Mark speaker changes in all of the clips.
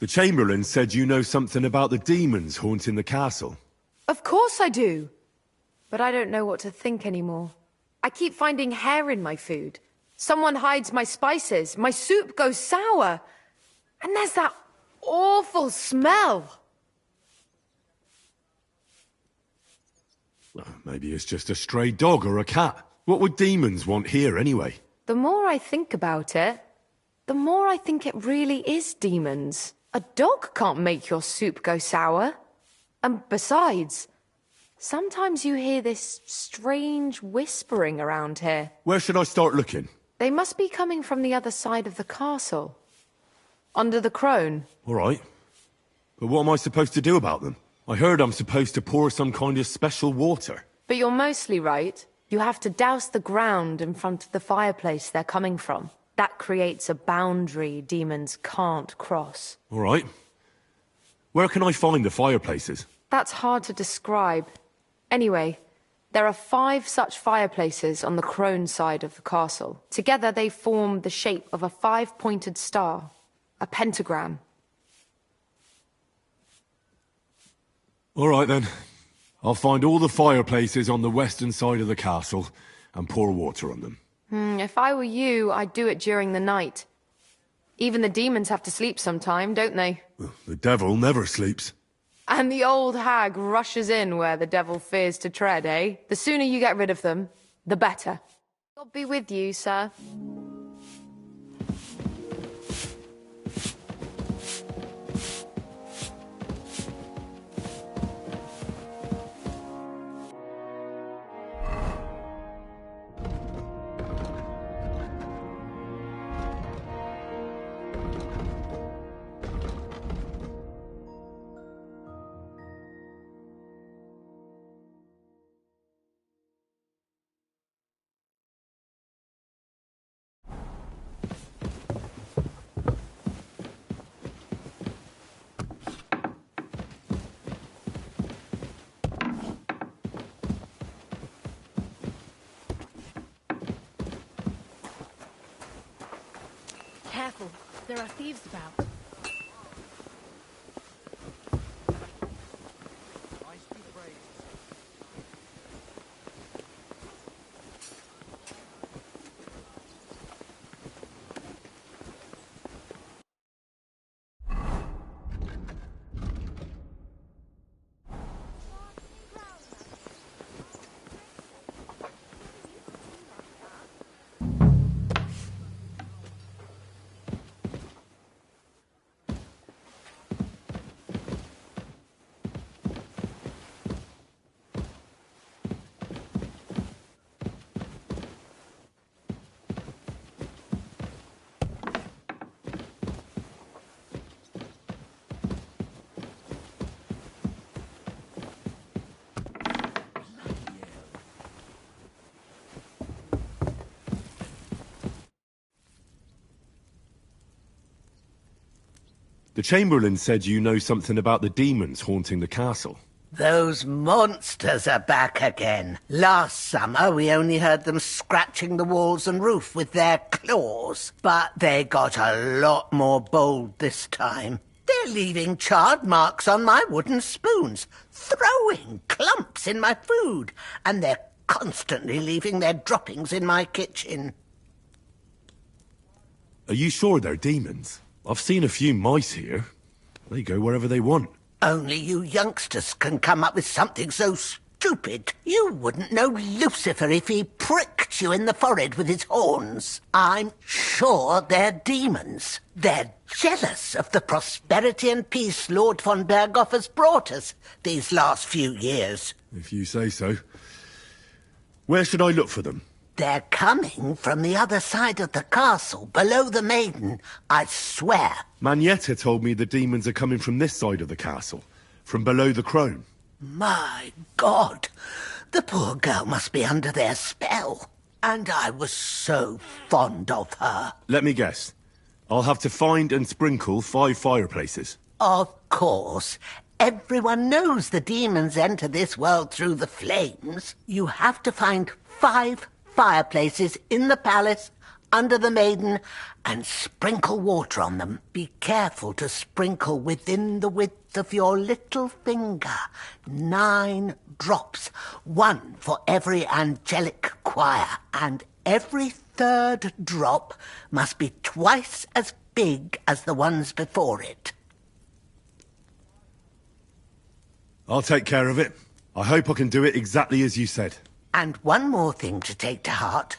Speaker 1: The Chamberlain said you know something about the demons haunting the castle.
Speaker 2: Of course I do. But I don't know what to think anymore. I keep finding hair in my food. Someone hides my spices. My soup goes sour. And there's that awful smell.
Speaker 1: Well, maybe it's just a stray dog or a cat. What would demons want here anyway?
Speaker 2: The more I think about it, the more I think it really is demons. A dog can't make your soup go sour. And besides, sometimes you hear this strange whispering around here.
Speaker 1: Where should I start looking?
Speaker 2: They must be coming from the other side of the castle. Under the crone.
Speaker 1: All right. But what am I supposed to do about them? I heard I'm supposed to pour some kind of special water.
Speaker 2: But you're mostly right. You have to douse the ground in front of the fireplace they're coming from. That creates a boundary demons can't cross.
Speaker 1: All right. Where can I find the fireplaces?
Speaker 2: That's hard to describe. Anyway, there are 5 such fireplaces on the crone side of the castle. Together they form the shape of a 5-pointed star, a pentagram.
Speaker 1: All right then. I'll find all the fireplaces on the western side of the castle and pour water on them.
Speaker 2: If I were you, I'd do it during the night. Even the demons have to sleep sometime, don't they?
Speaker 1: The devil never sleeps.
Speaker 2: And the old hag rushes in where the devil fears to tread, eh? The sooner you get rid of them, the better. God be with you, sir.
Speaker 3: Careful, there are thieves about.
Speaker 1: The Chamberlain said you know something about the demons haunting the castle.
Speaker 4: Those monsters are back again. Last summer, we only heard them scratching the walls and roof with their claws. But they got a lot more bold this time. They're leaving charred marks on my wooden spoons, throwing clumps in my food, and they're constantly leaving their droppings in my kitchen.
Speaker 1: Are you sure they're demons? I've seen a few mice here. They go wherever they want.
Speaker 4: Only you youngsters can come up with something so stupid. You wouldn't know Lucifer if he pricked you in the forehead with his horns. I'm sure they're demons. They're jealous of the prosperity and peace Lord von Berghoff has brought us these last few years.
Speaker 1: If you say so. Where should I look for them?
Speaker 4: They're coming from the other side of the castle, below the maiden, I swear.
Speaker 1: Manietta told me the demons are coming from this side of the castle, from below the crone.
Speaker 4: My God, the poor girl must be under their spell. And I was so fond of her.
Speaker 1: Let me guess. I'll have to find and sprinkle 5 fireplaces.
Speaker 4: Of course. Everyone knows the demons enter this world through the flames. You have to find 5 fireplaces in the palace under the maiden and sprinkle water on them. Be careful to sprinkle within the width of your little finger. 9 drops, 1 for every angelic choir, and every 3rd drop must be twice as big as the ones before it.
Speaker 1: I'll take care of it. I hope I can do it exactly as you said.
Speaker 4: And one more thing to take to heart.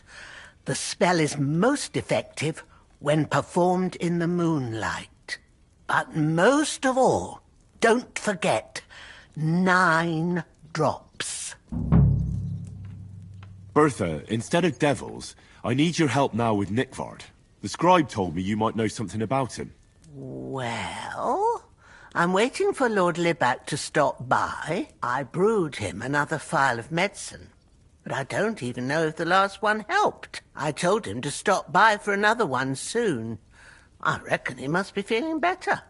Speaker 4: The spell is most effective when performed in the moonlight. But most of all, don't forget, 9 drops.
Speaker 1: Bertha, instead of devils, I need your help now with Nickvard. The scribe told me you might know something about him.
Speaker 4: Well, I'm waiting for Lord Libac to stop by. I brewed him another phial of medicine. But I don't even know if the last one helped. I told him to stop by for another one soon. I reckon he must be feeling better.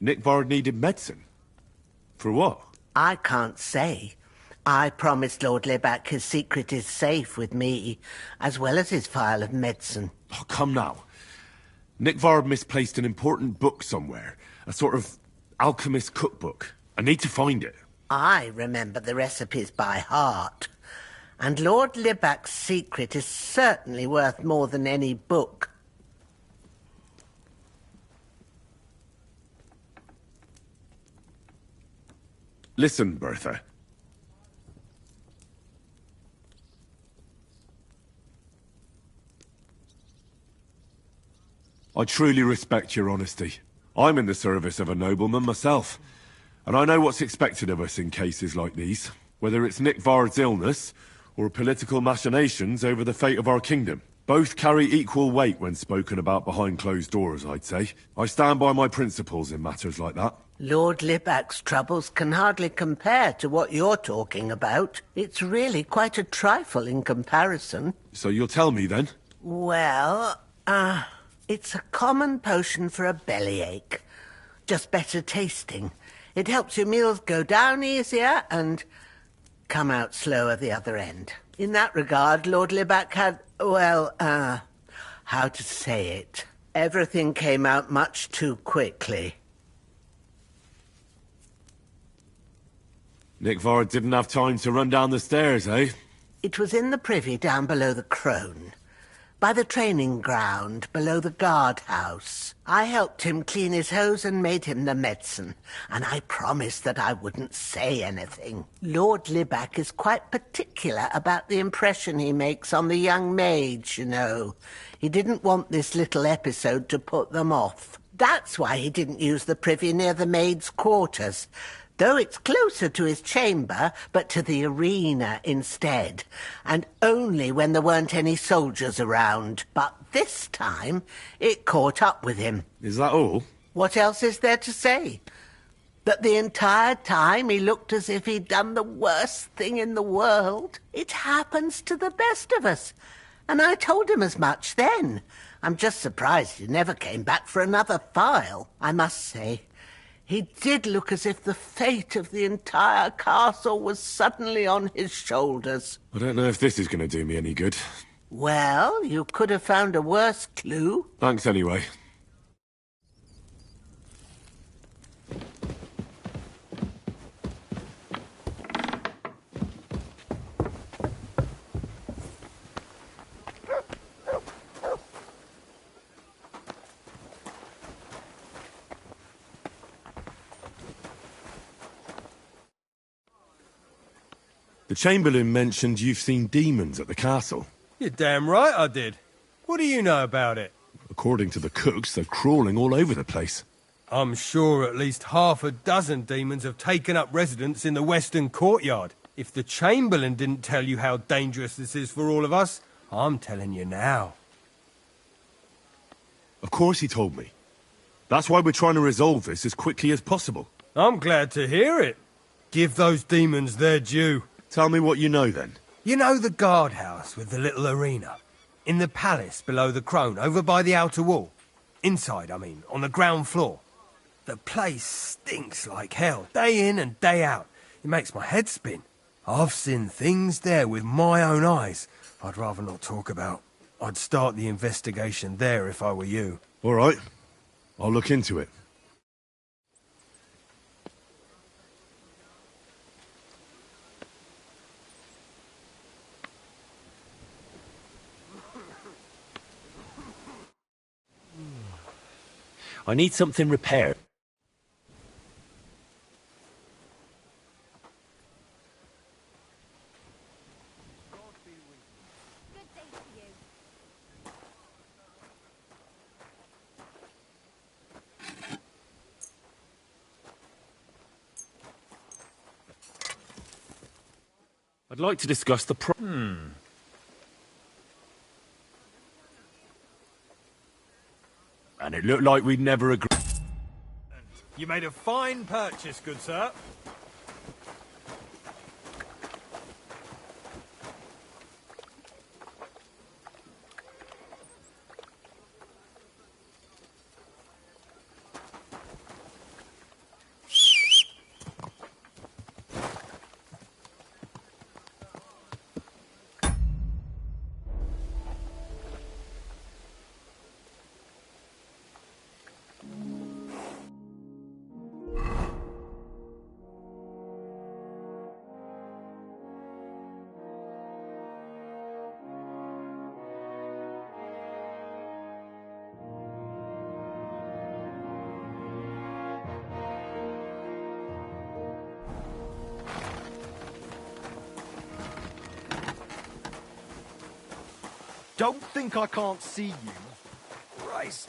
Speaker 1: Nickvard needed medicine? For what?
Speaker 4: I can't say. I promised Lord Libac his secret is safe with me, as well as his phial of medicine.
Speaker 1: Oh, come now. Nickvard misplaced an important book somewhere. A sort of alchemist cookbook. I need to find it.
Speaker 4: I remember the recipes by heart. And Lord Libac's secret is certainly worth more than any book.
Speaker 1: Listen, Bertha. I truly respect your honesty. I'm in the service of a nobleman myself, and I know what's expected of us in cases like these, whether it's Nickvard's illness or political machinations over the fate of our kingdom. Both carry equal weight when spoken about behind closed doors, I'd say. I stand by my principles in matters like that.
Speaker 4: Lord Libac's troubles can hardly compare to what you're talking about. It's really quite a trifle in comparison.
Speaker 1: So you'll tell me then?
Speaker 4: Well, it's a common potion for a bellyache. Just better tasting. It helps your meals go down easier and come out slower the other end. In that regard, Lord Libac had, well, how to say it? Everything came out much too quickly.
Speaker 1: Nickvard didn't have time to run down the stairs, eh?
Speaker 4: It was in the privy down below the crone. By the training ground, below the guardhouse. I helped him clean his hose and made him the medicine, and I promised that I wouldn't say anything. Lord Libac is quite particular about the impression he makes on the young maids, you know. He didn't want this little episode to put them off. That's why he didn't use the privy near the maids' quarters, though it's closer to his chamber, but to the arena instead, and only when there weren't any soldiers around. But this time, it caught up with him.
Speaker 1: Is that all?
Speaker 4: What else is there to say? That the entire time he looked as if he'd done the worst thing in the world. It happens to the best of us, and I told him as much then. I'm just surprised he never came back for another phial, I must say. He did look as if the fate of the entire castle was suddenly on his shoulders.
Speaker 1: I don't know if this is going to do me any good.
Speaker 4: Well, you could have found a worse clue.
Speaker 1: Thanks anyway. The Chamberlain mentioned you've seen demons at the castle.
Speaker 5: You're damn right I did. What do you know about it?
Speaker 1: According to the cooks, they're crawling all over the place.
Speaker 5: I'm sure at least half a dozen demons have taken up residence in the western courtyard. If the Chamberlain didn't tell you how dangerous this is for all of us, I'm telling you now.
Speaker 1: Of course he told me. That's why we're trying to resolve this as quickly as possible.
Speaker 5: I'm glad to hear it. Give those demons their due.
Speaker 1: Tell me what you know then.
Speaker 5: You know the guardhouse with the little arena? In the palace below the crone, over by the outer wall? Inside, I mean, on the ground floor. The place stinks like hell, day in and day out. It makes my head spin. I've seen things there with my own eyes I'd rather not talk about. I'd start the investigation there if I were you.
Speaker 1: All right. I'll look into it.
Speaker 6: I need something repaired. I'd like to discuss the And it looked like we'd never agree.
Speaker 5: You made a fine purchase, good sir.
Speaker 7: Don't think I can't see you. Christ.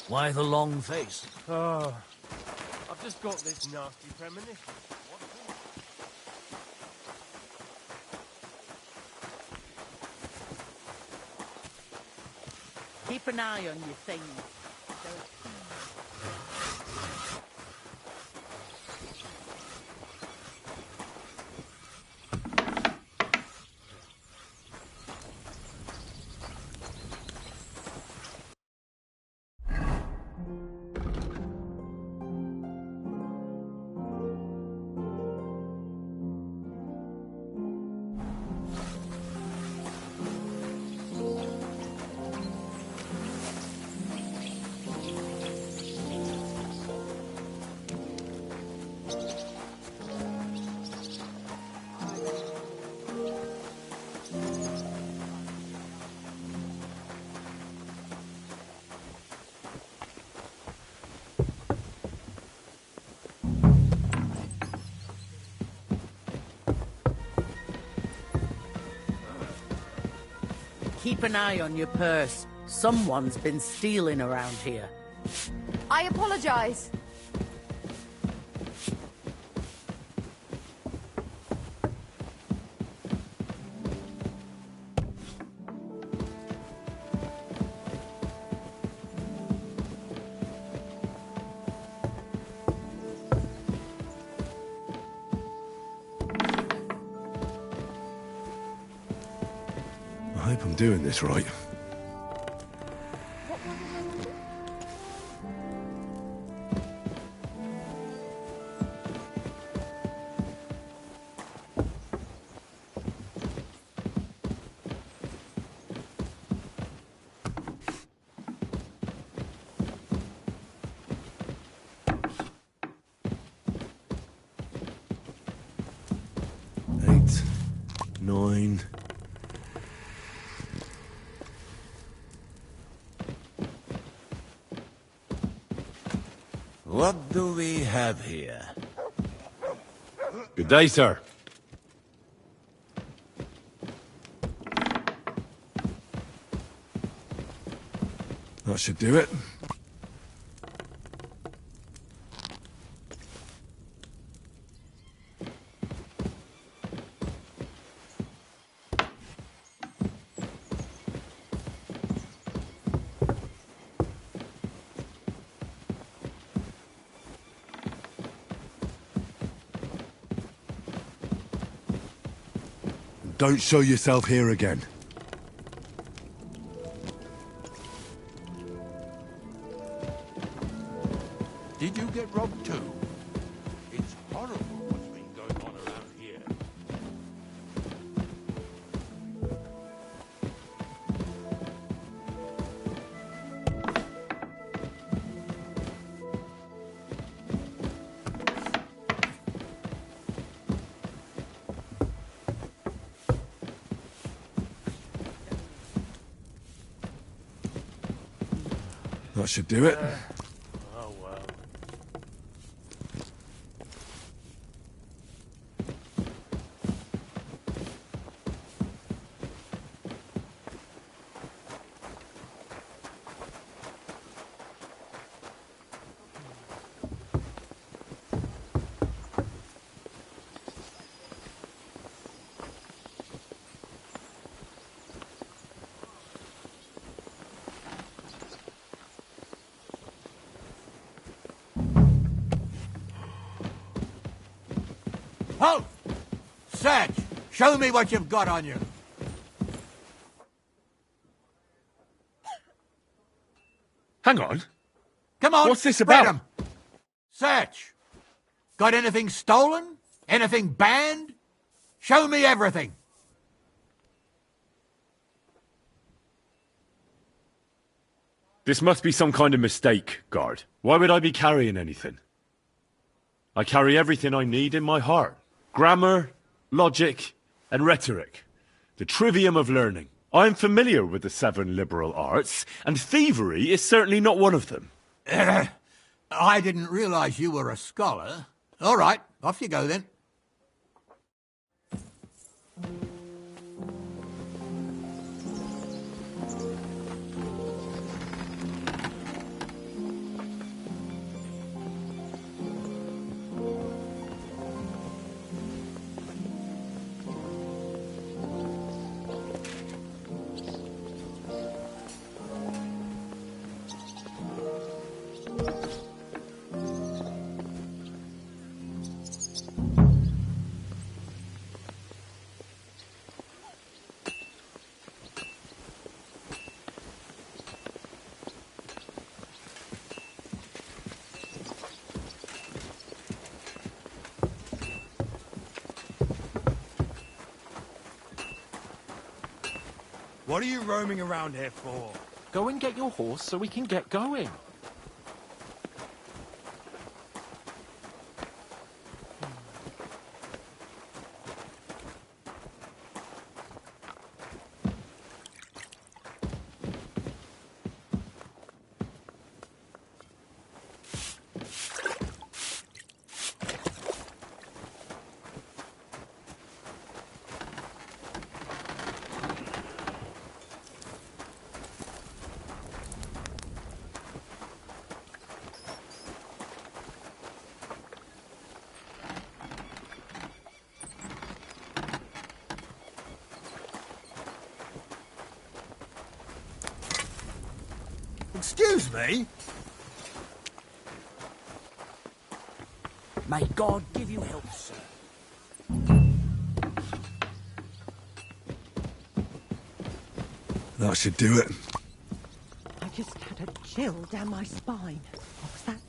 Speaker 6: Why the long face?
Speaker 5: Oh, I've just got this nasty premonition.
Speaker 8: Keep an eye on your things. Keep an eye on your purse. Someone's been stealing around here.
Speaker 2: I apologize.
Speaker 1: I hope I'm doing this right. Eight, 9.
Speaker 6: What do we have here?
Speaker 1: Good day, sir. That should do it. Don't show yourself here again.
Speaker 9: Did you get robbed too? It's horrible what's been going on around here.
Speaker 1: That should do it.
Speaker 9: Oh well. Halt! Satch, show me what you've got on you.
Speaker 1: Hang on.
Speaker 9: Come on.
Speaker 1: What's this
Speaker 9: spread
Speaker 1: about?
Speaker 9: 'em. Satch, got anything stolen? Anything banned? Show me everything.
Speaker 1: This must be some kind of mistake, guard. Why would I be carrying anything? I carry everything I need in my heart. Grammar, logic, and rhetoric. The trivium of learning. I'm familiar with the 7 liberal arts, and thievery is certainly not one of them.
Speaker 9: I didn't realize you were a scholar. All right, off you go then.
Speaker 5: What are you roaming around here for?
Speaker 10: Go and get your horse so we can get going.
Speaker 5: Excuse me?
Speaker 10: May God give you help, sir.
Speaker 1: That should do it.
Speaker 11: I just had a chill down my spine. What was that?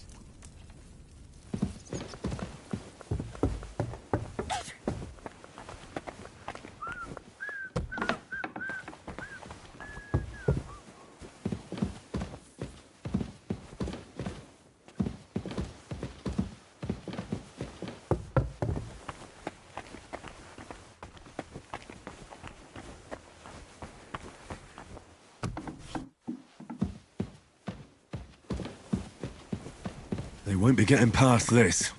Speaker 1: They won't be getting past this.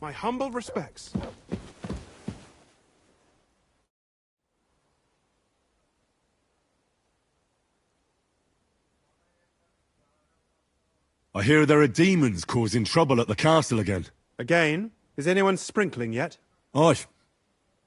Speaker 12: My humble respects.
Speaker 1: I hear there are demons causing trouble at the castle again.
Speaker 12: Again, is anyone sprinkling yet?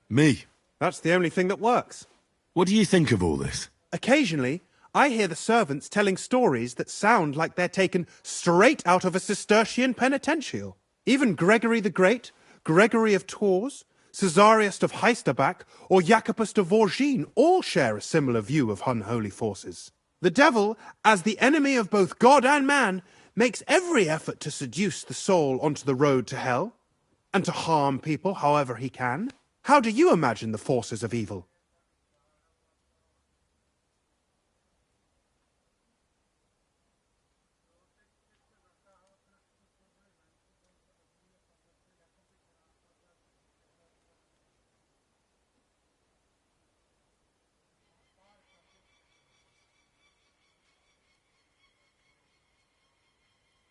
Speaker 1: Me.
Speaker 12: That's the only thing that works.
Speaker 1: What do you think of all this?
Speaker 12: Occasionally, I hear the servants telling stories that sound like they're taken straight out of a Cistercian penitential. Even Gregory the Great, Gregory of Tours, Caesarius of Heisterbach, or Jacobus de Vorgine all share a similar view of unholy forces. The devil, as the enemy of both God and man, makes every effort to seduce the soul onto the road to hell, and to harm people however he can. How do you imagine the forces of evil?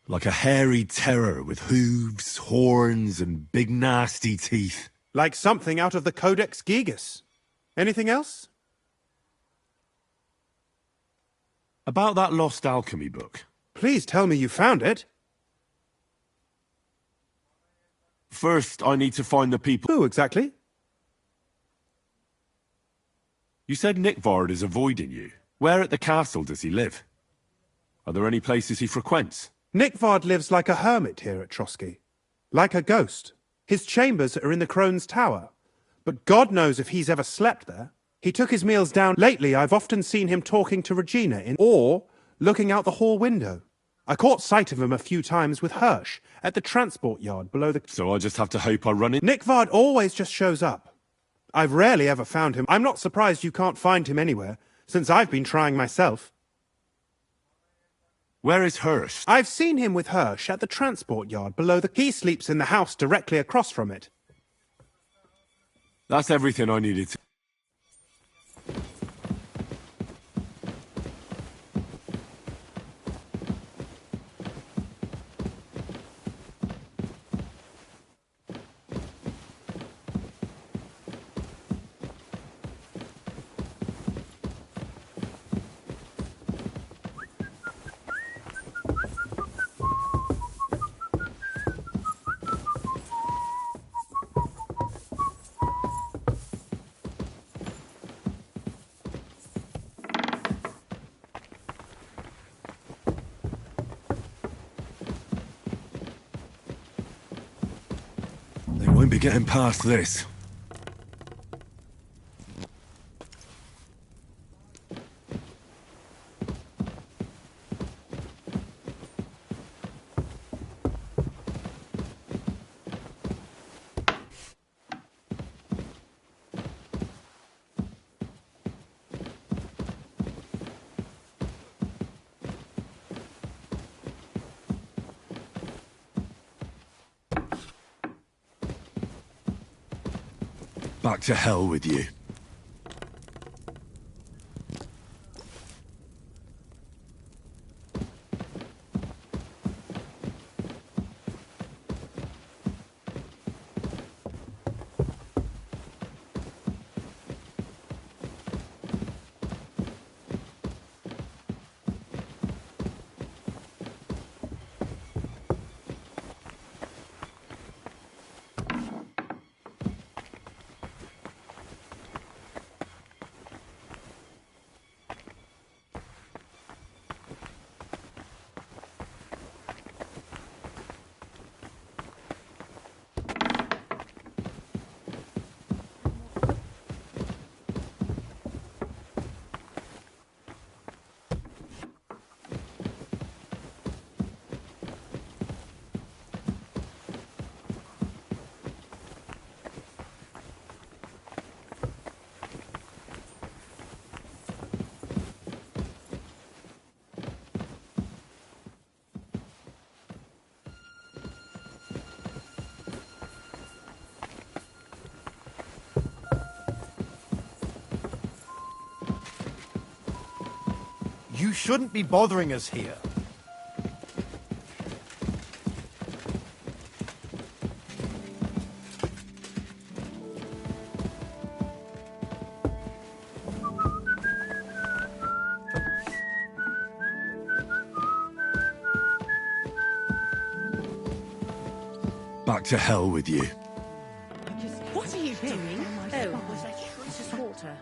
Speaker 1: Like a hairy terror with hooves, horns, and big nasty teeth.
Speaker 12: Like something out of the Codex Gigas. Anything else?
Speaker 1: About that lost alchemy book.
Speaker 12: Please tell me you found it.
Speaker 1: First, I need to find the people...
Speaker 12: Who exactly?
Speaker 1: You said Nickvard is avoiding you. Where at the castle does he live? Are there any places he frequents?
Speaker 12: Nickvard lives like a hermit here at Trotsky. Like a ghost. His chambers are in the Crone's Tower. But God knows if he's ever slept there. He took his meals down. Lately, I've often seen him talking to Regina or looking out the hall window. I caught sight of him a few times with Hirsch at the transport yard below the...
Speaker 1: So I just have to hope I run in...
Speaker 12: Nickvard always just shows up. I've rarely ever found him. I'm not surprised you can't find him anywhere, since I've been trying myself.
Speaker 1: Where is Hirsch?
Speaker 12: I've seen him with Hirsch at the transport yard below the... He sleeps in the house directly across from it.
Speaker 1: That's everything I needed to... They won't be getting past this. Back to hell with you.
Speaker 7: You shouldn't be bothering us here.
Speaker 1: Back to hell with you.
Speaker 3: What are you doing? Oh, this is water.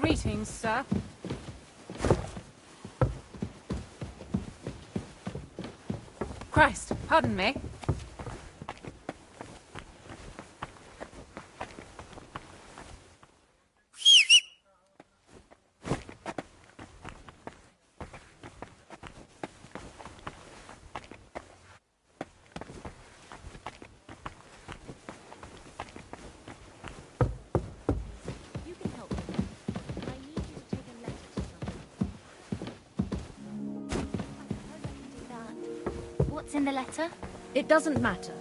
Speaker 13: Greetings, sir. Christ, pardon me.
Speaker 14: What's in the letter?
Speaker 15: It doesn't matter.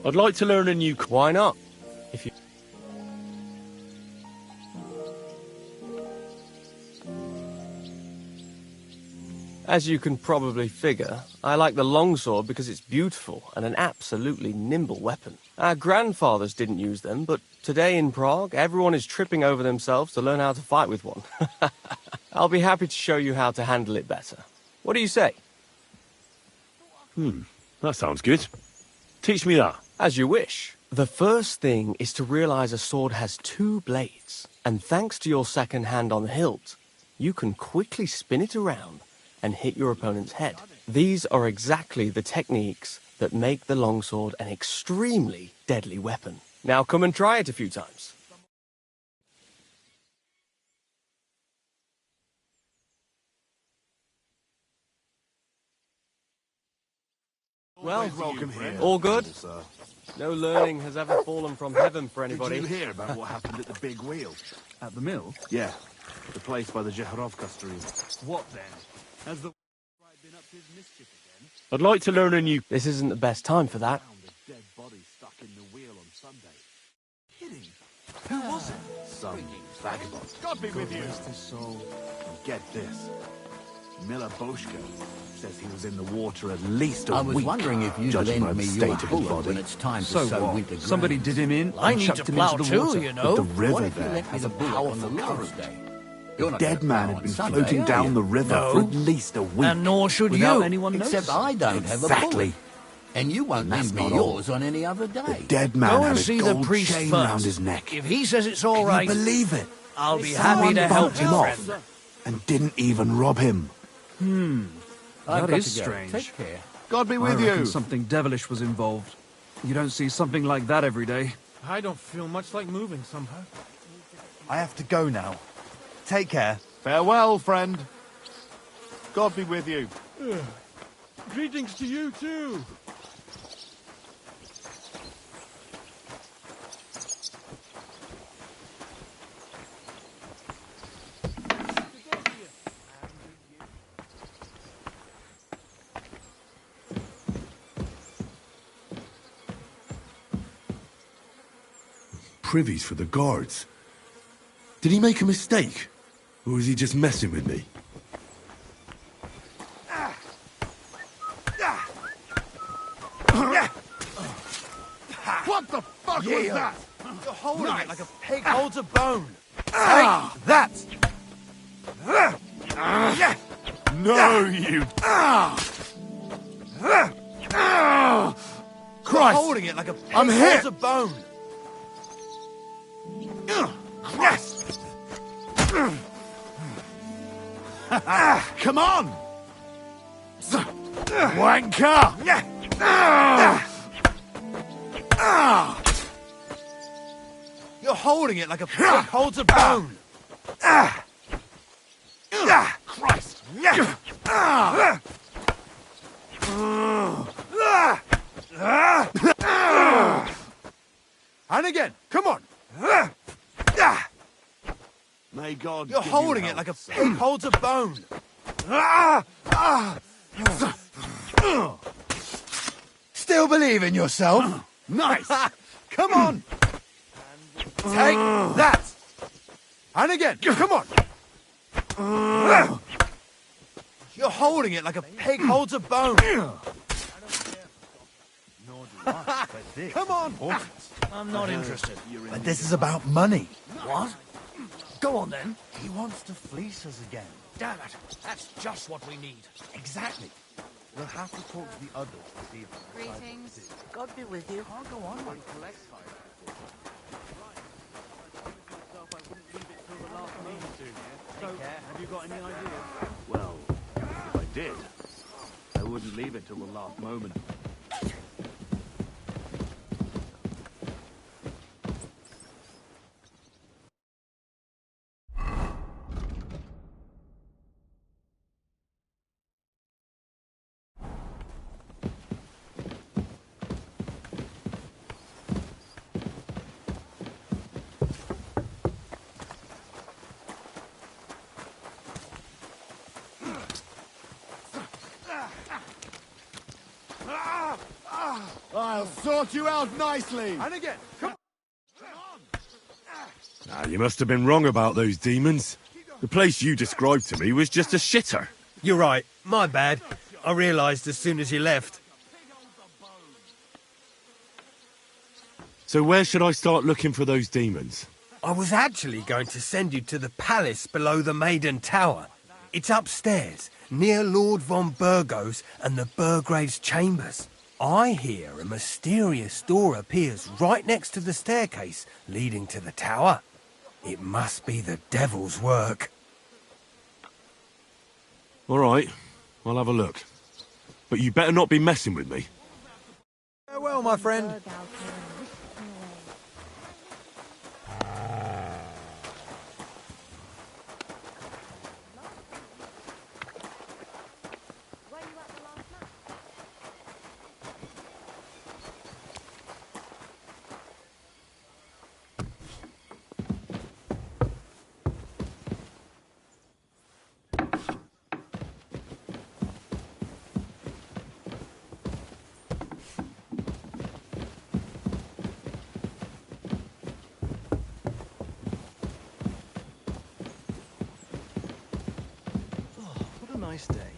Speaker 6: I'd like to learn a new...
Speaker 5: Why not? If you... As you can probably figure, I like the longsword because it's beautiful and an absolutely nimble weapon. Our grandfathers didn't use them, but today in Prague, everyone is tripping over themselves to learn how to fight with one. I'll be happy to show you how to handle it better. What do you say?
Speaker 6: That sounds good. Teach me that.
Speaker 5: As you wish. The first thing is to realize a sword has two blades, and thanks to your second hand on the hilt, you can quickly spin it around and hit your opponent's head. These are exactly the techniques that make the longsword an extremely deadly weapon. Now come and try it a few times. Well,
Speaker 10: welcome here.
Speaker 5: all good?
Speaker 10: Sir.
Speaker 5: No learning has ever fallen from heaven for anybody.
Speaker 10: Did you hear about what happened at the big wheel?
Speaker 15: At the mill?
Speaker 10: Yeah, the place by the Jehorovka stream.
Speaker 15: What then? Has the been up to his mischief again?
Speaker 6: I'd like to learn a new...
Speaker 5: This isn't the best time for that.
Speaker 10: Found a dead body stuck in the wheel on Sunday.
Speaker 15: Kidding. Who was it?
Speaker 10: Some vagabond.
Speaker 15: God be with you.
Speaker 10: Rest his soul. And get this. Miller Boschko says he was in the water at least a week.
Speaker 9: I was wondering if you'd
Speaker 10: judging by
Speaker 9: lend
Speaker 10: the
Speaker 9: me
Speaker 10: state
Speaker 9: your
Speaker 10: of his
Speaker 9: hoe
Speaker 10: body.
Speaker 9: when it's time to
Speaker 15: So
Speaker 9: sow
Speaker 15: what?
Speaker 9: winter grains.
Speaker 15: Somebody did him in
Speaker 9: I
Speaker 15: and
Speaker 9: need
Speaker 15: chucked
Speaker 9: to
Speaker 15: him
Speaker 9: plough
Speaker 15: into the
Speaker 9: too,
Speaker 15: water.
Speaker 9: you know.
Speaker 10: But the river
Speaker 9: What if you
Speaker 10: there
Speaker 9: lent me
Speaker 10: has
Speaker 9: the
Speaker 10: a
Speaker 9: bullock on the
Speaker 10: powerful current.
Speaker 9: Thursday?
Speaker 10: The
Speaker 9: You're not
Speaker 10: dead
Speaker 9: gonna
Speaker 10: man
Speaker 9: plough
Speaker 10: had
Speaker 9: on
Speaker 10: been
Speaker 9: Sunday,
Speaker 10: floating
Speaker 9: are
Speaker 10: down
Speaker 9: you?
Speaker 10: the river
Speaker 9: No.
Speaker 10: for at least a week.
Speaker 9: And nor should
Speaker 15: Without
Speaker 9: you.
Speaker 15: anyone
Speaker 9: Except
Speaker 15: noticing.
Speaker 9: I don't have a
Speaker 10: Exactly.
Speaker 9: bullet. And you won't
Speaker 10: That's
Speaker 9: lend me
Speaker 10: not all.
Speaker 9: yours on any other day.
Speaker 10: The dead man
Speaker 9: Go
Speaker 10: had
Speaker 9: and
Speaker 10: a
Speaker 9: see
Speaker 10: gold
Speaker 9: the priest
Speaker 10: chain
Speaker 9: first.
Speaker 10: round his neck.
Speaker 9: If he says it's all
Speaker 10: Can
Speaker 9: right,
Speaker 10: you believe it?
Speaker 9: I'll be
Speaker 10: Someone
Speaker 9: happy to help
Speaker 10: bumped
Speaker 9: you,
Speaker 10: him off
Speaker 9: friend.
Speaker 10: and didn't even rob him.
Speaker 15: That is strange.
Speaker 9: Take care.
Speaker 10: God be
Speaker 15: I
Speaker 10: with
Speaker 15: reckon
Speaker 10: you.
Speaker 15: something devilish was involved. You don't see something like that every day.
Speaker 7: I don't feel much like moving somehow.
Speaker 16: I have to go now. Take care.
Speaker 10: Farewell, friend. God be with you.
Speaker 7: Greetings to you too.
Speaker 1: Privies for the guards. Did he make a mistake? Or was he just messing with me?
Speaker 7: What the fuck was that?
Speaker 16: You're holding it like a pig holds a bone. Take that!
Speaker 10: No, you...
Speaker 16: You're holding it like a pig
Speaker 10: I'm
Speaker 16: holds
Speaker 10: hit.
Speaker 16: a bone.
Speaker 10: Come on! Wanker!
Speaker 16: You're holding it like a pig holds a bone.
Speaker 10: Christ!
Speaker 16: And again, come on.
Speaker 10: May God
Speaker 16: You're
Speaker 10: give
Speaker 16: holding
Speaker 10: you
Speaker 16: it like a
Speaker 10: help,
Speaker 16: pig holds a bone. Still believe in yourself?
Speaker 10: Nice!
Speaker 16: Come on. Take that. And again, come on. You're holding it like a pig holds a bone. Come on. I'm not interested.
Speaker 9: But this is about money.
Speaker 16: What? Go on then.
Speaker 9: He wants to fleece us again.
Speaker 16: Damn it. That's just what we need.
Speaker 9: Exactly. We'll have to talk to the others to see if...
Speaker 13: Greetings.
Speaker 4: God be with you.
Speaker 9: Can't go on like
Speaker 15: So, have you got any ideas?
Speaker 10: Well, if I did, I wouldn't leave it till the last moment. I'll sort you out nicely.
Speaker 16: And again, come
Speaker 1: Ah, you must have been wrong about those demons. The place you described to me was just a shitter.
Speaker 17: You're right. My bad. I realised as soon as you left.
Speaker 1: So where should I start looking for those demons?
Speaker 17: I was actually going to send you to the palace below the Maiden Tower. It's upstairs, near Lord von Burgos and the Burgrave's chambers. I hear a mysterious door appears right next to the staircase leading to the tower. It must be the devil's work.
Speaker 1: All right, I'll have a look. But you better not be messing with me.
Speaker 16: Farewell, my friend. nice day.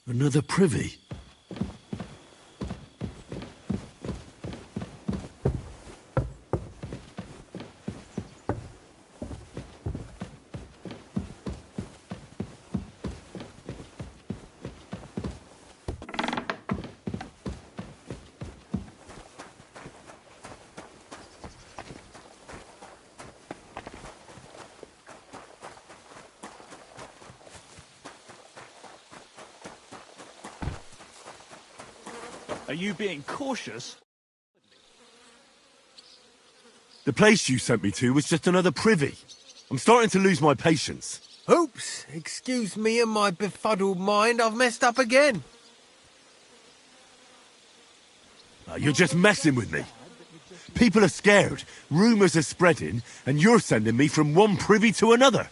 Speaker 1: Another privy?
Speaker 6: Are you being cautious?
Speaker 1: The place you sent me to was just another privy. I'm starting to lose my patience.
Speaker 17: Oops, excuse me and my befuddled mind, I've messed up again.
Speaker 1: You're just messing with me. People are scared, rumours are spreading, and you're sending me from one privy to another.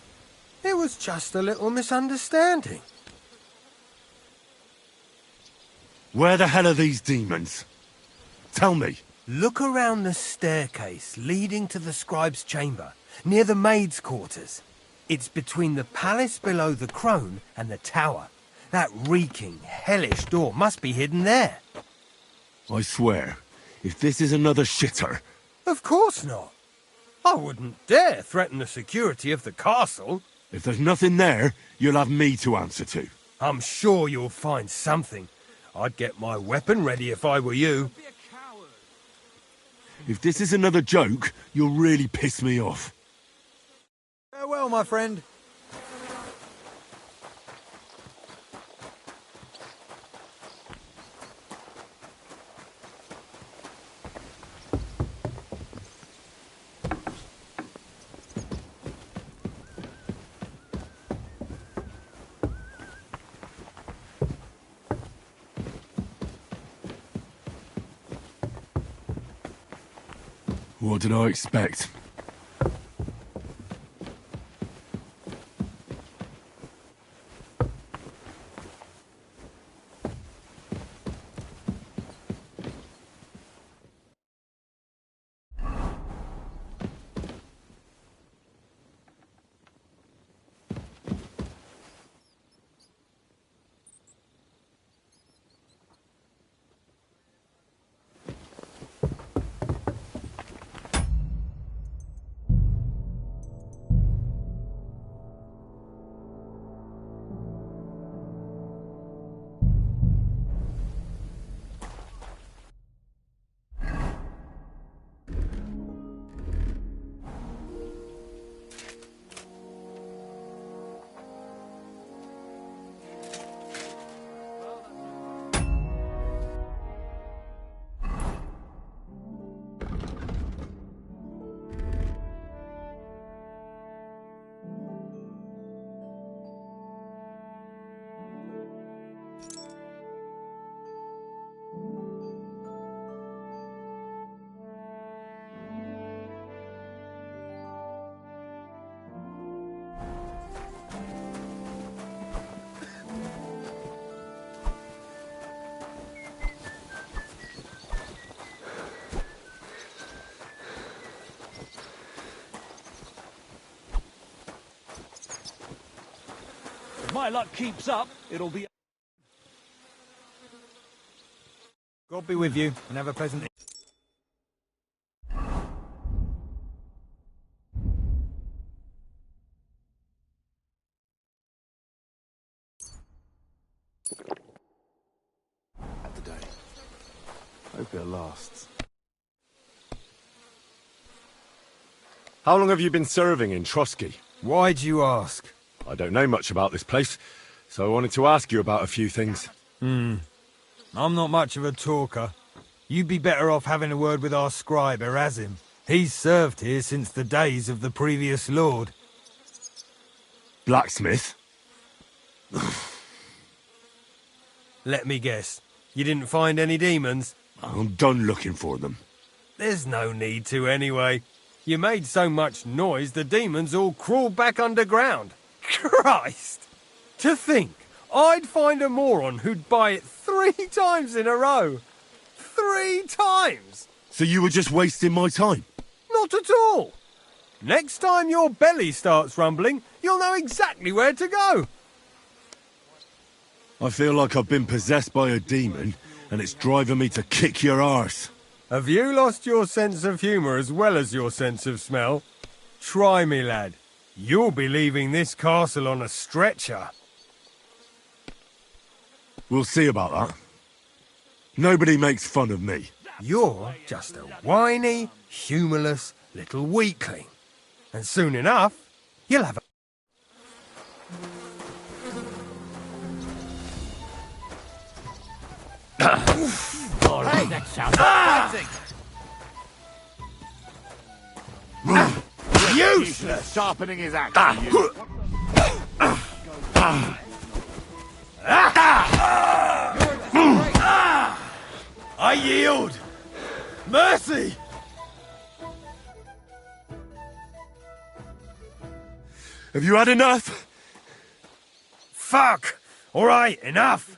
Speaker 17: It was just a little misunderstanding.
Speaker 1: Where the hell are these demons? Tell me.
Speaker 17: Look around the staircase leading to the scribe's chamber, near the maid's quarters. It's between the palace below the crone and the tower. That reeking, hellish door must be hidden there.
Speaker 1: I swear, if this is another shitter...
Speaker 17: Of course not. I wouldn't dare threaten the security of the castle.
Speaker 1: If there's nothing there, you'll have me to answer to.
Speaker 17: I'm sure you'll find something. I'd get my weapon ready if I were you.
Speaker 1: If this is another joke, you'll really piss me off.
Speaker 9: Farewell, my friend.
Speaker 1: What did I expect?
Speaker 6: my luck keeps up, it'll be...
Speaker 16: God be with you, and have a pleasant...
Speaker 1: The day. Hope it lasts. How long have you been serving in Trotsky?
Speaker 17: Why'd you ask?
Speaker 1: I don't know much about this place, so I wanted to ask you about a few things.
Speaker 16: I'm not much of a talker. You'd be better off having a word with our scribe, Erasim. He's served here since the days of the previous lord.
Speaker 1: Blacksmith?
Speaker 17: Let me guess. You didn't find any demons?
Speaker 1: I'm done looking for them.
Speaker 17: There's no need to anyway. You made so much noise, the demons all crawled back underground. Christ! To think, I'd find a moron who'd buy it 3 times in a row. 3 times!
Speaker 1: So you were just wasting my time?
Speaker 17: Not at all. Next time your belly starts rumbling, you'll know exactly where to go.
Speaker 1: I feel like I've been possessed by a demon, and it's driving me to kick your arse.
Speaker 17: Have you lost your sense of humour as well as your sense of smell? Try me, lad. You'll be leaving this castle on a stretcher.
Speaker 1: We'll see about that. Nobody makes fun of me.
Speaker 17: You're just a whiny, humourless little weakling. And soon enough, you'll have a...
Speaker 9: All right, that sounds exciting.
Speaker 10: Useless! Sharpening his axe.
Speaker 17: I yield! Mercy!
Speaker 1: Have you had enough?
Speaker 17: Fuck! All right, enough!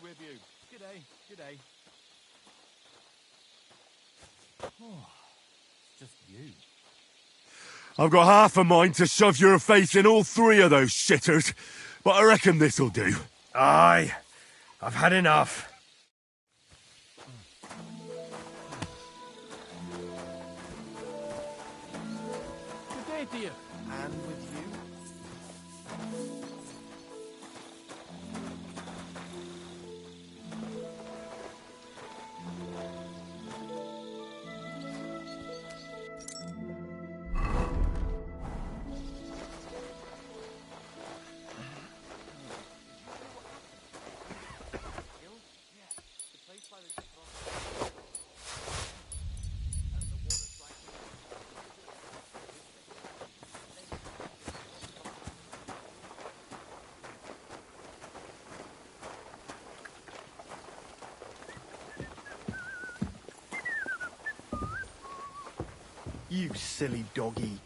Speaker 1: I've got half a mind to shove your face in all 3 of those shitters, but I reckon this'll do.
Speaker 17: Aye, I've had enough.
Speaker 9: Good day, dear. And with you?
Speaker 16: You silly doggy.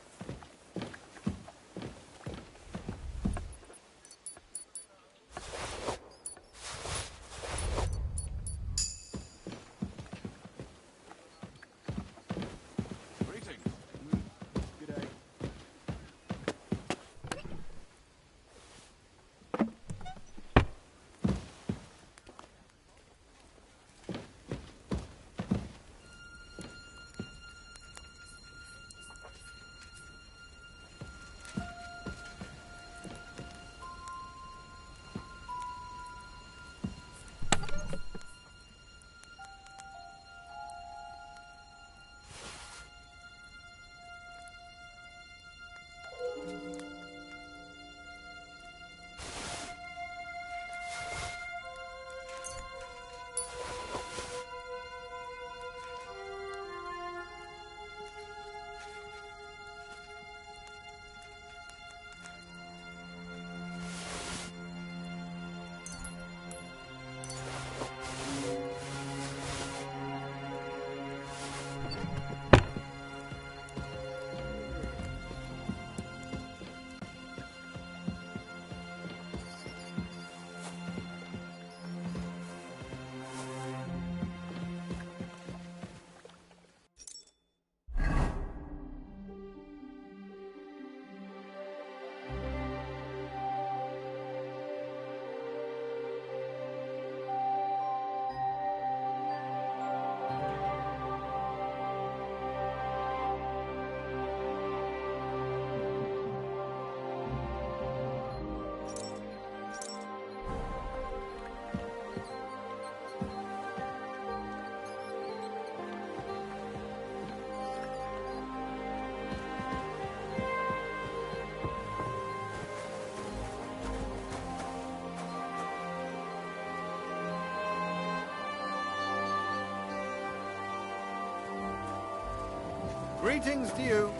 Speaker 15: Greetings to you.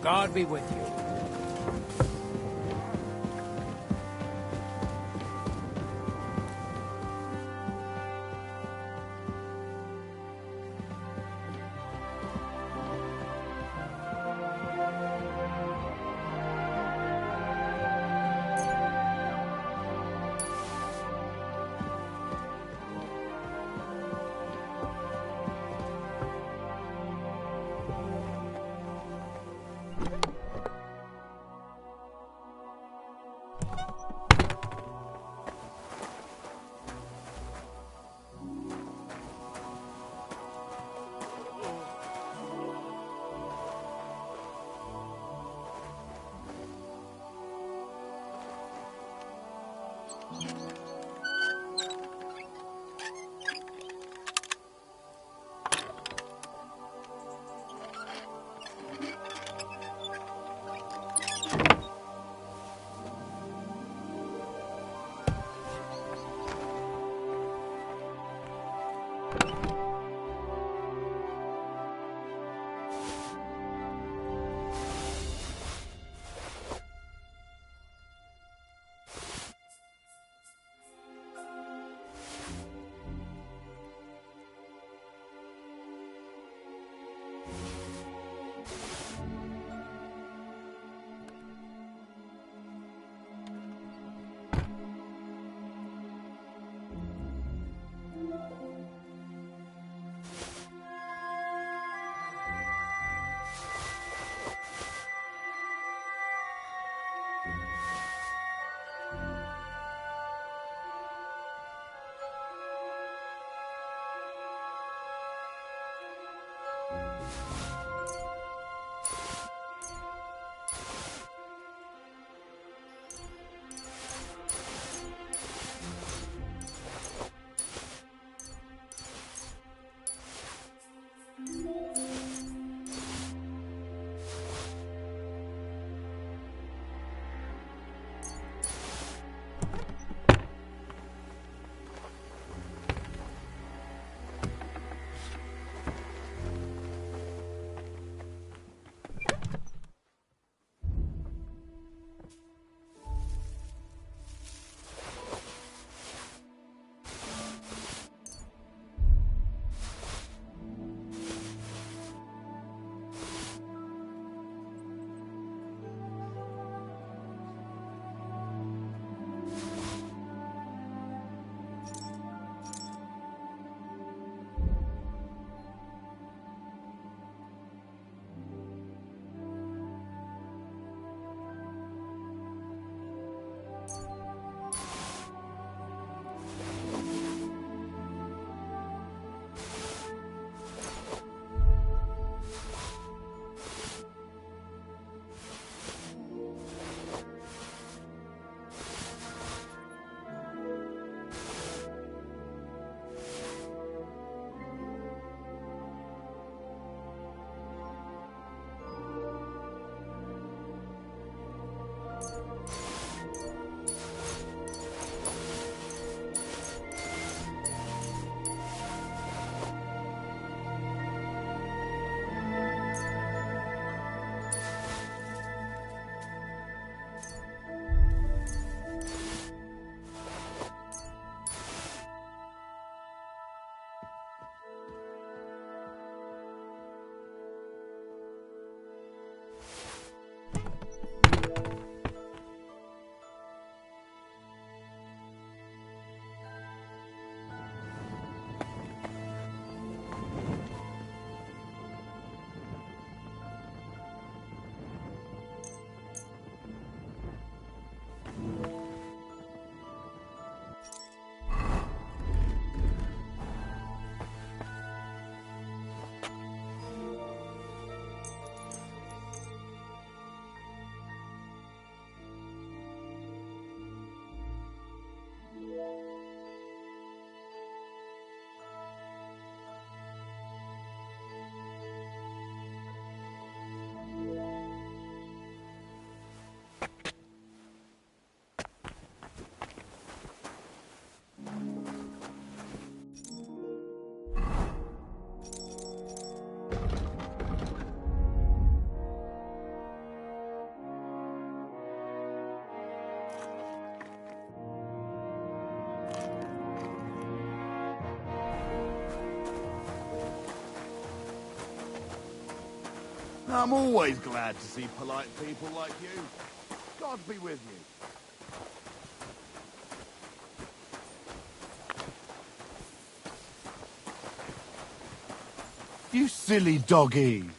Speaker 17: God be with you.
Speaker 10: I'm always glad to see polite people like you. God be with you. You silly doggy!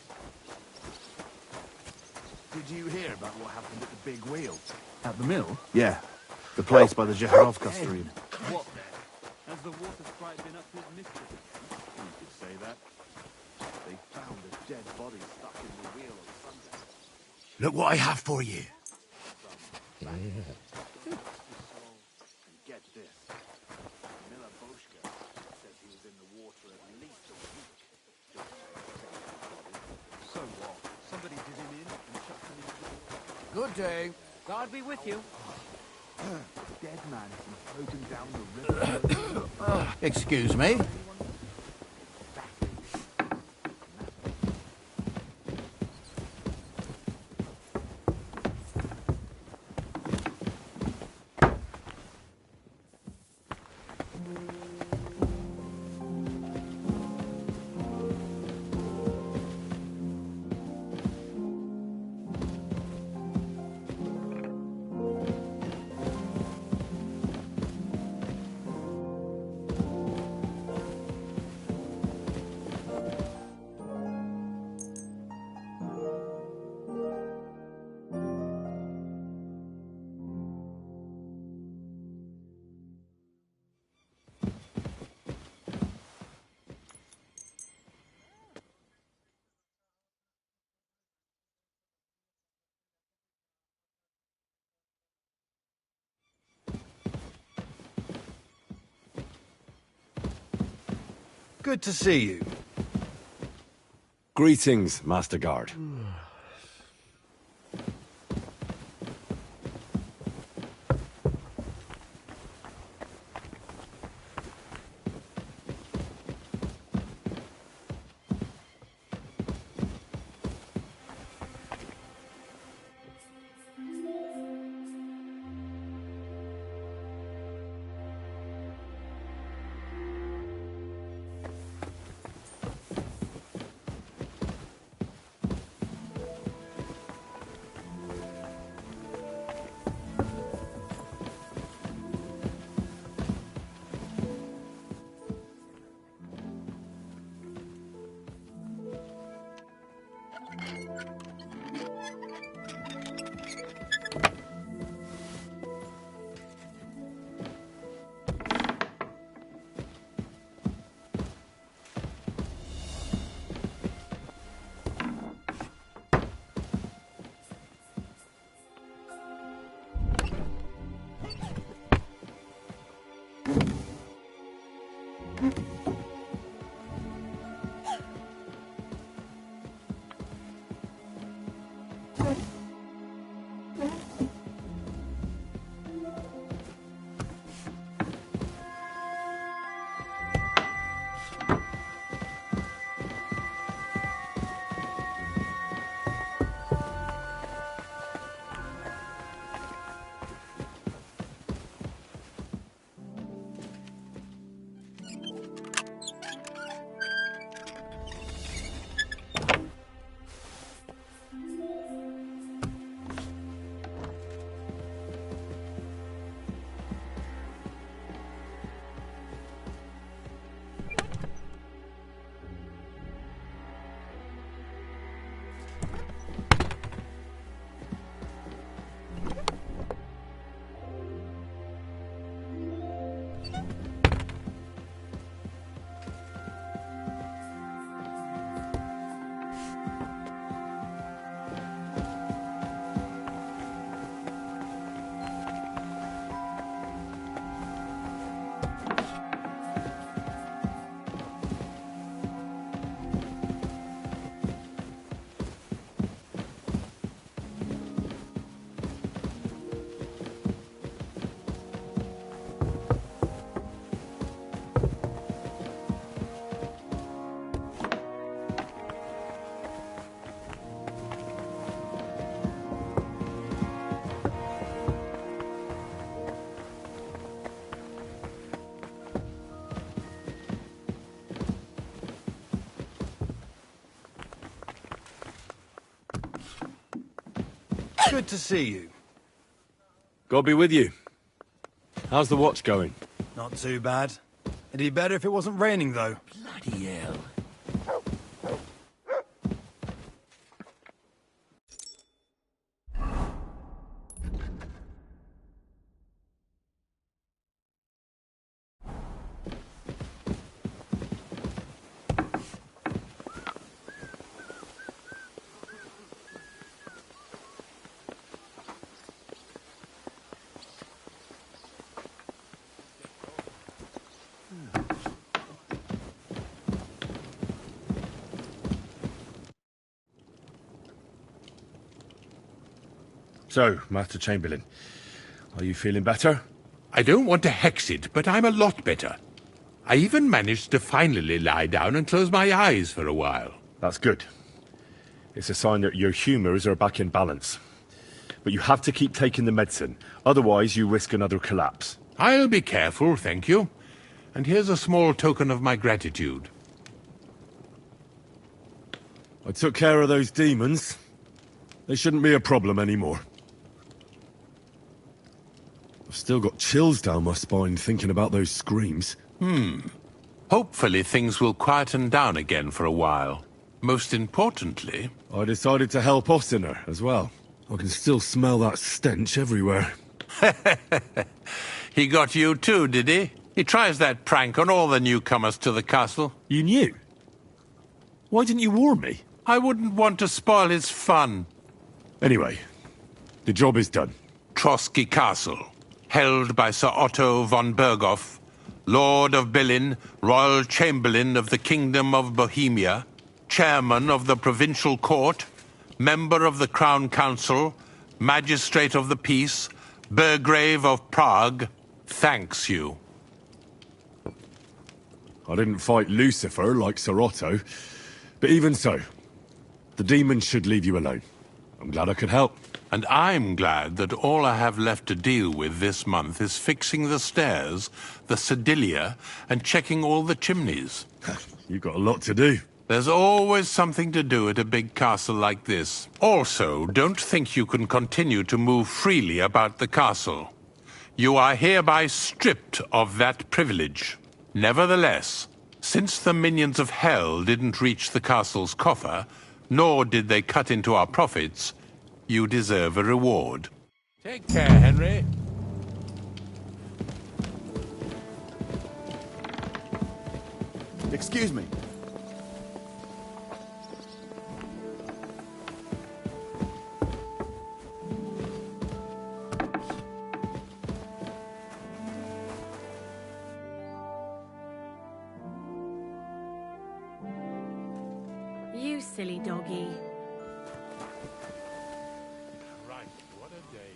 Speaker 10: Did you hear about what happened at the big wheel? At the mill? Yeah. The place by the Zheharovka stream.
Speaker 15: What then? Has the water sprite been up to his mischief again?
Speaker 10: You could say that. They found a dead body stuck in the wheel on Sunday.
Speaker 9: Look what I have for you.
Speaker 10: And get this. Miller Boschke says he was in the water at least a week.
Speaker 15: So what? Somebody did him in and chucked him into the water.
Speaker 9: Good day.
Speaker 13: God be with you.
Speaker 10: The dead man has been floating down the river.
Speaker 9: Excuse me.
Speaker 17: Good to see you.
Speaker 18: Greetings, Master Guard.
Speaker 17: Good to see you.
Speaker 1: God be with you. How's the watch going?
Speaker 17: Not too bad. It'd be better if it wasn't raining, though.
Speaker 9: Bloody hell.
Speaker 1: So, Master Chamberlain, are you feeling better?
Speaker 18: I don't want to hex it, but I'm a lot better. I even managed to finally lie down and close my eyes for a while.
Speaker 1: That's good. It's a sign that your humours are back in balance. But you have to keep taking the medicine, otherwise you risk another collapse.
Speaker 18: I'll be careful, thank you. And here's a small token of my gratitude.
Speaker 1: I took care of those demons. They shouldn't be a problem anymore. I've still got chills down my spine thinking about those screams.
Speaker 18: Hopefully things will quieten down again for a while. Most importantly...
Speaker 1: I decided to help Ossiner as well. I can still smell that stench everywhere.
Speaker 18: He got you too, did he? He tries that prank on all the newcomers to the castle.
Speaker 1: You knew? Why didn't you warn me?
Speaker 18: I wouldn't want to spoil his fun.
Speaker 1: Anyway, the job is done.
Speaker 18: Trotsky Castle, held by Sir Otto von Berghoff, Lord of Billin, Royal Chamberlain of the Kingdom of Bohemia, Chairman of the Provincial Court, Member of the Crown Council, Magistrate of the Peace, Burgrave of Prague, thanks you.
Speaker 1: I didn't fight Lucifer like Sir Otto, but even so, the demons should leave you alone. I'm glad I could help.
Speaker 18: And I'm glad that all I have left to deal with this month is fixing the stairs, the sedilia, and checking all the chimneys.
Speaker 1: You've got a lot to do.
Speaker 18: There's always something to do at a big castle like this. Also, don't think you can continue to move freely about the castle. You are hereby stripped of that privilege. Nevertheless, since the minions of hell didn't reach the castle's coffer, nor did they cut into our profits, you deserve a reward. Take care, Henry.
Speaker 10: Excuse me.
Speaker 3: You silly doggy.
Speaker 18: Right, what a day.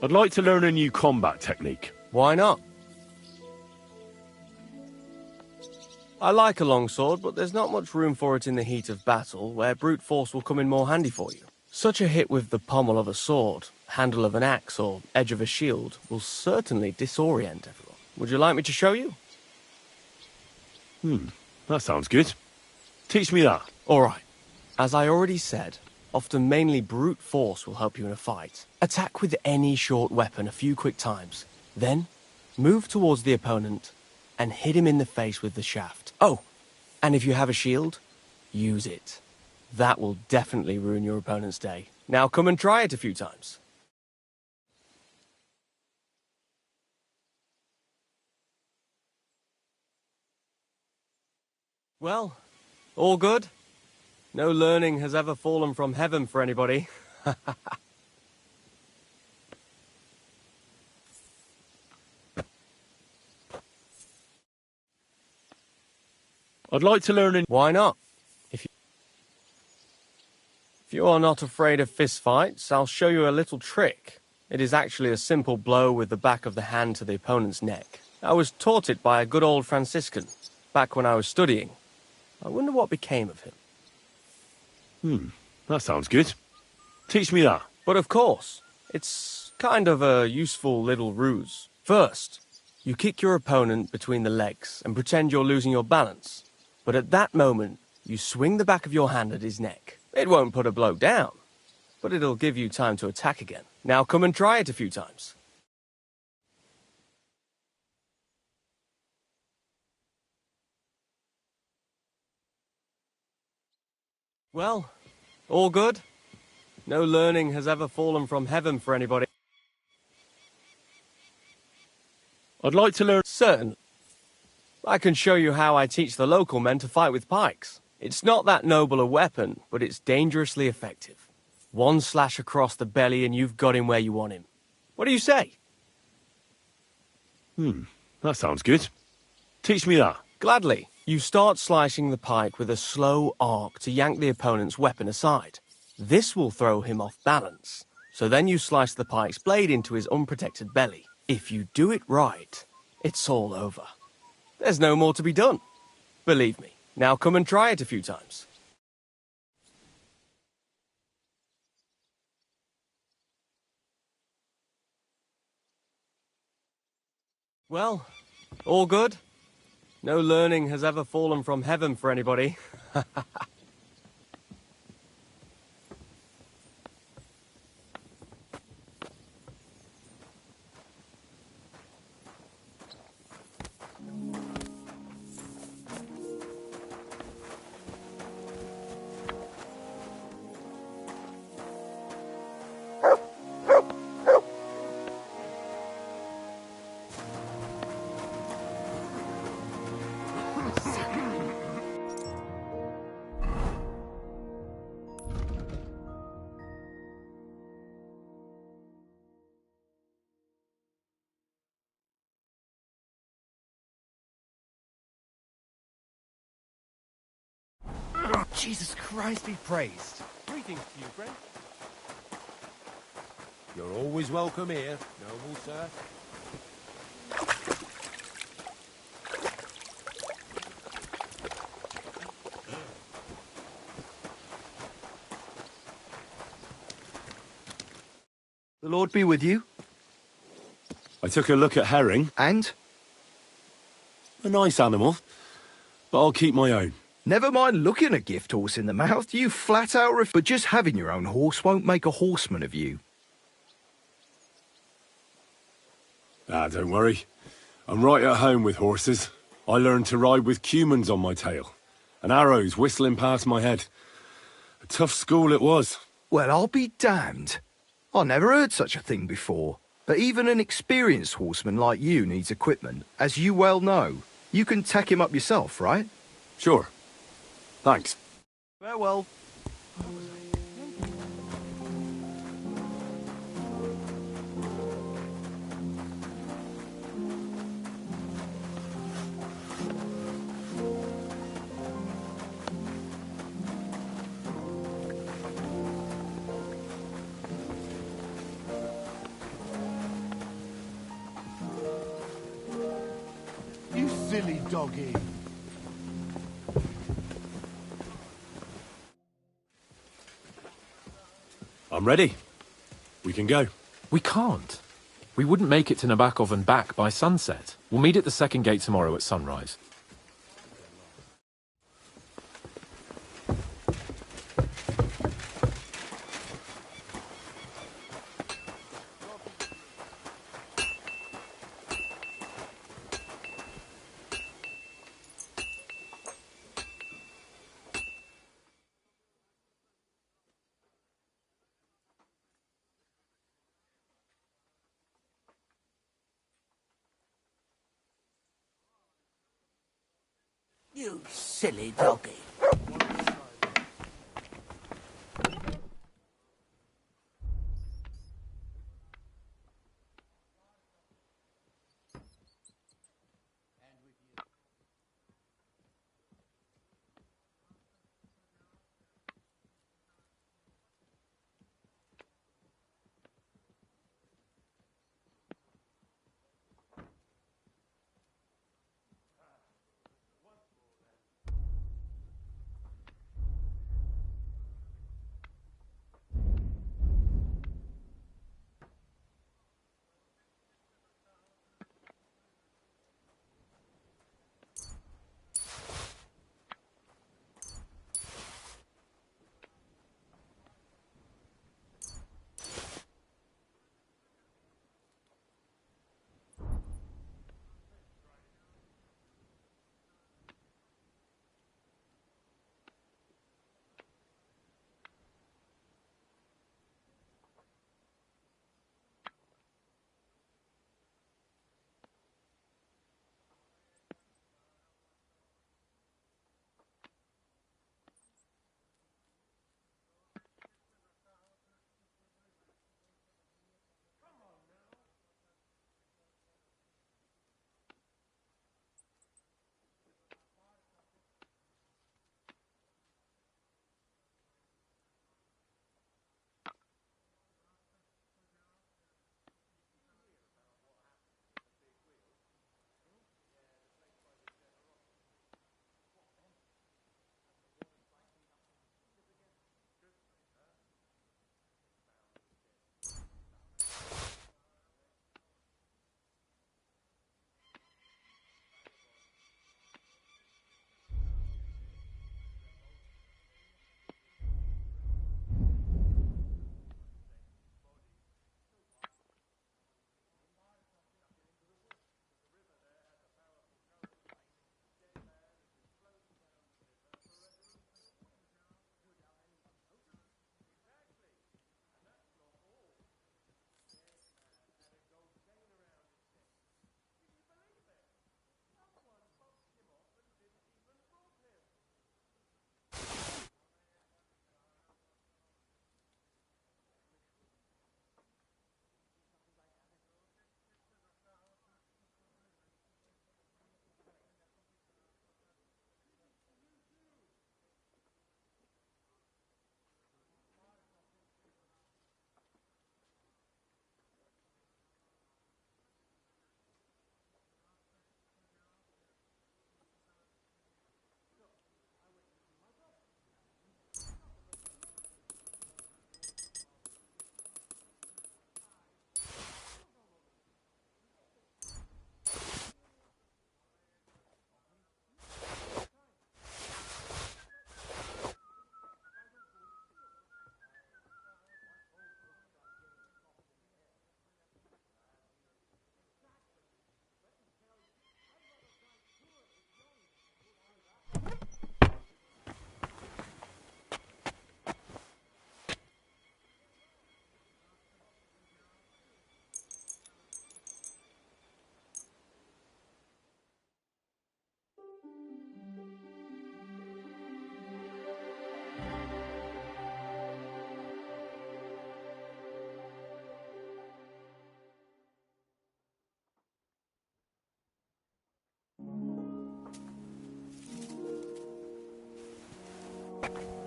Speaker 1: I'd like to learn a new combat technique.
Speaker 5: Why not? I like a longsword, but there's not much room for it in the heat of battle, where brute force will come in more handy for you. Such a hit with the pommel of a sword, handle of an axe, or edge of a shield will certainly disorient everyone. Would you like me to show you?
Speaker 1: That sounds good. Teach me that.
Speaker 5: Alright. As I already said, often mainly brute force will help you in a fight. Attack with any short weapon a few quick times. Then, move towards the opponent and hit him in the face with the shaft. Oh, and if you have a shield, use it. That will definitely ruin your opponent's day. Now come and try it a few times. Well, all good? No learning has ever fallen from heaven for anybody.
Speaker 1: I'd like to learn
Speaker 5: Why not? If you are not afraid of fistfights, I'll show you a little trick. It is actually a simple blow with the back of the hand to the opponent's neck. I was taught it by a good old Franciscan, back when I was studying. I wonder what became of him.
Speaker 1: That sounds good. Teach me that.
Speaker 5: But of course, it's kind of a useful little ruse. First, you kick your opponent between the legs and pretend you're losing your balance. But at that moment, you swing the back of your hand at his neck. It won't put a bloke down, but it'll give you time to attack again. Now come and try it a few times. Well, all good? No learning has ever fallen from heaven for anybody.
Speaker 1: I'd like to learn...
Speaker 5: Certain. I can show you how I teach the local men to fight with pikes. It's not that noble a weapon, but it's dangerously effective. One slash across the belly and you've got him where you want him. What do you say?
Speaker 1: That sounds good. Teach me that.
Speaker 5: Gladly. You start slicing the pike with a slow arc to yank the opponent's weapon aside. This will throw him off balance. So then you slice the pike's blade into his unprotected belly. If you do it right, it's all over. There's no more to be done. Believe me. Now come and try it a few times. Well, all good? No learning has ever fallen from heaven for anybody.
Speaker 17: Jesus Christ be praised.
Speaker 5: Greetings to you, friend.
Speaker 17: You're always welcome here, noble sir.
Speaker 19: The Lord be with you.
Speaker 1: I took a look at herring.
Speaker 19: And?
Speaker 1: A nice animal, but I'll keep my own.
Speaker 19: Never mind looking a gift horse in the mouth, you flat out but just having your own horse won't make a horseman of you.
Speaker 1: Don't worry. I'm right at home with horses. I learned to ride with cumans on my tail, and arrows whistling past my head. A tough school it was.
Speaker 19: Well, I'll be damned. I never heard such a thing before. But even an experienced horseman like you needs equipment, as you well know. You can tack him up yourself, right?
Speaker 1: Sure. Thanks.
Speaker 19: Farewell.
Speaker 7: You silly doggy.
Speaker 1: I'm ready. We can go.
Speaker 20: We can't. We wouldn't make it to Nabokov and back by sunset. We'll meet at the second gate tomorrow at sunrise.
Speaker 4: You silly doggy.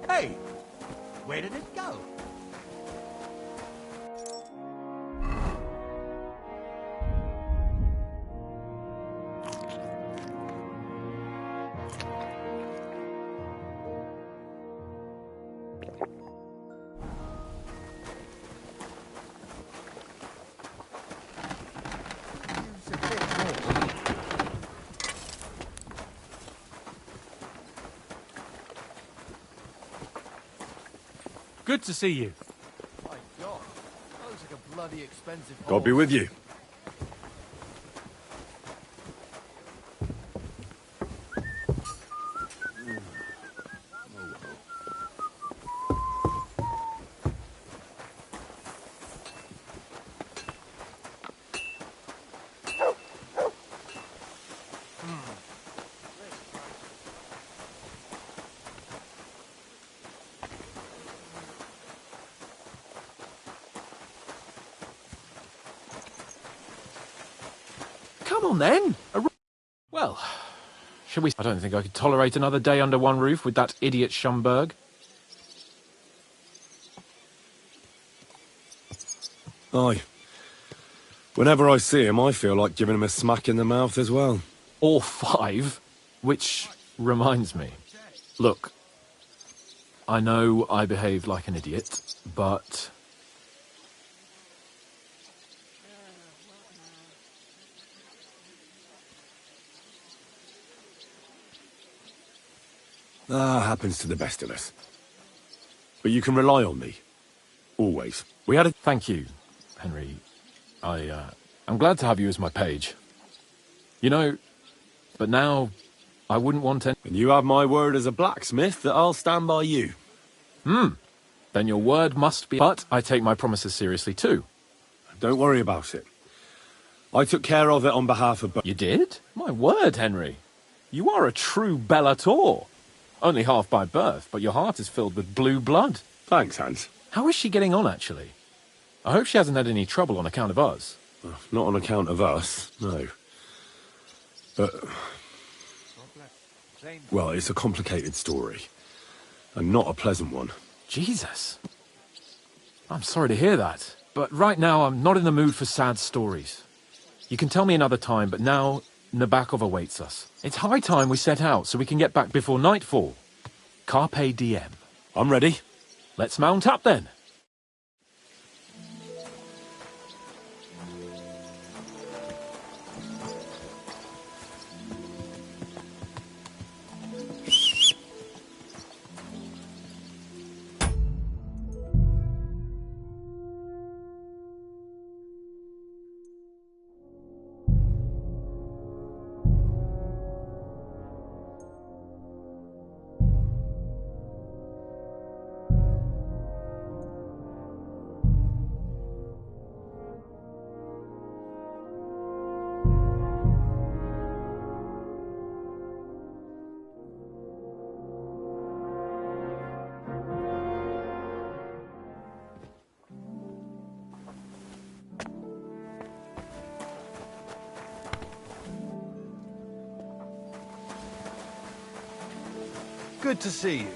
Speaker 9: Hey, where did it go?
Speaker 20: Good to see you.
Speaker 17: My God, that looks like a bloody expensive
Speaker 1: God be with you.
Speaker 20: Come on then. Well, shall we? I don't think I could tolerate another day under one roof with that idiot Schumberg.
Speaker 1: Aye. Whenever I see him, I feel like giving him a smack in the mouth as well.
Speaker 20: Or 5, which reminds me. Look, I know I behaved like an idiot, but...
Speaker 1: Happens to the best of us. But you can rely on me. Always. We had a...
Speaker 20: Thank you, Henry. I'm glad to have you as my page. You know, but now I wouldn't want any...
Speaker 1: And you have my word as a blacksmith that I'll stand by you.
Speaker 20: Then your word must be... But I take my promises seriously too.
Speaker 1: Don't worry about it. I took care of it on behalf of...
Speaker 20: You did? My word, Henry. You are a true Bellator. Only half by birth, but your heart is filled with blue blood.
Speaker 1: Thanks, Hans.
Speaker 20: How is she getting on, actually? I hope she hasn't had any trouble on account of us.
Speaker 1: Not on account of us, no. But... well, it's a complicated story. And not a pleasant one.
Speaker 20: Jesus. I'm sorry to hear that. But right now, I'm not in the mood for sad stories. You can tell me another time, but now Nabokov awaits us. It's high time we set out so we can get back before nightfall. Carpe diem.
Speaker 1: I'm ready.
Speaker 20: Let's mount up then.
Speaker 6: Good to see you.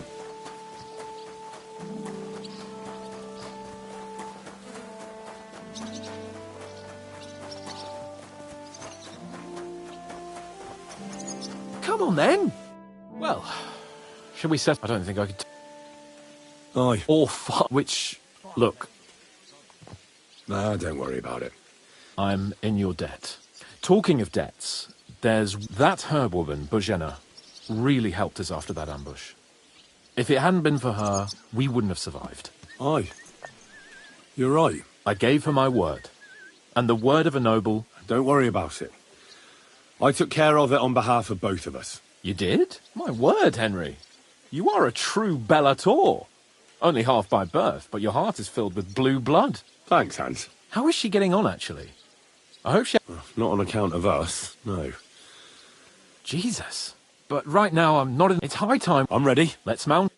Speaker 20: Come on then. Well, shall we set... I don't think I could...
Speaker 1: Aye.
Speaker 20: Or 5, which... Look.
Speaker 1: Nah, don't worry about it.
Speaker 20: I'm in your debt. Talking of debts, there's that herb woman, Bozhena, really helped us after that ambush. If it hadn't been for her, we wouldn't have survived.
Speaker 1: Aye. You're right.
Speaker 20: I gave her my word. And the word of a noble...
Speaker 1: Don't worry about it. I took care of it on behalf of both of us.
Speaker 20: You did? My word, Henry. You are a true Bellator. Only half by birth, but your heart is filled with blue blood.
Speaker 1: Thanks, Hans.
Speaker 20: How is she getting on, actually? I hope she...
Speaker 1: Not on account of us, no.
Speaker 20: Jesus. But right now, I'm not in... It's high time...
Speaker 1: I'm ready.
Speaker 20: Let's mount...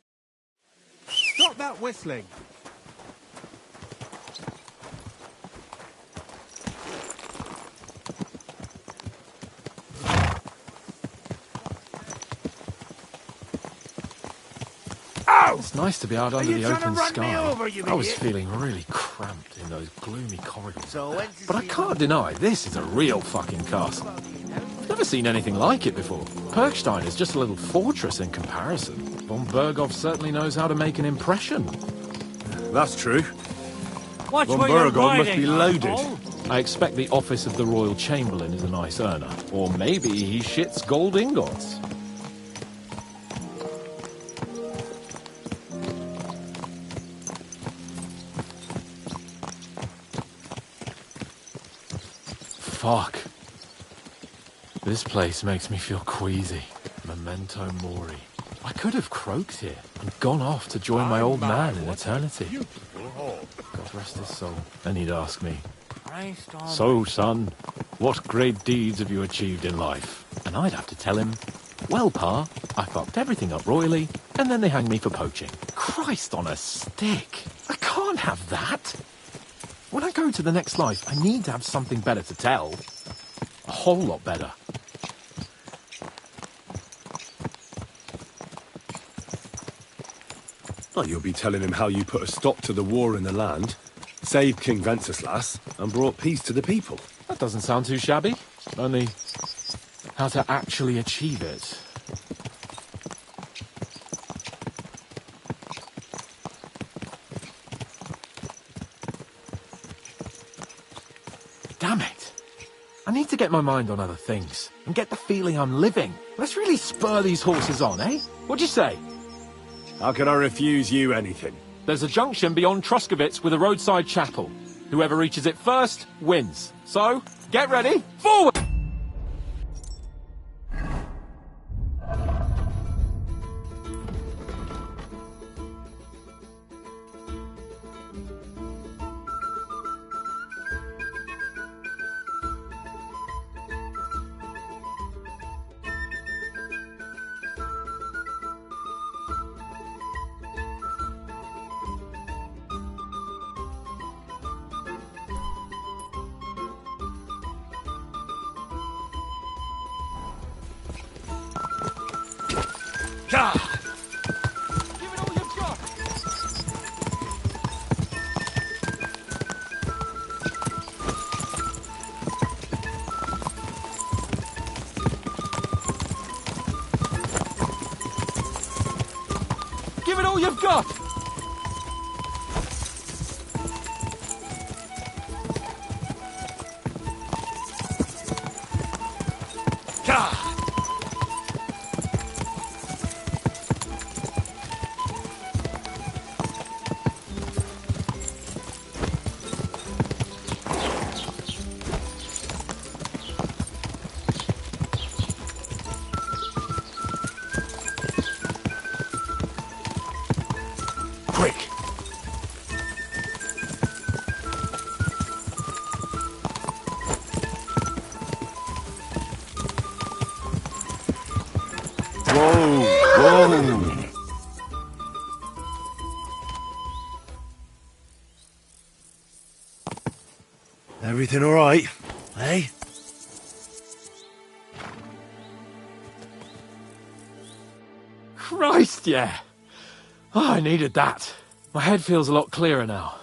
Speaker 12: Stop that whistling!
Speaker 20: It's nice to be out under the open sky.
Speaker 9: over, you
Speaker 20: I was
Speaker 9: idiot?
Speaker 20: feeling really cramped in those gloomy corridors.
Speaker 9: So
Speaker 20: But I can't deny, this is a real fucking castle. I've never seen anything like it before. Perkstein is just a little fortress in comparison. Von Berghoff certainly knows how to make an impression.
Speaker 1: That's true.
Speaker 6: Watch
Speaker 1: Von
Speaker 6: where you're
Speaker 1: Berghoff must
Speaker 6: riding,
Speaker 1: be loaded.
Speaker 6: asshole.
Speaker 20: I expect the office of the Royal Chamberlain is a nice earner. Or maybe he shits gold ingots. Fuck. This place makes me feel queasy. Memento mori. I could have croaked here and gone off to join my old man in eternity. God rest his soul. And he'd ask me, "So, son, what great deeds have you achieved in life?" And I'd have to tell him, "Well, Pa, I fucked everything up royally, and then they hanged me for poaching." Christ on a stick. I can't have that. When I go to the next life, I need to have something better to tell. A whole lot better.
Speaker 1: Well, you'll be telling him how you put a stop to the war in the land, saved King Wenceslas, and brought peace to the people.
Speaker 20: That doesn't sound too shabby. Only, how to actually achieve it. Damn it. I need to get my mind on other things, and get the feeling I'm living. Let's really spur these horses on, eh? What'd you say?
Speaker 1: How can I refuse you anything?
Speaker 20: There's a junction beyond Truskovitz with a roadside chapel. Whoever reaches it first, wins. So, get ready, forward! Give it all you've got!
Speaker 1: Quick! Whoa! Whoa! Everything all right, eh?
Speaker 20: Christ, yeah. Oh, I needed that. My head feels a lot clearer now.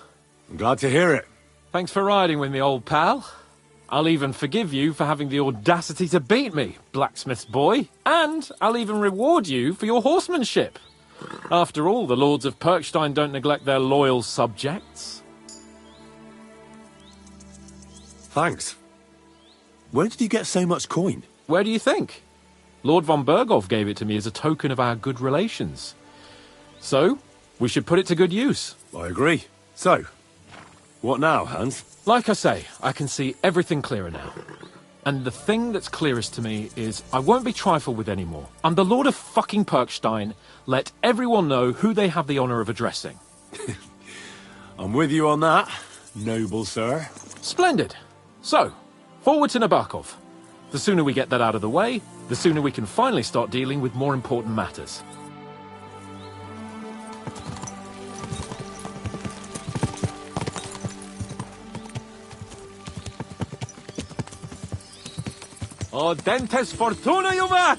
Speaker 1: I'm glad to hear it.
Speaker 20: Thanks for riding with me, old pal. I'll even forgive you for having the audacity to beat me, blacksmith's boy. And I'll even reward you for your horsemanship. After all, the lords of Perkstein don't neglect their loyal subjects.
Speaker 1: Thanks. Where did you get so much coin?
Speaker 20: Where do you think? Lord von Berghoff gave it to me as a token of our good relations. So, we should put it to good use.
Speaker 1: I agree. So, what now, Hans?
Speaker 20: Like I say, I can see everything clearer now. And the thing that's clearest to me is I won't be trifled with anymore. I'm the Lord of fucking Perkstein. Let everyone know who they have the honour of addressing.
Speaker 1: I'm with you on that, noble sir.
Speaker 20: Splendid. So, forward to Nabokov. The sooner we get that out of the way, the sooner we can finally start dealing with more important matters. Audentes fortuna juvat!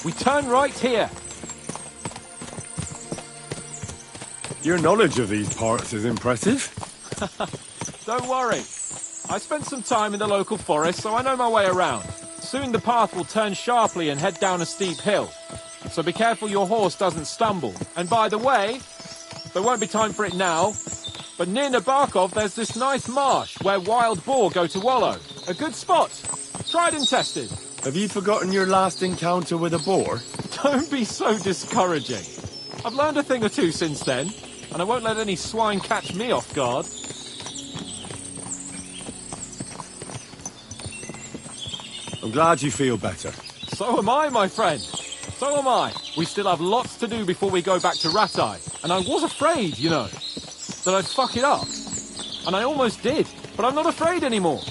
Speaker 20: We turn right here.
Speaker 1: Your knowledge of these parts is impressive.
Speaker 20: Don't worry. I spent some time in the local forest, so I know my way around. Soon the path will turn sharply and head down a steep hill. So be careful your horse doesn't stumble. And by the way, there won't be time for it now, but near Nabokov there's this nice marsh where wild boar go to wallow. A good spot. Tried and tested.
Speaker 1: Have you forgotten your last encounter with a boar?
Speaker 20: Don't be so discouraging. I've learned a thing or two since then, and I won't let any swine catch me off guard.
Speaker 1: I'm glad you feel better.
Speaker 20: So am I, my friend. So am I. We still have lots to do before we go back to Ratai. And I was afraid, you know, that I'd fuck it up. And I almost did, but I'm not afraid anymore.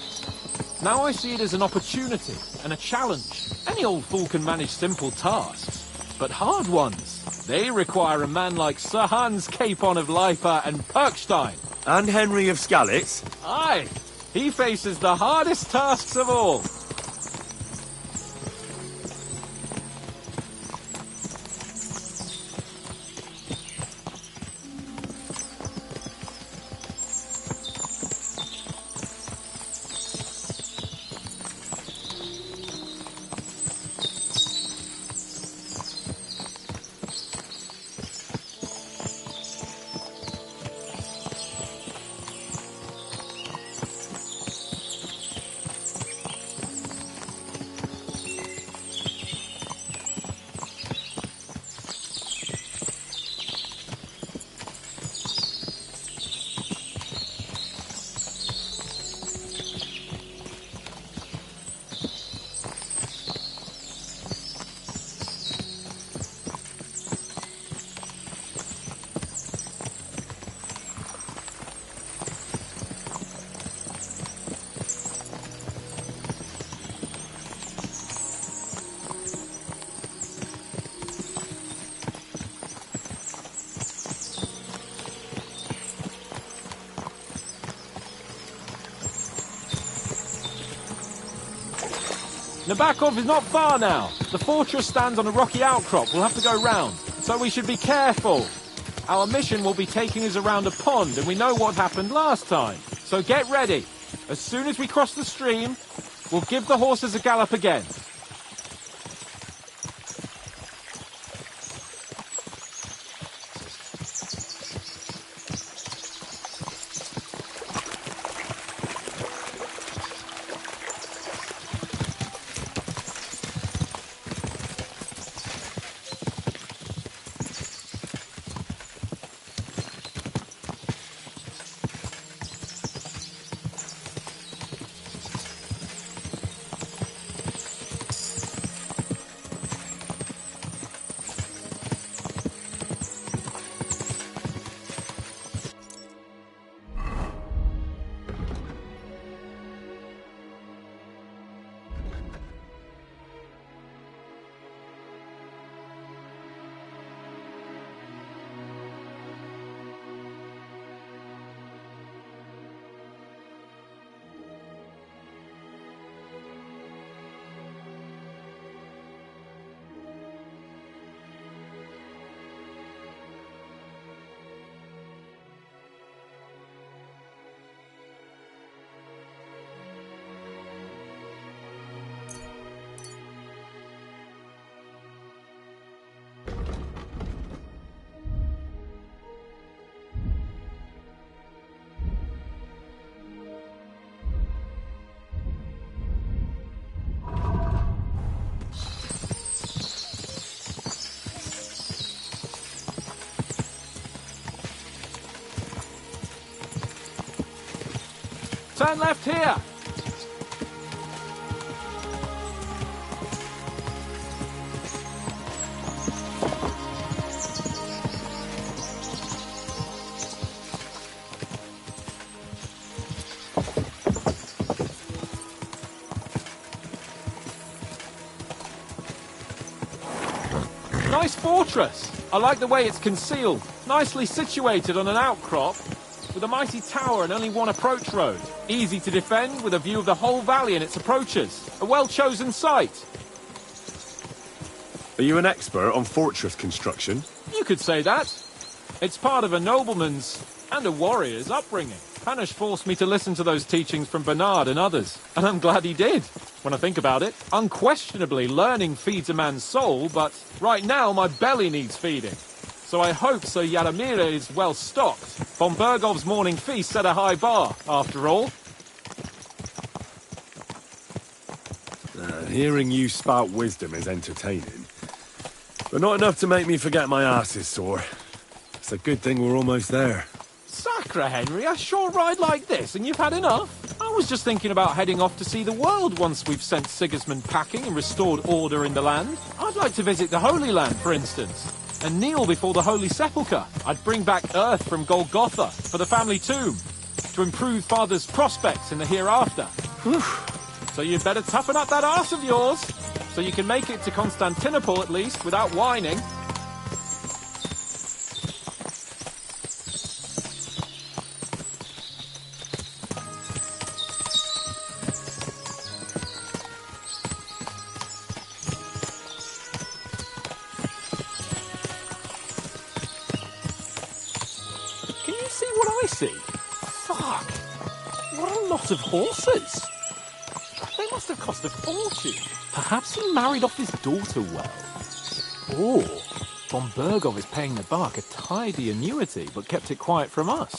Speaker 20: Now I see it as an opportunity and a challenge. Any old fool can manage simple tasks, but hard ones, they require a man like Sir Hans Capon of Leipa and Perkstein.
Speaker 1: And Henry of Skalitz?
Speaker 20: Aye, he faces the hardest tasks of all. Nabokov is not far now. The fortress stands on a rocky outcrop. We'll have to go round, so we should be careful. Our mission will be taking us around a pond, and we know what happened last time. So get ready. As soon as we cross the stream, we'll give the horses a gallop again. Turn left here. Nice fortress. I like the way it's concealed. Nicely situated on an outcrop, with a mighty tower and only one approach road. Easy to defend, with a view of the whole valley and its approaches. A well-chosen site.
Speaker 1: Are you an expert on fortress construction?
Speaker 20: You could say that. It's part of a nobleman's and a warrior's upbringing. Hanish forced me to listen to those teachings from Bernard and others, and I'm glad he did. When I think about it, unquestionably learning feeds a man's soul, but right now my belly needs feeding. So I hope Sir Yaramira is well stocked. Von Bergov's morning feast set a high bar, after all.
Speaker 1: Hearing you spout wisdom is entertaining, but not enough to make me forget my ass is sore. It's a good thing we're almost there.
Speaker 20: Sacre, Henry, a short ride like this and you've had enough? I was just thinking about heading off to see the world once we've sent Sigismund packing and restored order in the land. I'd like to visit the Holy Land, for instance, and kneel before the Holy Sepulchre. I'd bring back earth from Golgotha for the family tomb, to improve Father's prospects in the hereafter. So you'd better toughen up that arse of yours, so you can make it to Constantinople at least, without whining. Can you see what I see? Fuck! What a lot of horses! They must have cost a fortune. Perhaps he married off his daughter well. Or Von Bergov is paying the bark a tidy annuity, but kept it quiet from us.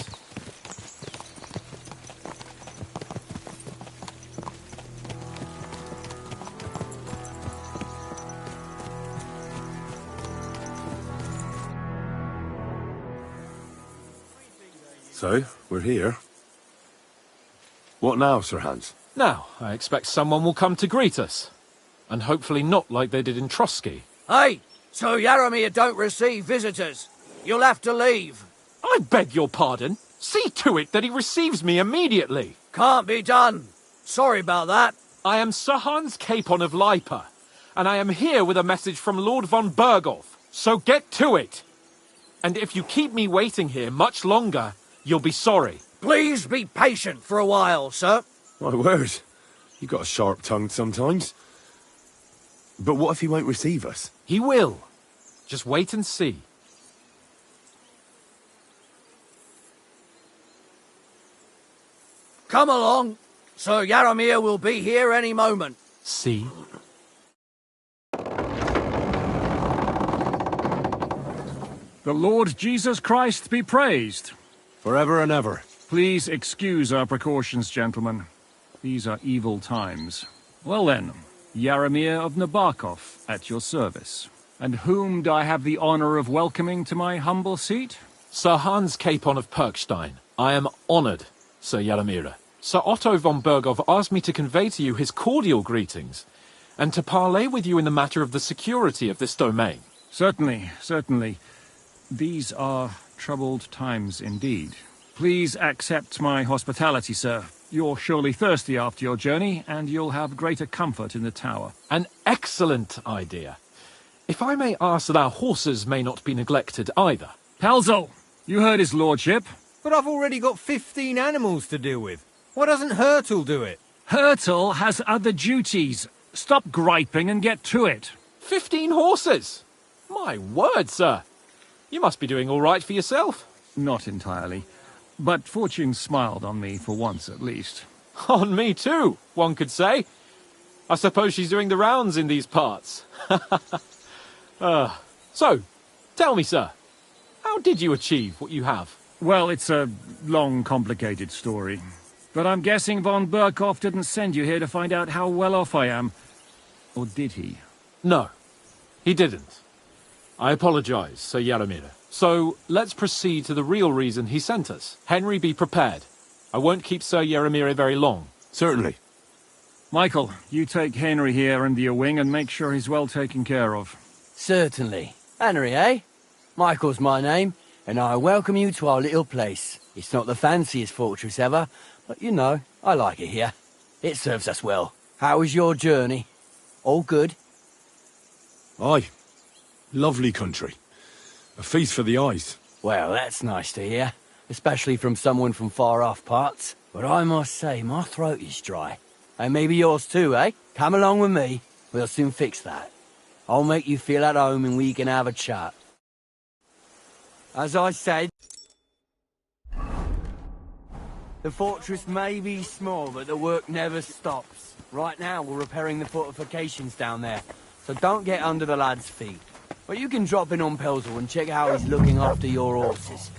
Speaker 1: So, we're here. What now, Sir Hans?
Speaker 20: Now, I expect someone will come to greet us. And hopefully not like they did in Trotsky.
Speaker 6: Hey! So Yaramir don't receive visitors. You'll have to leave.
Speaker 20: I beg your pardon. See to it that he receives me immediately.
Speaker 6: Can't be done. Sorry about that.
Speaker 20: I am Sir Hans Capon of Lipa, and I am here with a message from Lord von Bergov. So get to it. And if you keep me waiting here much longer, you'll be sorry.
Speaker 6: Please be patient for a while, sir.
Speaker 1: My word. You got a sharp tongue sometimes. But what if he won't receive us?
Speaker 20: He will. Just wait and see.
Speaker 6: Come along. Sir Yaramir will be here any moment.
Speaker 20: See?
Speaker 15: The Lord Jesus Christ be praised.
Speaker 1: Forever and ever.
Speaker 15: Please excuse our precautions, gentlemen. These are evil times. Well then, Yaramir of Nabokov, at your service. And whom do I have the honor of welcoming to my humble seat?
Speaker 20: Sir Hans Capon of Perkstein. I am honored, Sir Yaramira. Sir Otto von Bergov asked me to convey to you his cordial greetings, and to parley with you in the matter of the security of this domain.
Speaker 15: Certainly, certainly. These are troubled times indeed. Please accept my hospitality, sir. You're surely thirsty after your journey, and you'll have greater comfort in the tower.
Speaker 20: An excellent idea. If I may ask that our horses may not be neglected either.
Speaker 15: Pelzel, you heard his lordship.
Speaker 16: But I've already got 15 animals to deal with. Why doesn't Hurtle do it?
Speaker 15: Hurtle has other duties. Stop griping and get to it.
Speaker 20: 15 horses? My word, sir. You must be doing all right for yourself.
Speaker 15: Not entirely. But fortune smiled on me for once at least.
Speaker 20: On me too, one could say. I suppose she's doing the rounds in these parts. So, tell me, sir, how did you achieve what you have?
Speaker 15: Well, it's a long, complicated story. But I'm guessing von Berkov didn't send you here to find out how well off I am. Or did he?
Speaker 20: No, he didn't. I apologize, Sir Yaramira. So, let's proceed to the real reason he sent us. Henry, be prepared. I won't keep Sir Yaramira very long.
Speaker 1: Certainly.
Speaker 15: Michael, you take Henry here under your wing and make sure he's well taken care of.
Speaker 21: Certainly. Henry, eh? Michael's my name, and I welcome you to our little place. It's not the fanciest fortress ever, but you know, I like it here. It serves us well. How was your journey? All good?
Speaker 1: Aye. Lovely country. A feast for the eyes.
Speaker 21: Well, that's nice to hear, especially from someone from far-off parts. But I must say, my throat is dry. And maybe yours too, eh? Come along with me. We'll soon fix that. I'll make you feel at home and we can have a chat. As I said, the fortress may be small, but the work never stops. Right now, we're repairing the fortifications down there, so don't get under the lad's feet. But you can drop in on Pelzel and check how he's looking after your horses.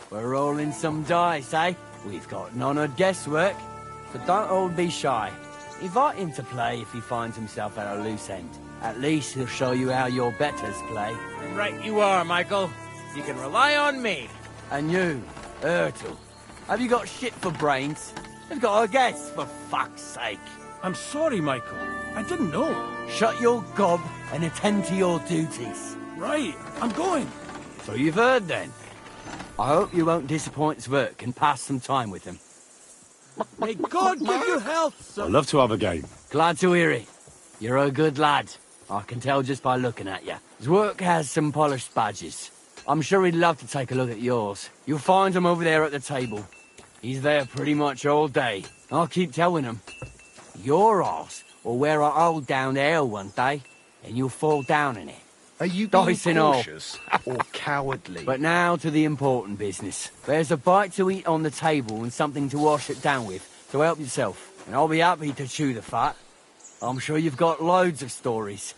Speaker 21: We're rolling some dice, eh? We've got none of guesswork, so don't all be shy. Invite him to play if he finds himself at a loose end. At least he'll show you how your betters play.
Speaker 6: Right you are, Michael. You can rely on me.
Speaker 21: And you, Ertl, have you got shit for brains? You've got a guess, for fuck's sake.
Speaker 15: I'm sorry, Michael. I didn't know.
Speaker 21: Shut your gob and attend to your duties.
Speaker 15: Right, I'm going.
Speaker 21: So you've heard then. I hope you won't disappoint Zwerk and pass some time with him.
Speaker 6: May God give you health, sir.
Speaker 1: I'd love to have a game.
Speaker 21: Glad to hear it. You're a good lad. I can tell just by looking at you. Zwerk has some polished badges. I'm sure he'd love to take a look at yours. You'll find him over there at the table. He's there pretty much all day. I'll keep telling him. Your arse will wear a hole down the ale one day, and you'll fall down in it.
Speaker 19: Are you being
Speaker 21: Dice and all.
Speaker 19: cautious or cowardly?
Speaker 21: But now to the important business. There's a bite to eat on the table and something to wash it down with, so help yourself. And I'll be happy to chew the fat. I'm sure you've got loads of stories.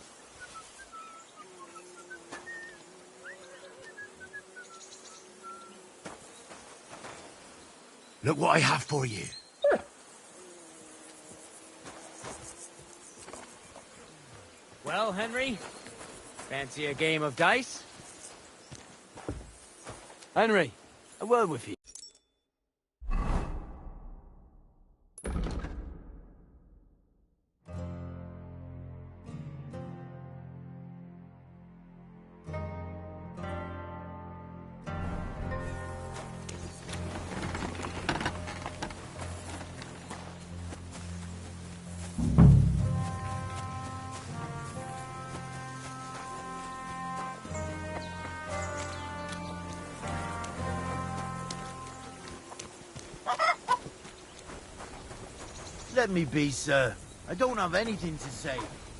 Speaker 9: Look what I have for you.
Speaker 6: Well, Henry, fancy a game of dice?
Speaker 21: Henry, a word with you.
Speaker 10: Let me be, sir. I don't have anything to say.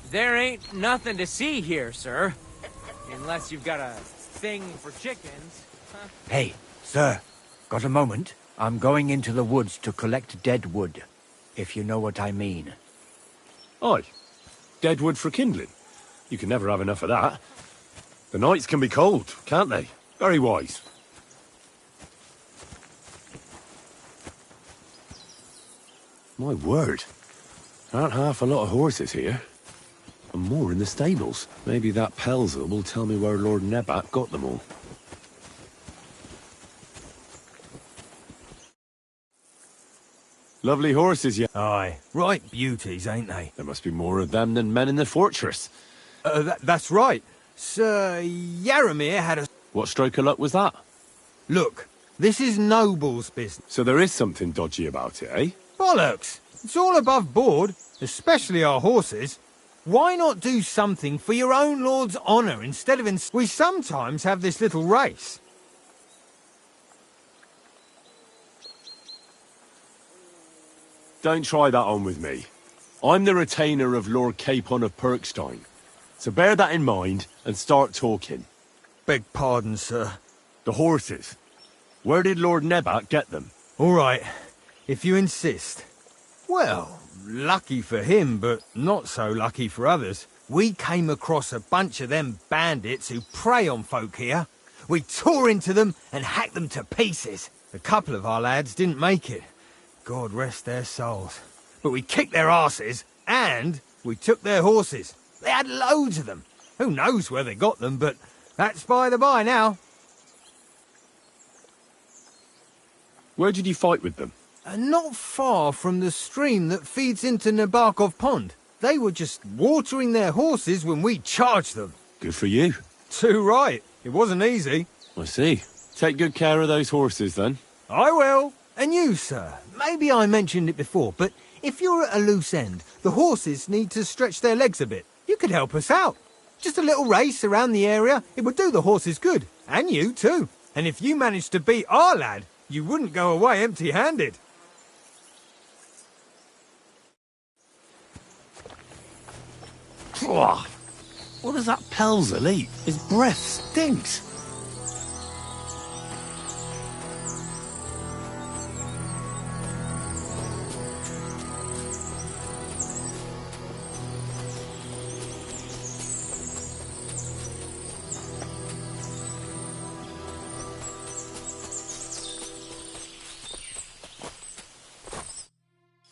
Speaker 6: There ain't nothing to see here, sir. Unless you've got a thing for chickens. Huh?
Speaker 9: Hey, sir, got a moment? I'm going into the woods to collect dead wood, if you know what I mean.
Speaker 1: Aye. Dead wood for kindling. You can never have enough of that. The nights can be cold, can't they? Very wise. My word. There aren't half a lot of horses here. And more in the stables. Maybe that Pelzer will tell me where Lord Nebat got them all. Lovely horses, yeah.
Speaker 16: Aye, right beauties, ain't they?
Speaker 1: There must be more of them than men in the fortress.
Speaker 16: That's right. Sir Yaramir had a...
Speaker 1: What stroke of luck was that?
Speaker 16: Look, this is Noble's business.
Speaker 1: So there is something dodgy about it, eh?
Speaker 16: Bollocks! It's all above board, especially our horses. Why not do something for your own lord's honour instead of... We sometimes have this little race.
Speaker 1: Don't try that on with me. I'm the retainer of Lord Capon of Perkstein. So bear that in mind and start talking.
Speaker 16: Beg pardon, sir.
Speaker 1: The horses. Where did Lord Nebat get them?
Speaker 16: All right, if you insist. Well, lucky for him, but not so lucky for others. We came across a bunch of them bandits who prey on folk here. We tore into them and hacked them to pieces. A couple of our lads didn't make it. God rest their souls. But we kicked their asses, and we took their horses. They had loads of them. Who knows where they got them, but that's by the by now.
Speaker 1: Where did you fight with them?
Speaker 16: Not far from the stream that feeds into Nabarkov Pond. They were just watering their horses when we charged them.
Speaker 1: Good for you.
Speaker 16: Too right. It wasn't easy.
Speaker 1: I see. Take good care of those horses, then.
Speaker 16: I will. And you, sir. Maybe I mentioned it before, but if you're at a loose end, the horses need to stretch their legs a bit. You could help us out. Just a little race around the area. It would do the horses good. And you, too. And if you managed to beat our lad, you wouldn't go away empty-handed.
Speaker 10: Oh, what does that Pelzel eat? His breath stinks.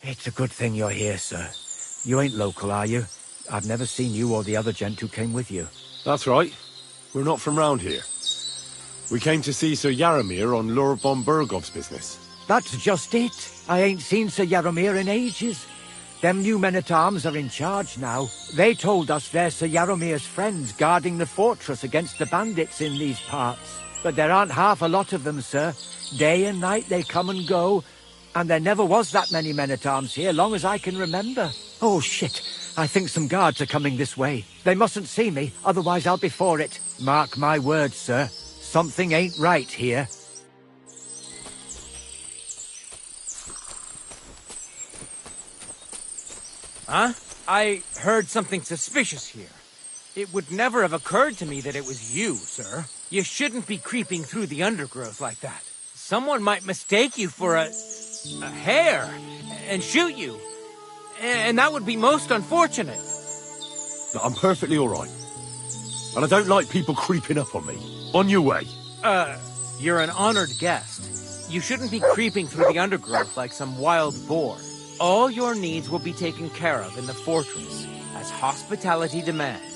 Speaker 8: It's a good thing you're here, sir. You ain't local, are you? I've never seen you or the other gent who came with you.
Speaker 1: That's right. We're not from round here. We came to see Sir Yaramir on Lord von Bergov's business.
Speaker 8: That's just it. I ain't seen Sir Yaramir in ages. Them new men-at-arms are in charge now. They told us they're Sir Yaramir's friends guarding the fortress against the bandits in these parts. But there aren't half a lot of them, sir. Day and night they come and go, and there never was that many men-at-arms here, long as I can remember. Oh, shit. I think some guards are coming this way. They mustn't see me, otherwise I'll be for it. Mark my words, sir. Something ain't right here.
Speaker 6: Huh? I heard something suspicious here. It would never have occurred to me that it was you, sir. You shouldn't be creeping through the undergrowth like that. Someone might mistake you for a hare and shoot you. And that would be most unfortunate.
Speaker 1: I'm perfectly all right. And I don't like people creeping up on me. On your way.
Speaker 6: You're an honored guest. You shouldn't be creeping through the undergrowth like some wild boar. All your needs will be taken care of in the fortress, as hospitality demands.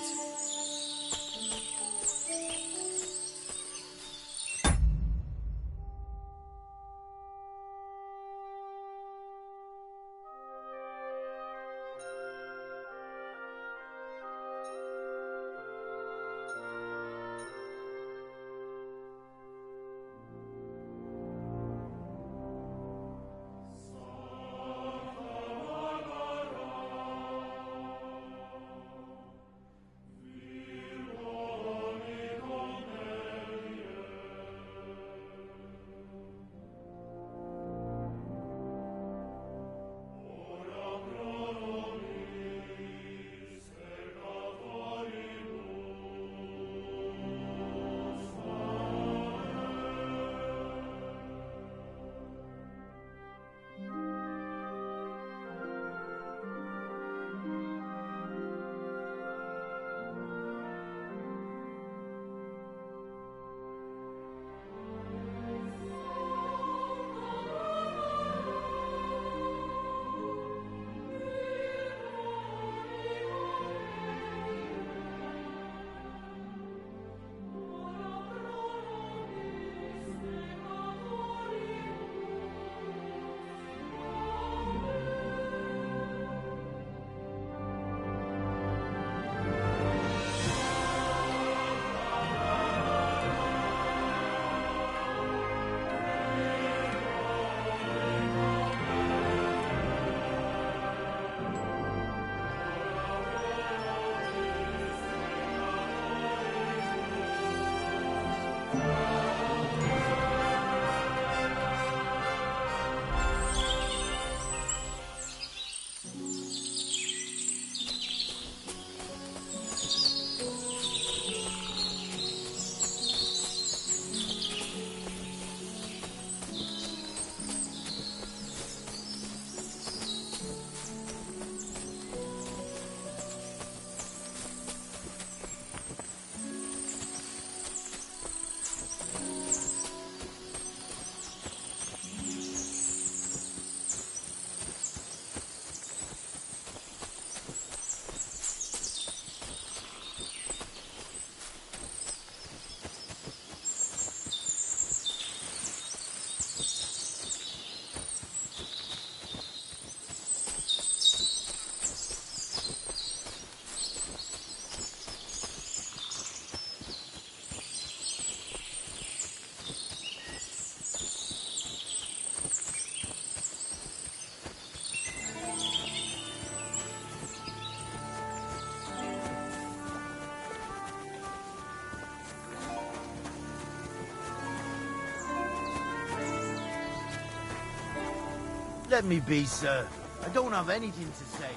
Speaker 10: Let me be, sir. I don't have anything to say.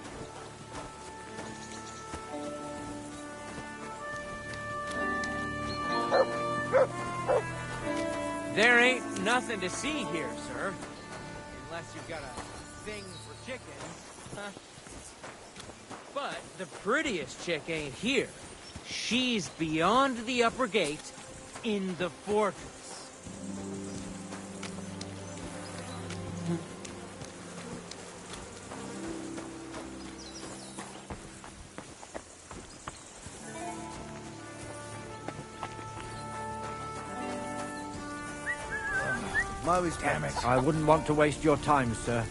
Speaker 6: There ain't nothing to see here, sir. Unless you've got a thing for chickens. Huh? But the prettiest chick ain't here. She's beyond the upper gate in the fortress.
Speaker 8: My respects. I wouldn't want to waste your time, sir.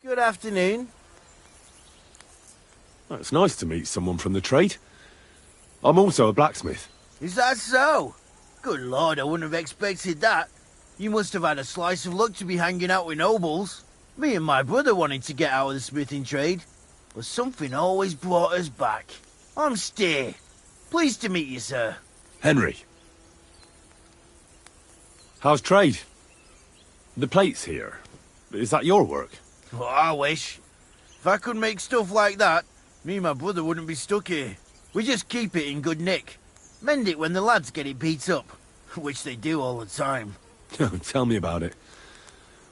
Speaker 2: Good afternoon.
Speaker 1: Well, it's nice to meet someone from the trade. I'm also a blacksmith.
Speaker 2: Is that so? Good lord, I wouldn't have expected that. You must have had a slice of luck to be hanging out with nobles. Me and my brother wanted to get out of the smithing trade, but something always brought us back. I'm Steer. Pleased to meet you, sir.
Speaker 1: Henry. How's trade? The plates here. Is that your work?
Speaker 2: Well, I wish. If I could make stuff like that, me and my brother wouldn't be stuck here. We just keep it in good nick. Mend it when the lads get it beat up, which they do all the time.
Speaker 1: Tell me about it.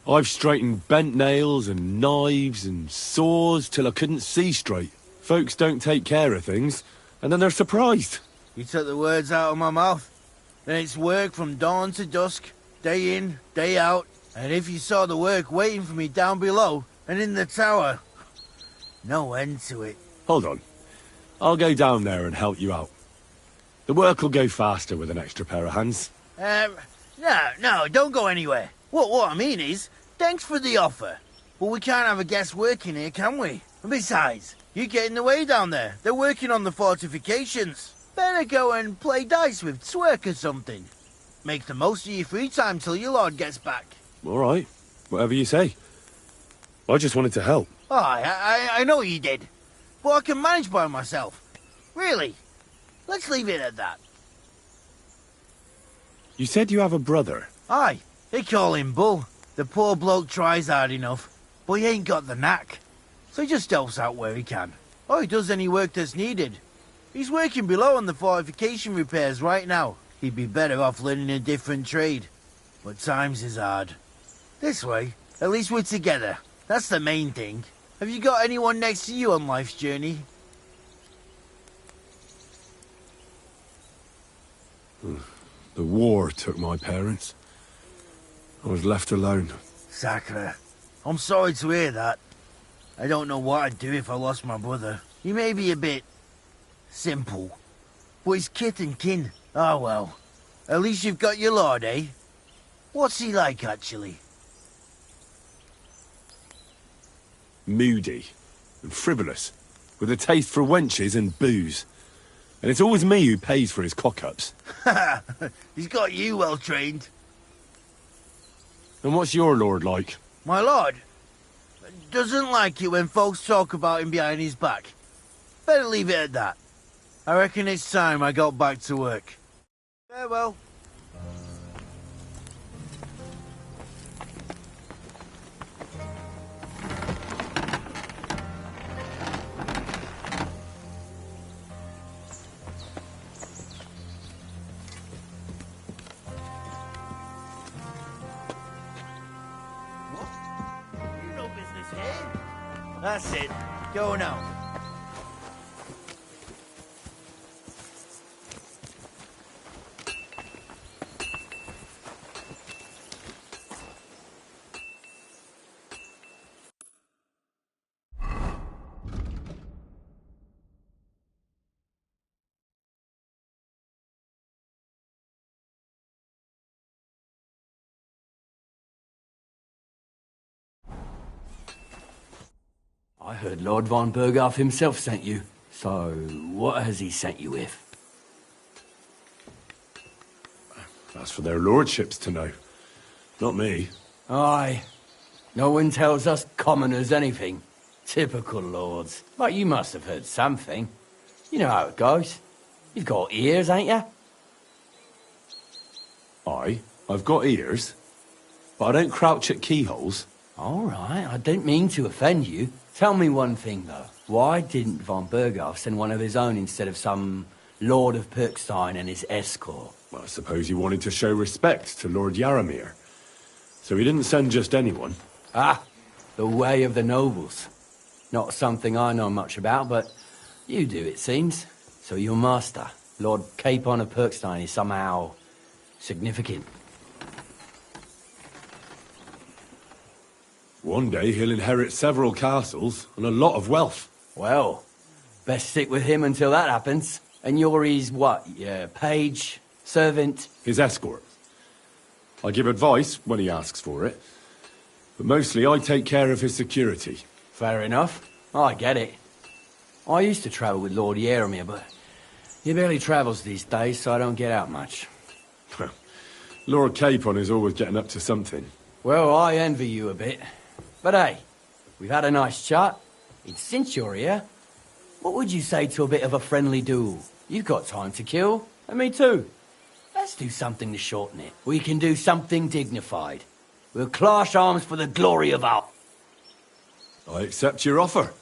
Speaker 1: I've straightened bent nails and knives and saws till I couldn't see straight. Folks don't take care of things, and then they're surprised.
Speaker 2: You took the words out of my mouth. Then it's work from dawn to dusk, day in, day out. And if you saw the work waiting for me down below and in the tower, no end to it.
Speaker 1: Hold on. I'll go down there and help you out. The work will go faster with an extra pair of hands.
Speaker 2: No, don't go anywhere. What I mean is, thanks for the offer. But we can't have a guest working here, can we? And besides, you get in the way down there. They're working on the fortifications. Better go and play dice with Twerk or something. Make the most of your free time till your lord gets back.
Speaker 1: All right. Whatever you say. I just wanted to help.
Speaker 2: Oh, I know you did. But I can manage by myself. Really. Let's leave it at that.
Speaker 1: You said you have a brother.
Speaker 2: Aye. They call him Bull. The poor bloke tries hard enough, but he ain't got the knack. So he just helps out where he can. Or he does any work that's needed. He's working below on the fortification repairs right now. He'd be better off learning a different trade. But times is hard. This way, at least we're together. That's the main thing. Have you got anyone next to you on life's journey?
Speaker 1: The war took my parents. I was left alone.
Speaker 2: Sacre. I'm sorry to hear that. I don't know what I'd do if I lost my brother. He may be a bit simple, but he's kith and kin. Ah well. At least you've got your lord, eh? What's he like, actually?
Speaker 1: Moody and frivolous, with a taste for wenches and booze. And it's always me who pays for his cock-ups.
Speaker 2: He's got you well trained.
Speaker 1: And what's your lord like?
Speaker 2: My lord doesn't like it when folks talk about him behind his back. Better leave it at that. I reckon it's time I got back to work. Farewell. That's it. Go now.
Speaker 21: I heard Lord von Berghoff himself sent you. So, what has he sent you with?
Speaker 1: That's for their lordships to know. Not me.
Speaker 21: Aye. No one tells us commoners anything. Typical lords. But you must have heard something. You know how it goes. You've got ears, ain't you?
Speaker 1: I've got ears. But I don't crouch at keyholes.
Speaker 21: All right, I didn't mean to offend you. Tell me one thing, though. Why didn't von Berghoff send one of his own instead of some Lord of Pirkstein and his escort?
Speaker 1: Well, I suppose he wanted to show respect to Lord Yaramir. So he didn't send just anyone.
Speaker 21: Ah, the way of the nobles. Not something I know much about, but you do, it seems. So your master, Lord Capon of Pirkstein, is somehow significant.
Speaker 1: One day he'll inherit several castles and a lot of wealth.
Speaker 21: Well, best stick with him until that happens. And you're his, what, page, servant?
Speaker 1: His escort. I give advice when he asks for it. But mostly I take care of his security.
Speaker 21: Fair enough. I get it. I used to travel with Lord Yaramir, but he barely travels these days, so I don't get out much.
Speaker 1: Lord Capon is always getting up to something.
Speaker 21: Well, I envy you a bit. But hey, we've had a nice chat. And since you're here, what would you say to a bit of a friendly duel? You've got time to kill, and me too. Let's do something to shorten it. We can do something dignified. We'll clash arms for the glory of our...
Speaker 1: I accept your offer.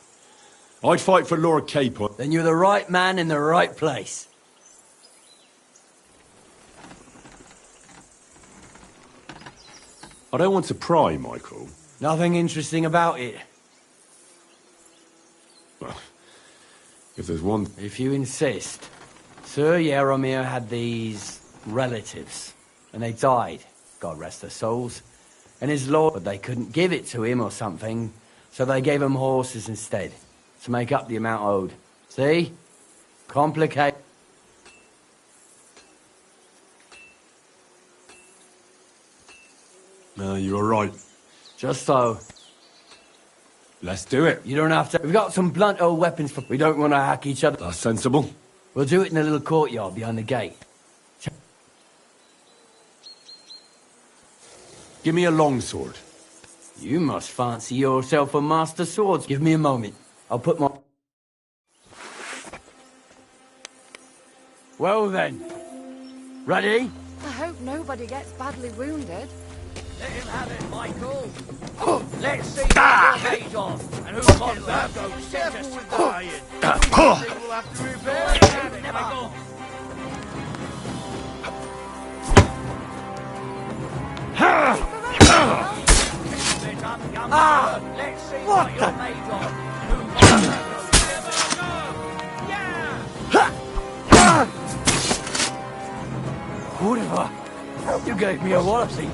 Speaker 1: I'd fight for Lord Capon.
Speaker 21: Then you're the right man in the right place.
Speaker 1: I don't want to pry, Michael.
Speaker 21: Nothing interesting about it.
Speaker 1: Well, if there's one...
Speaker 21: If you insist. Sir Yaramir had these relatives, and they died, God rest their souls. And his lord, but they couldn't give it to him or something, so they gave him horses instead, to make up the amount owed. See? Complicate.
Speaker 1: No, you were right.
Speaker 21: Just so.
Speaker 1: Let's do it.
Speaker 21: You don't have to. We've got some blunt old weapons for... We don't want to hack each other.
Speaker 1: That's sensible.
Speaker 21: We'll do it in a little courtyard behind the gate.
Speaker 1: Give me a longsword.
Speaker 21: You must fancy yourself a master swords. Give me a moment. I'll put my... Well then. Ready?
Speaker 13: I hope nobody gets badly wounded.
Speaker 21: Let him have it, Michael. Let's see what you're made of, and who von Berghoff sent us.
Speaker 2: With the iron. We'll have to repair it.
Speaker 21: Never go. Let's see what you're made of, and who von Berghoff. Whatever. You gave me a walloping.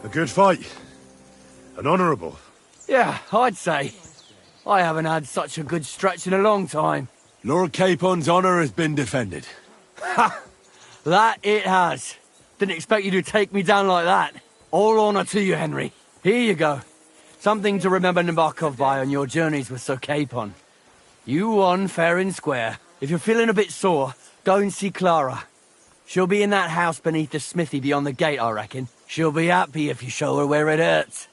Speaker 1: A good fight. An honourable.
Speaker 21: Yeah, I'd say. I haven't had such a good stretch in a long time.
Speaker 1: Lord Capon's honour has been defended.
Speaker 21: Ha! That it has. Didn't expect you to take me down like that. All honour to you, Henry. Here you go. Something to remember Nabokov by on your journeys with Sir Capon. You won fair and square. If you're feeling a bit sore, go and see Clara. She'll be in that house beneath the smithy beyond the gate, I reckon. She'll be happy if you show her where it hurts.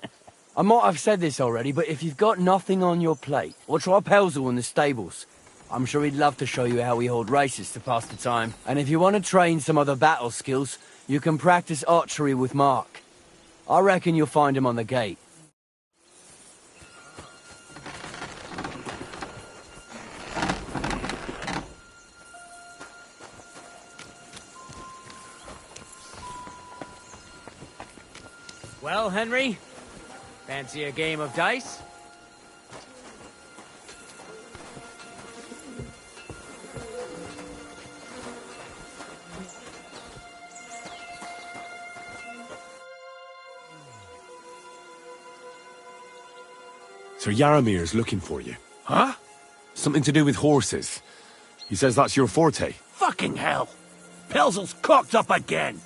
Speaker 21: I might have said this already, but if you've got nothing on your plate, or try Pelzel in the stables. I'm sure he'd love to show you how we hold races to pass the time. And if you want to train some other battle skills, you can practice archery with Mark. I reckon you'll find him on the gate.
Speaker 6: Well, Henry, fancy a game of dice?
Speaker 1: Sir Yaramir's looking for you.
Speaker 7: Huh?
Speaker 1: Something to do with horses. He says that's your forte.
Speaker 7: Fucking hell! Pelzel's cocked up again.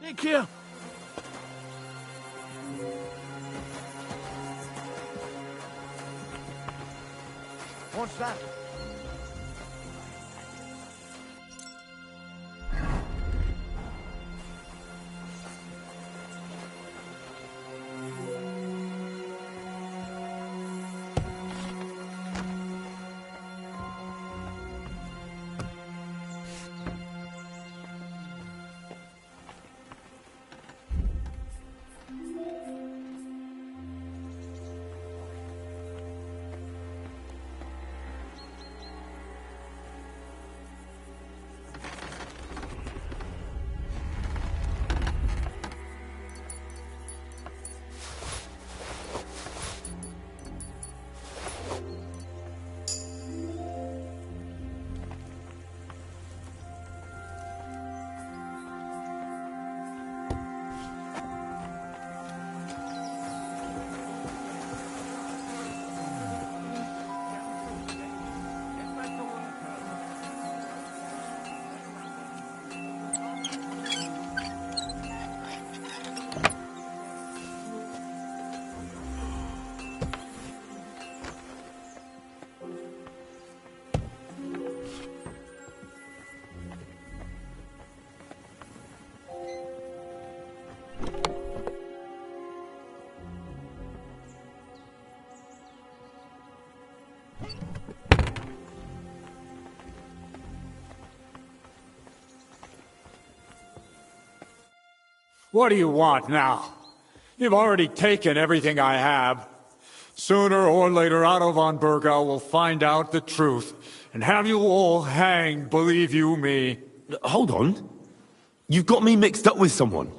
Speaker 7: Think here,
Speaker 8: What's that?
Speaker 15: What do you want now? You've already taken everything I have. Sooner or later, Otto von Bergau will find out the truth and have you all hanged, believe you me.
Speaker 1: Hold on. You've got me mixed up with someone.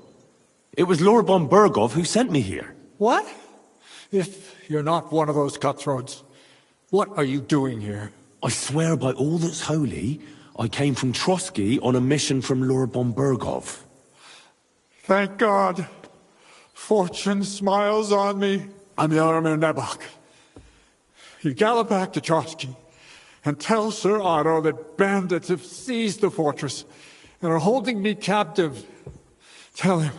Speaker 1: It was Lord von Bergov who sent me here.
Speaker 15: What? If you're not one of those cutthroats, what are you doing here?
Speaker 1: I swear by all that's holy, I came from Trotsky on a mission from Lord von Bergov.
Speaker 15: Thank God. Fortune smiles on me. I'm Jaromir Nebok. You gallop back to Trotsky and tell Sir Otto that bandits have seized the fortress and are holding me captive. Tell him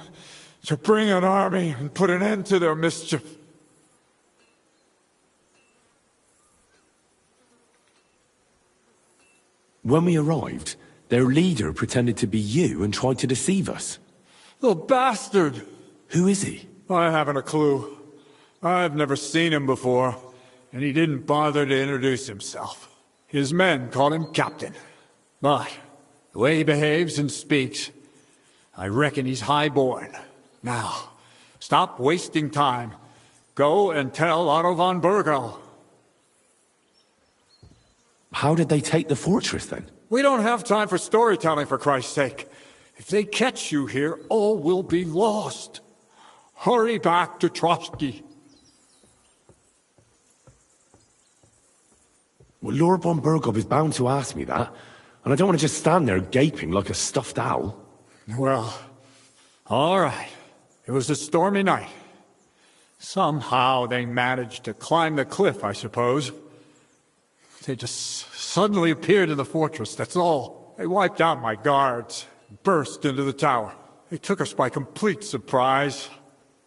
Speaker 15: to bring an army and put an end to their mischief.
Speaker 1: When we arrived, their leader pretended to be you and tried to deceive us.
Speaker 15: The bastard!
Speaker 1: Who is he?
Speaker 15: I haven't a clue. I've never seen him before, and he didn't bother to introduce himself. His men call him Captain. But the way he behaves and speaks, I reckon he's high-born. Now, stop wasting time. Go and tell Otto von Bergau.
Speaker 1: How did they take the fortress, then?
Speaker 15: We don't have time for storytelling, for Christ's sake. If they catch you here, all will be lost. Hurry back to Trotsky.
Speaker 1: Well, Lord von Bergov is bound to ask me that, and I don't want to just stand there gaping like a stuffed owl.
Speaker 15: Well, all right. It was a stormy night. Somehow they managed to climb the cliff, I suppose. They just suddenly appeared in the fortress, that's all. They wiped out my guards, burst into the tower. They took us by complete surprise.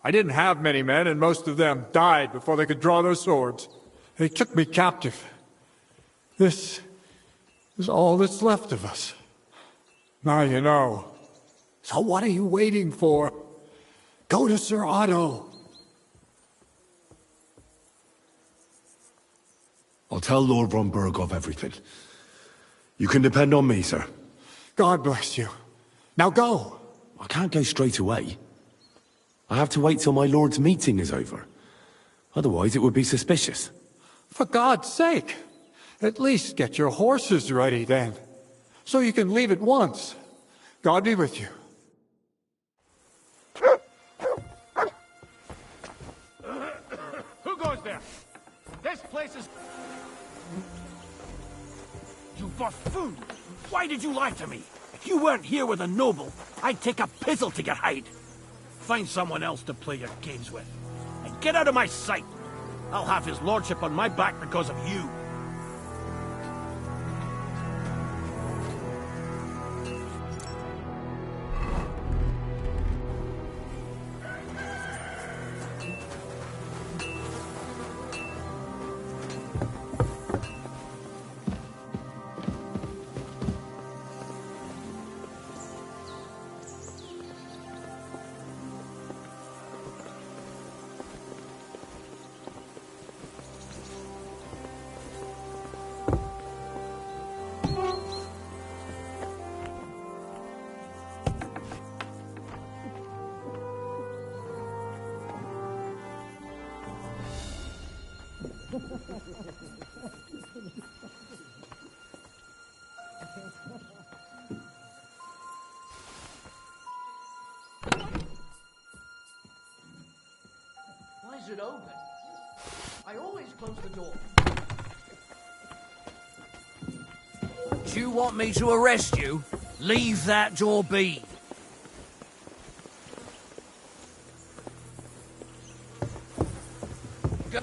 Speaker 15: I didn't have many men, and most of them died before they could draw their swords. They took me captive. This is all that's left of us. Now you know. So what are you waiting for? Go to Sir Otto.
Speaker 1: I'll tell Lord von Bergov everything. You can depend on me, sir.
Speaker 15: God bless you. Now go.
Speaker 1: I can't go straight away. I have to wait till my lord's meeting is over. Otherwise it would be suspicious.
Speaker 15: For God's sake. At least get your horses ready then, so you can leave at once. God be with you.
Speaker 7: Who goes there? This place is... You buffoon! Why did you lie to me? If you weren't here with a noble, I'd take a pizzle to get hide. Find someone else to play your games with. And get out of my sight! I'll have his lordship on my back because of you.
Speaker 11: Why is it open? I always close the door.
Speaker 7: Do you want me to arrest you? Leave that door be. Go.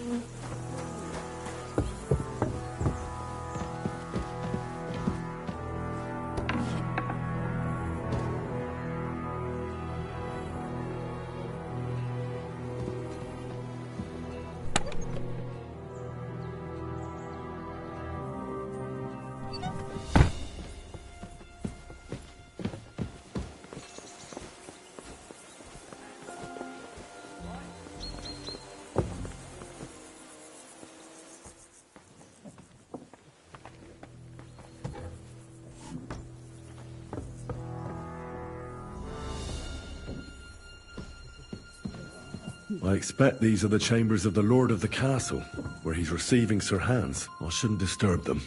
Speaker 1: I expect these are the chambers of the Lord of the Castle, where he's receiving Sir Hans. I shouldn't disturb them.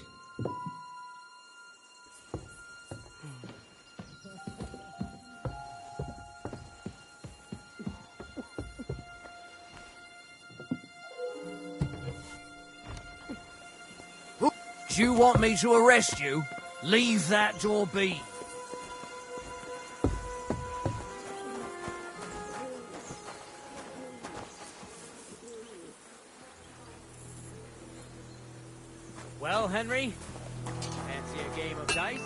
Speaker 7: Do you want me to arrest you? Leave that door be.
Speaker 6: Well, Henry, fancy a game of dice?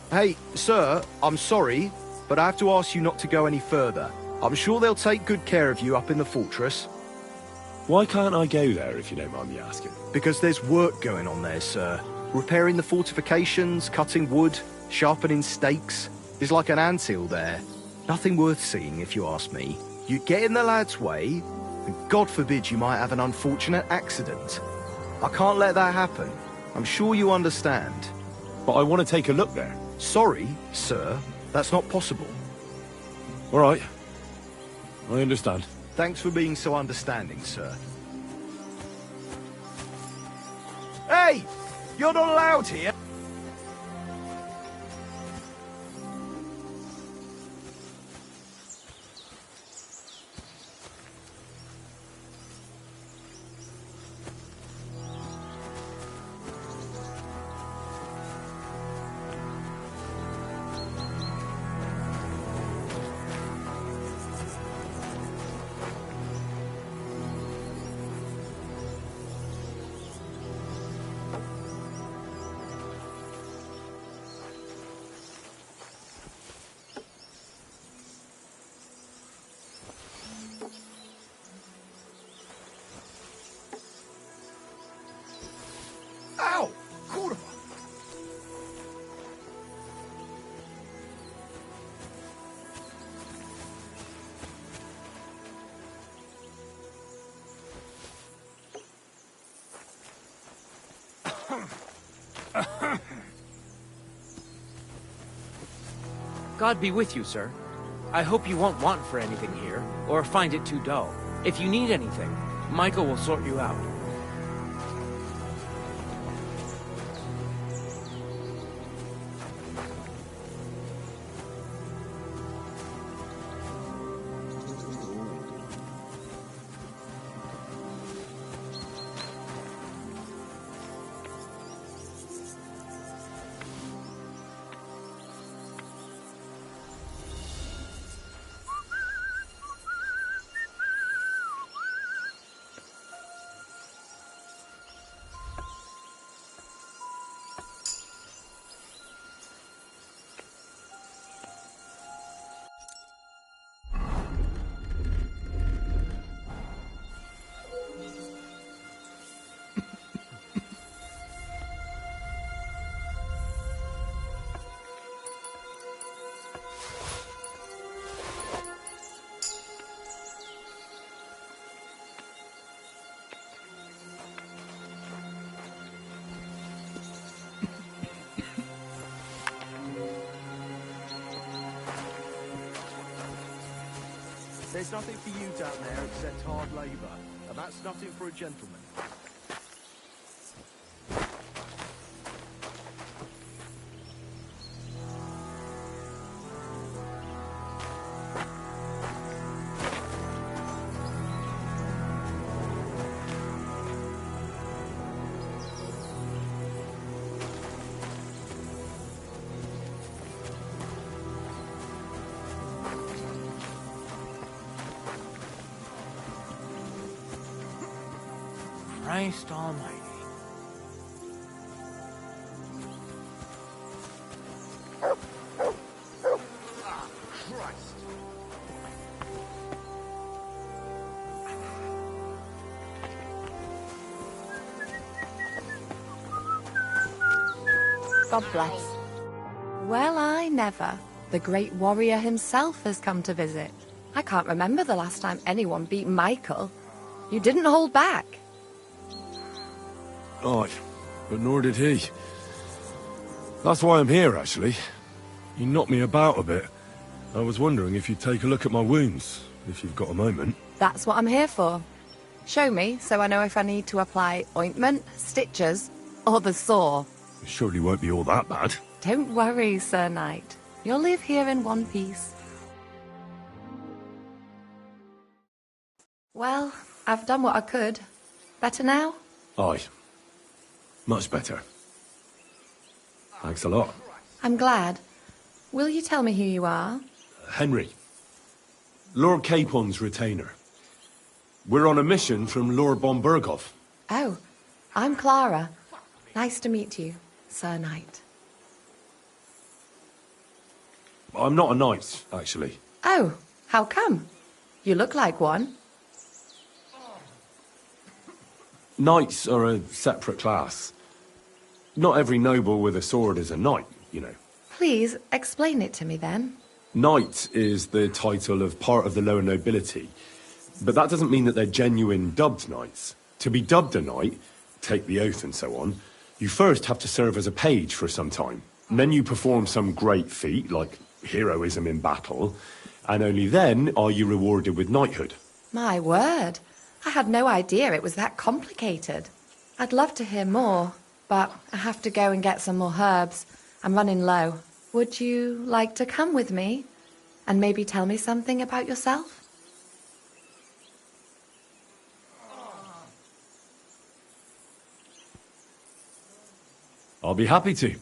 Speaker 19: Hey, sir, I'm sorry, but I have to ask you not to go any further. I'm sure they'll take good care of you up in the fortress.
Speaker 1: Why can't I go there, if you don't mind me asking?
Speaker 19: Because there's work going on there, sir. Repairing the fortifications, cutting wood, sharpening stakes. There's like an anthill there. Nothing worth seeing, if you ask me. You get in the lad's way, and God forbid you might have an unfortunate accident. I can't let that happen. I'm sure you understand.
Speaker 1: But I want to take a look there.
Speaker 19: Sorry, sir. That's not possible.
Speaker 1: All right. I understand.
Speaker 19: Thanks for being so understanding, sir. Hey! You're not allowed here! Ow! Cordoba!
Speaker 6: God be with you, sir. I hope you won't want for anything here, or find it too dull. If you need anything, Michael will sort you out.
Speaker 19: There's nothing for you down there except hard labour, and that's nothing for a gentleman.
Speaker 6: Christ almighty.
Speaker 10: Ah, Christ.
Speaker 13: God bless. Well, I never. The great warrior himself has come to visit. I can't remember the last time anyone beat Michael. You didn't hold back.
Speaker 1: Aye, but nor did he. That's why I'm here, actually. You knocked me about a bit. I was wondering if you'd take a look at my wounds, if you've got a moment.
Speaker 13: That's what I'm here for. Show me, so I know if I need to apply ointment, stitches, or the saw.
Speaker 1: It surely won't be all that bad.
Speaker 13: Don't worry, Sir Knight. You'll live here in one piece. Well, I've done what I could. Better now?
Speaker 1: Aye. Much better. Thanks a lot.
Speaker 13: I'm glad. Will you tell me who you are?
Speaker 1: Henry. Lord Capon's retainer. We're on a mission from Lord Bombergov.
Speaker 13: Oh, I'm Clara. Nice to meet you, Sir Knight.
Speaker 1: I'm not a knight, actually.
Speaker 13: Oh, how come? You look like one.
Speaker 1: Knights are a separate class. Not every noble with a sword is a knight, you know.
Speaker 13: Please, explain it to me then.
Speaker 1: Knight is the title of part of the lower nobility, but that doesn't mean that they're genuine dubbed knights. To be dubbed a knight, take the oath and so on, you first have to serve as a page for some time. And then you perform some great feat, like heroism in battle, and only then are you rewarded with knighthood.
Speaker 13: My word. I had no idea it was that complicated. I'd love to hear more, but I have to go and get some more herbs. I'm running low. Would you like to come with me? And maybe tell me something about yourself?
Speaker 1: I'll be happy to.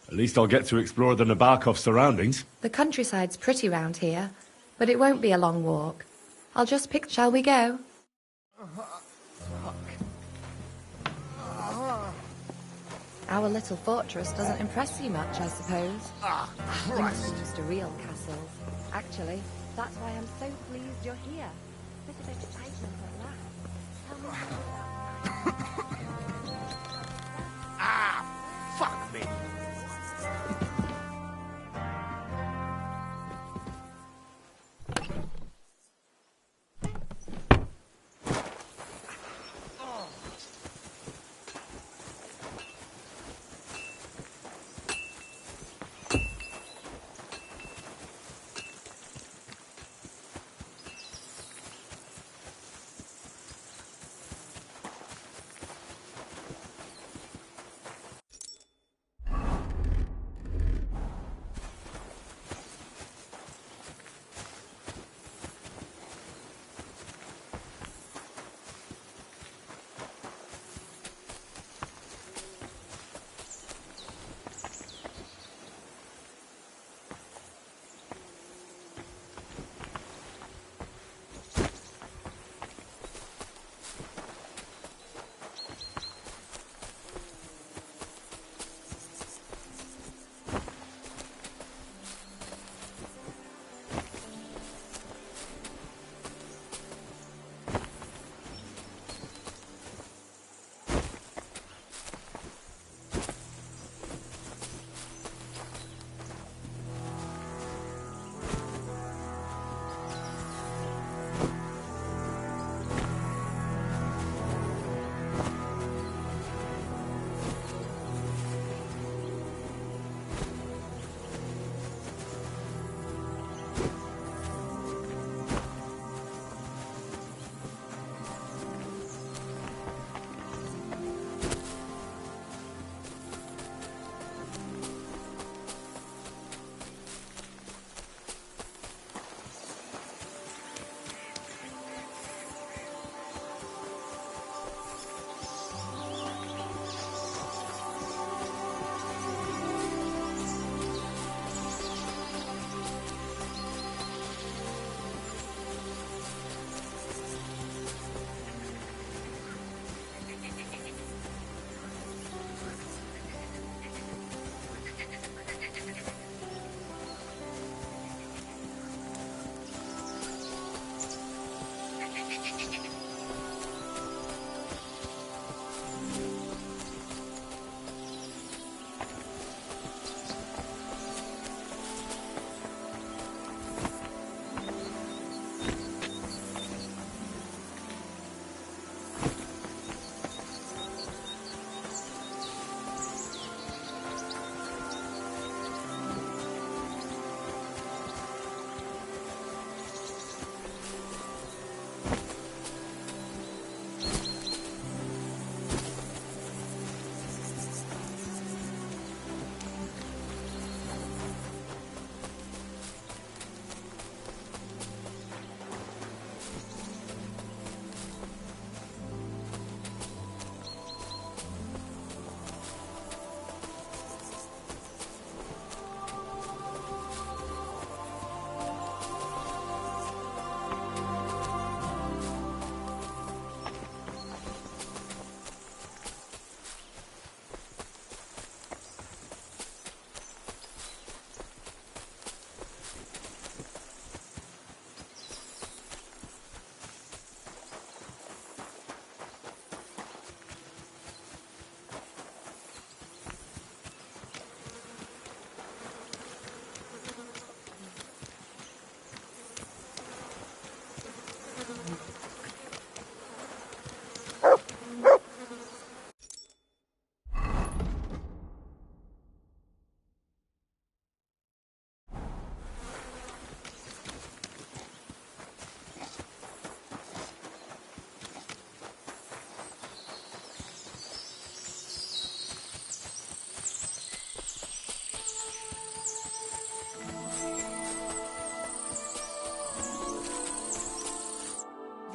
Speaker 1: At least I'll get to explore the Nabokov surroundings.
Speaker 13: The countryside's pretty round here, but it won't be a long walk. I'll just pick... Shall we go? Our little fortress doesn't impress you much, I suppose.
Speaker 10: Ah, Christ!
Speaker 13: I'm used to real castles. Actually, that's why I'm so pleased you're here. Bit of excitement at last. Tell me
Speaker 10: Ah, fuck me!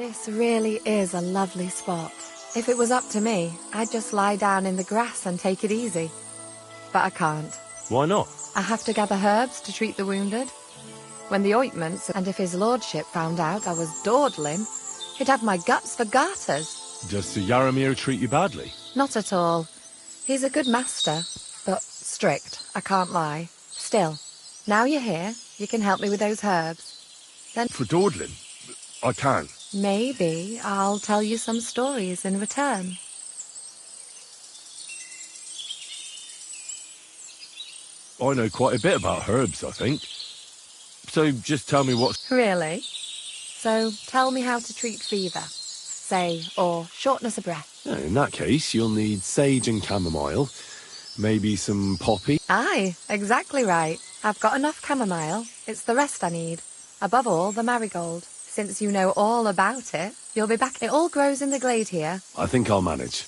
Speaker 13: This really is a lovely spot. If it was up to me, I'd just lie down in the grass and take it easy. But I can't.
Speaker 1: Why not?
Speaker 13: I have to gather herbs to treat the wounded. When the ointments, and if his lordship found out I was dawdling, he'd have my guts for garters.
Speaker 1: Does Sir Yaramir treat you badly?
Speaker 13: Not at all. He's a good master, but strict, I can't lie. Still, now you're here, you can help me with those herbs. Then
Speaker 1: For dawdling? I can.
Speaker 13: maybe I'll tell you some stories in return.
Speaker 1: I know quite a bit about herbs, I think. So just tell me what's...
Speaker 13: Really? So tell me how to treat fever, say, or shortness of breath.
Speaker 1: In that case, you'll need sage and chamomile, maybe some poppy.
Speaker 13: Aye, exactly right. I've got enough chamomile. It's the rest I need. Above all, the marigold. Since you know all about it, you'll be back. It all grows in the glade here.
Speaker 1: I think I'll manage.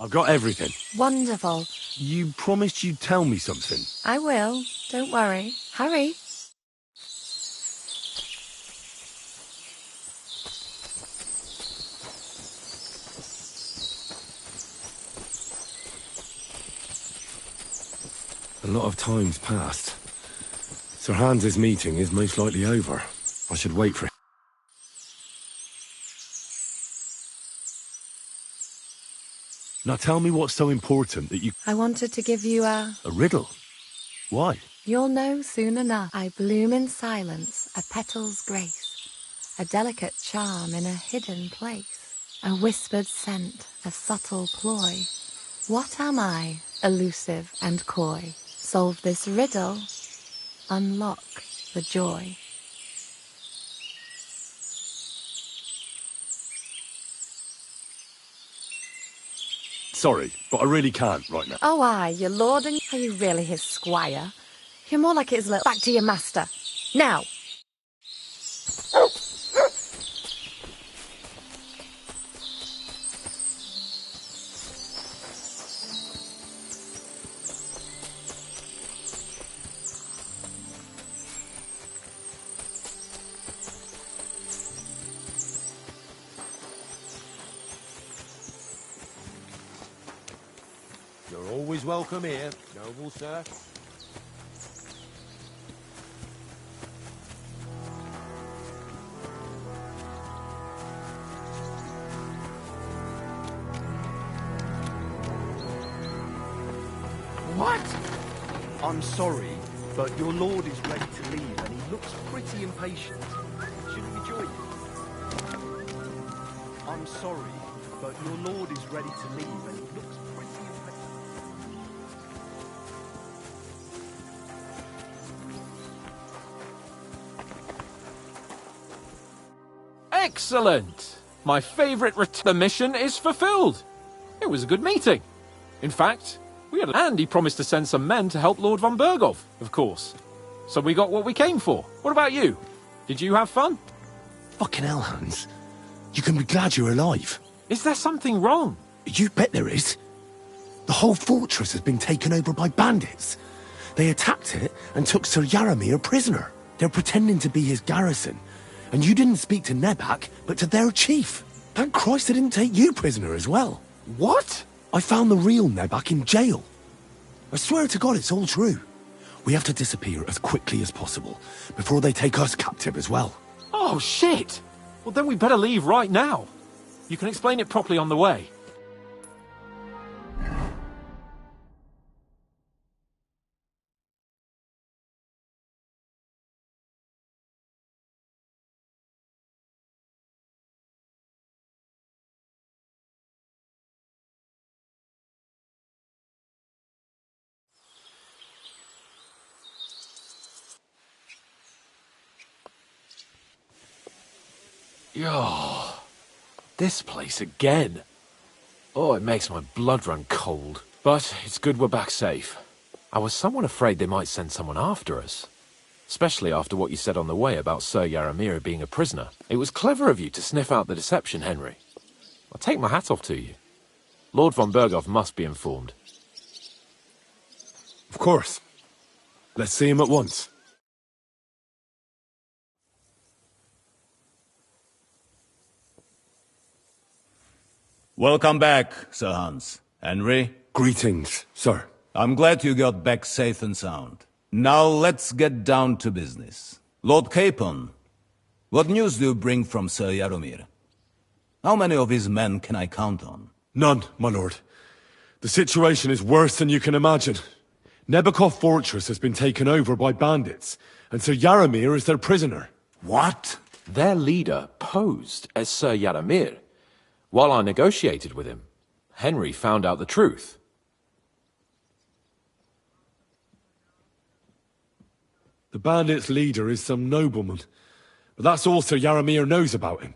Speaker 1: I've got everything.
Speaker 13: Wonderful.
Speaker 1: You promised you'd tell me something.
Speaker 13: I will. Don't worry. Hurry.
Speaker 1: A lot of time's passed. Sir Hans's meeting is most likely over. I should wait for him. Now tell me what's so important that you...
Speaker 13: I wanted to give you a
Speaker 1: riddle? Why?
Speaker 13: You'll know soon enough. I bloom in silence, a petal's grace, a delicate charm in a hidden place, a whispered scent, a subtle ploy. What am I, elusive and coy? Solve this riddle, unlock the joy.
Speaker 1: Sorry, but I really can't right now.
Speaker 13: Oh, aye, your lord, and are you really his squire? You're more like his little... Back to your master. Now!
Speaker 14: You're always welcome here, noble sir.
Speaker 19: What? I'm sorry, but your lord is ready to leave and he looks pretty impatient. Shouldn't we join you? I'm sorry, but your lord is ready to leave and he looks pretty impatient.
Speaker 20: Excellent! My favourite the mission is fulfilled. It was a good meeting. In fact, and he promised to send some men to help Lord von Bergov, of course. So we got what we came for. What about you? Did you have fun?
Speaker 22: Fucking hell, Hans. You can be glad you're alive.
Speaker 20: Is there something wrong?
Speaker 22: You bet there is. The whole fortress has been taken over by bandits. They attacked it and took Sir Yaramir prisoner. They're pretending to be his garrison. And you didn't speak to Nebak, but to their chief. Thank Christ they didn't take you prisoner as well.
Speaker 20: What?
Speaker 22: I found the real Nebak in jail. I swear to God it's all true. We have to disappear as quickly as possible, before they take us captive as well.
Speaker 20: Oh, shit! Well, then we better leave right now. You can explain it properly on the way. Oh, this place again. Oh, it makes my blood run cold. But it's good we're back safe. I was somewhat afraid they might send someone after us. Especially after what you said on the way about Sir Yaramir being a prisoner. It was clever of you to sniff out the deception, Henry. I'll take my hat off to you. Lord von Bergov must be informed.
Speaker 1: Of course. Let's see him at once.
Speaker 23: Welcome back, Sir Hans. Henry?
Speaker 1: Greetings, sir.
Speaker 23: I'm glad you got back safe and sound. Now let's get down to business. Lord Capon, what news do you bring from Sir Yaramir? How many of his men can I count on?
Speaker 1: None, my lord. The situation is worse than you can imagine. Nebakov Fortress has been taken over by bandits, and Sir Yaramir is their prisoner.
Speaker 23: What?
Speaker 20: Their leader posed as Sir Yaramir. While I negotiated with him, Henry found out the truth.
Speaker 1: The bandits' leader is some nobleman, but that's all Sir Yaramir knows about him.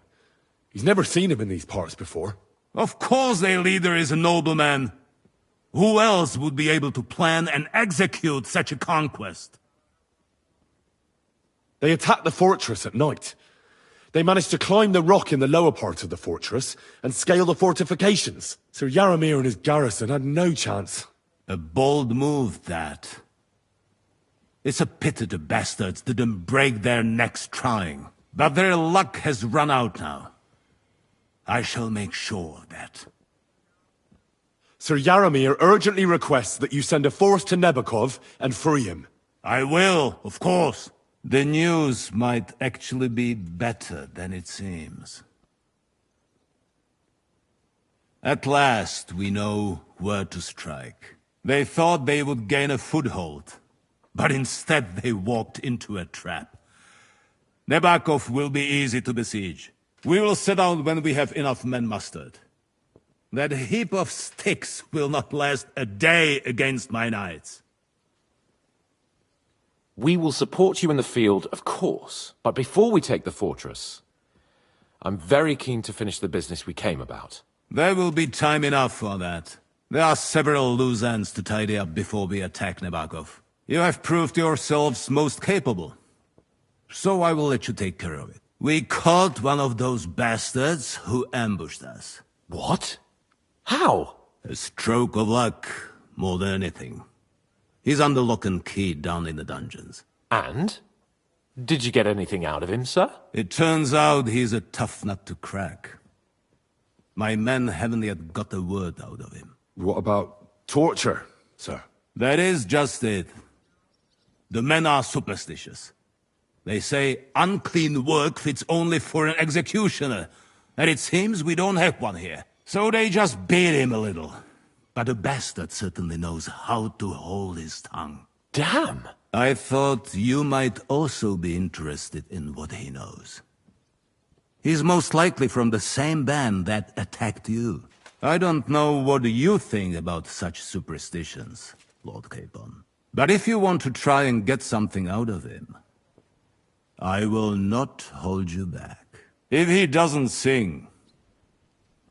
Speaker 1: He's never seen him in these parts before.
Speaker 23: Of course their leader is a nobleman. Who else would be able to plan and execute such a conquest?
Speaker 1: They attacked the fortress at night. They managed to climb the rock in the lower part of the fortress and scale the fortifications. Sir Yaramir and his garrison had no chance.
Speaker 23: A bold move, that. It's a pity the bastards didn't break their necks trying. But their luck has run out now. I shall make sure of that.
Speaker 1: Sir Yaramir urgently requests that you send a force to Nebakov and free him.
Speaker 23: I will, of course. The news might actually be better than it seems. At last, we know where to strike. They thought they would gain a foothold, but instead they walked into a trap. Nebakov will be easy to besiege. We will set out when we have enough men mustered. That heap of sticks will not last a day against my knights.
Speaker 20: We will support you in the field, of course. But before we take the fortress, I'm very keen to finish the business we came about.
Speaker 23: There will be time enough for that. There are several loose ends to tidy up before we attack Nebakov. You have proved yourselves most capable. So I will let you take care of it. We caught one of those bastards who ambushed us.
Speaker 20: What? How?
Speaker 23: A stroke of luck, more than anything. He's under lock and key down in the dungeons.
Speaker 20: And? Did you get anything out of him, sir?
Speaker 23: It turns out he's a tough nut to crack. My men haven't yet got a word out of him.
Speaker 1: What about Torture, sir.
Speaker 23: That is just it. The men are superstitious. They say unclean work fits only for an executioner, and it seems we don't have one here. So they just beat him a little. But the bastard certainly knows how to hold his tongue.
Speaker 20: Damn!
Speaker 23: I thought you might also be interested in what he knows. He's most likely from the same band that attacked you. I don't know what you think about such superstitions, Lord Capon. But if you want to try and get something out of him, I will not hold you back. If he doesn't sing,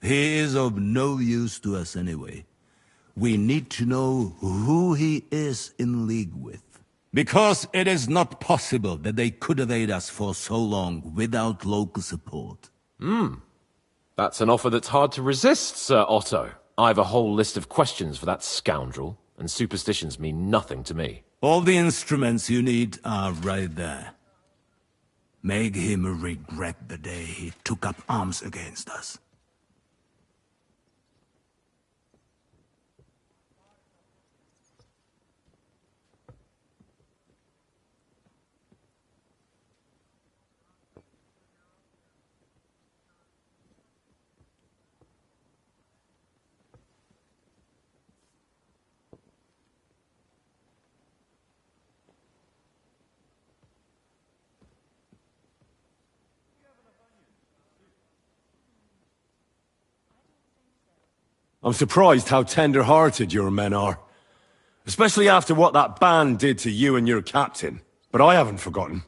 Speaker 23: he is of no use to us anyway. We need to know who he is in league with. Because it is not possible that they could evade us for so long without local support.
Speaker 20: That's an offer that's hard to resist, Sir Otto. I've a whole list of questions for that scoundrel, and superstitions mean nothing to me.
Speaker 23: All the instruments you need are right there. Make him regret the day he took up arms against us.
Speaker 1: I'm surprised how tender-hearted your men are. Especially after what that band did to you and your captain. But I haven't forgotten.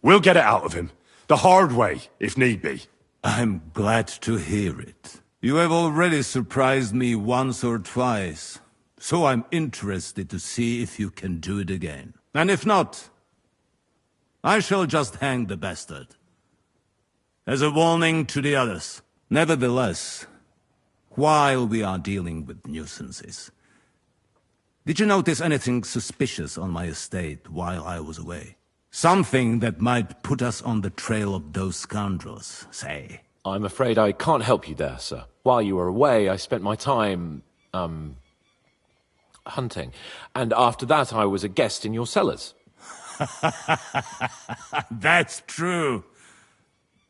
Speaker 1: We'll get it out of him. The hard way, if need be.
Speaker 23: I'm glad to hear it. You have already surprised me once or twice, so I'm interested to see if you can do it again. And if not, I shall just hang the bastard. As a warning to the others. Nevertheless, while we are dealing with nuisances, did you notice anything suspicious on my estate while I was away? Something that might put us on the trail of those scoundrels, say.
Speaker 20: I'm afraid I can't help you there, sir. While you were away, I spent my time, hunting. And after that, I was a guest in your cellars.
Speaker 23: That's true.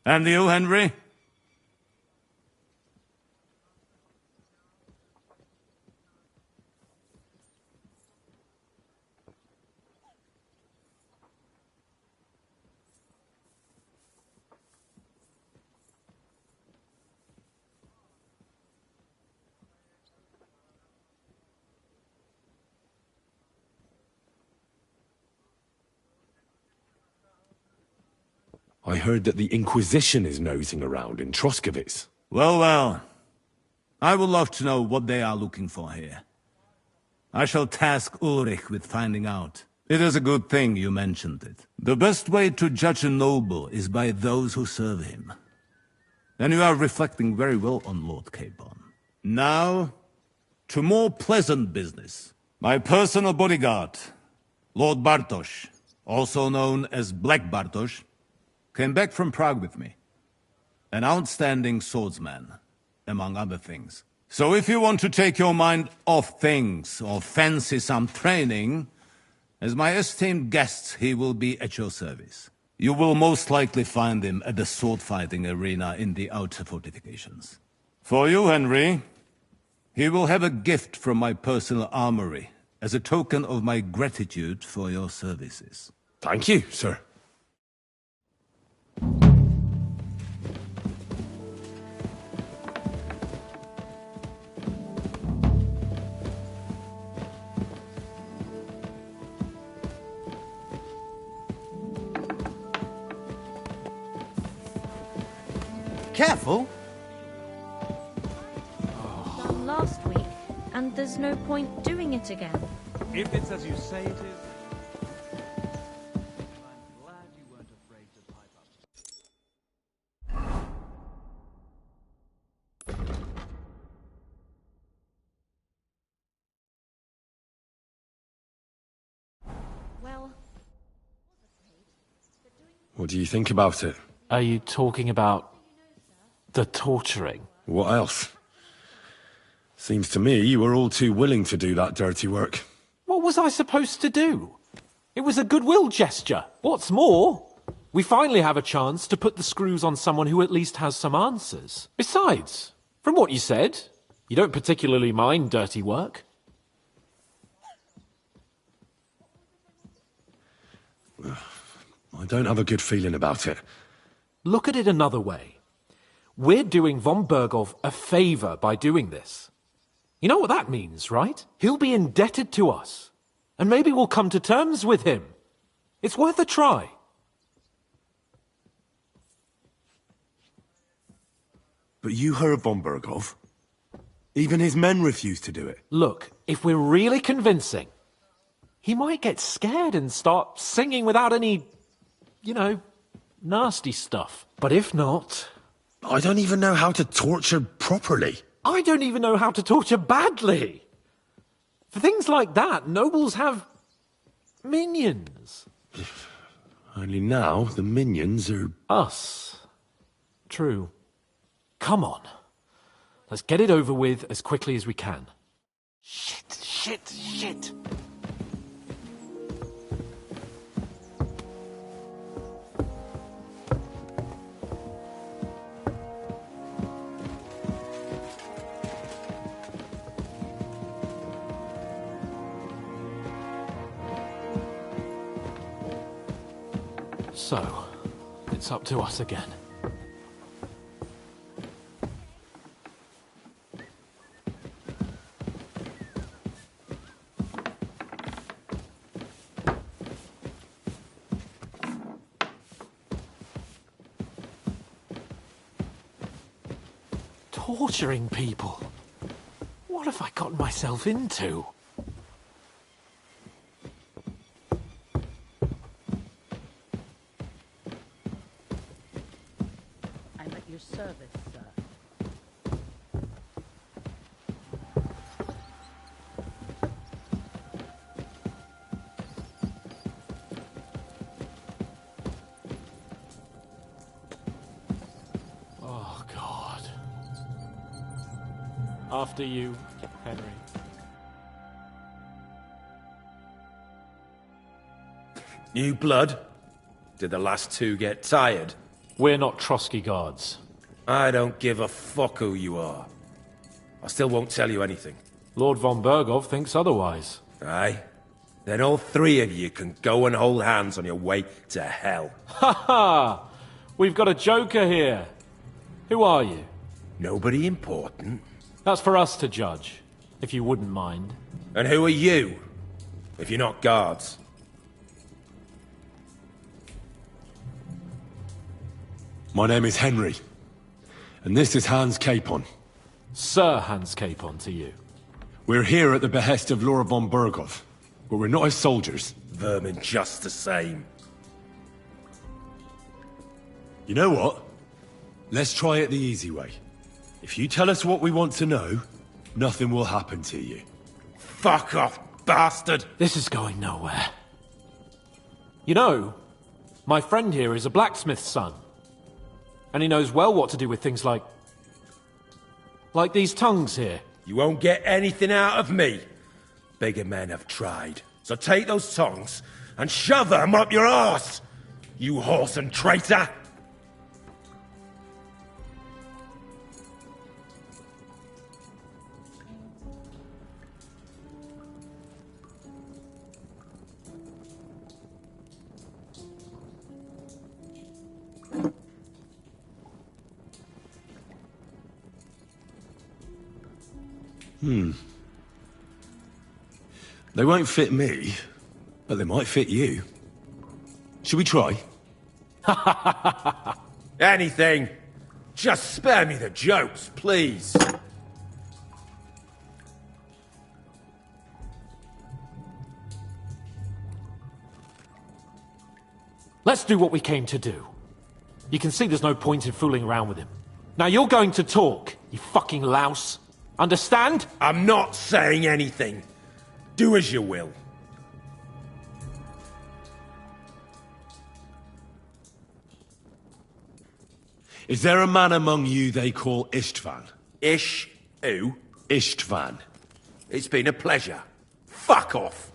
Speaker 23: And you, Henry?
Speaker 1: I heard that the Inquisition is nosing around in Troskowitz.
Speaker 23: Well, well. I would love to know what they are looking for here. I shall task Ulrich with finding out. It is a good thing you mentioned it. The best way to judge a noble is by those who serve him. And you are reflecting very well on Lord Capon. Now, to more pleasant business. My personal bodyguard, Lord Bartosz, also known as Black Bartosz, came back from Prague with me. An outstanding swordsman, among other things. So if you want to take your mind off things, or fancy some training, as my esteemed guest, he will be at your service. You will most likely find him at the sword-fighting arena in the outer fortifications. For you, Henry, he will have a gift from my personal armory, as a token of my gratitude for your services.
Speaker 1: Thank you, sir.
Speaker 2: Careful!
Speaker 3: Done last week, and there's no point doing it again.
Speaker 14: If it's as you say it is,
Speaker 3: well,
Speaker 1: What do you think about it?
Speaker 20: Are you talking about the torturing?
Speaker 1: What else? Seems to me you were all too willing to do that dirty work.
Speaker 20: What was I supposed to do? It was a goodwill gesture. What's more, we finally have a chance to put the screws on someone who at least has some answers. Besides, from what you said, you don't particularly mind dirty work.
Speaker 1: I don't have a good feeling about it.
Speaker 20: Look at it another way. We're doing von Berghoff a favor by doing this. You know what that means, right? He'll be indebted to us. And maybe we'll come to terms with him. It's worth a try.
Speaker 1: But you heard von Berghoff. Even his men refused to do it.
Speaker 20: Look, if we're really convincing, he might get scared and start singing without any, you know, nasty stuff. But if not...
Speaker 1: I don't even know how to torture properly.
Speaker 20: I don't even know how to torture badly. For things like that, nobles have minions.
Speaker 1: Only now the minions are...
Speaker 20: Us. True. Come on. Let's get it over with as quickly as we can. Shit. So, it's up to us again. Torturing people. What have I gotten myself into?
Speaker 4: I'm at your service, sir.
Speaker 20: Oh, God. After you, Henry.
Speaker 5: New blood? Did the last two get tired?
Speaker 20: We're not Trotsky guards.
Speaker 5: I don't give a fuck who you are. I still won't tell you anything.
Speaker 20: Lord von Berghoff thinks otherwise.
Speaker 5: Aye? Then all three of you can go and hold hands on your way to hell.
Speaker 20: Ha ha! We've got a joker here. Who are you?
Speaker 5: Nobody important.
Speaker 20: That's for us to judge, if you wouldn't mind.
Speaker 5: And who are you, if you're not guards?
Speaker 1: My name is Henry, and this is Hans Capon.
Speaker 20: Sir Hans Capon to you.
Speaker 1: We're here at the behest of Lord von Berghoff, but we're not his soldiers.
Speaker 5: Vermin just the same.
Speaker 1: You know what? Let's try it the easy way. If you tell us what we want to know, nothing will happen to you.
Speaker 5: Fuck off, bastard!
Speaker 20: This is going nowhere. You know, my friend here is a blacksmith's son. And he knows well what to do with things like these tongues here.
Speaker 5: You won't get anything out of me. Bigger men have tried. So take those tongs and shove them up your arse, you horse and traitor!
Speaker 1: They won't fit me, but they might fit you. Should we try?
Speaker 5: Anything. Just spare me the jokes, please.
Speaker 20: Let's do what we came to do. You can see there's no point in fooling around with him. Now you're going to talk, you fucking louse. Understand?
Speaker 5: I'm not saying anything. Do as you will.
Speaker 1: Is there a man among you they call Istvan?
Speaker 5: Ish? Who?
Speaker 1: Istvan.
Speaker 5: It's been a pleasure. Fuck off.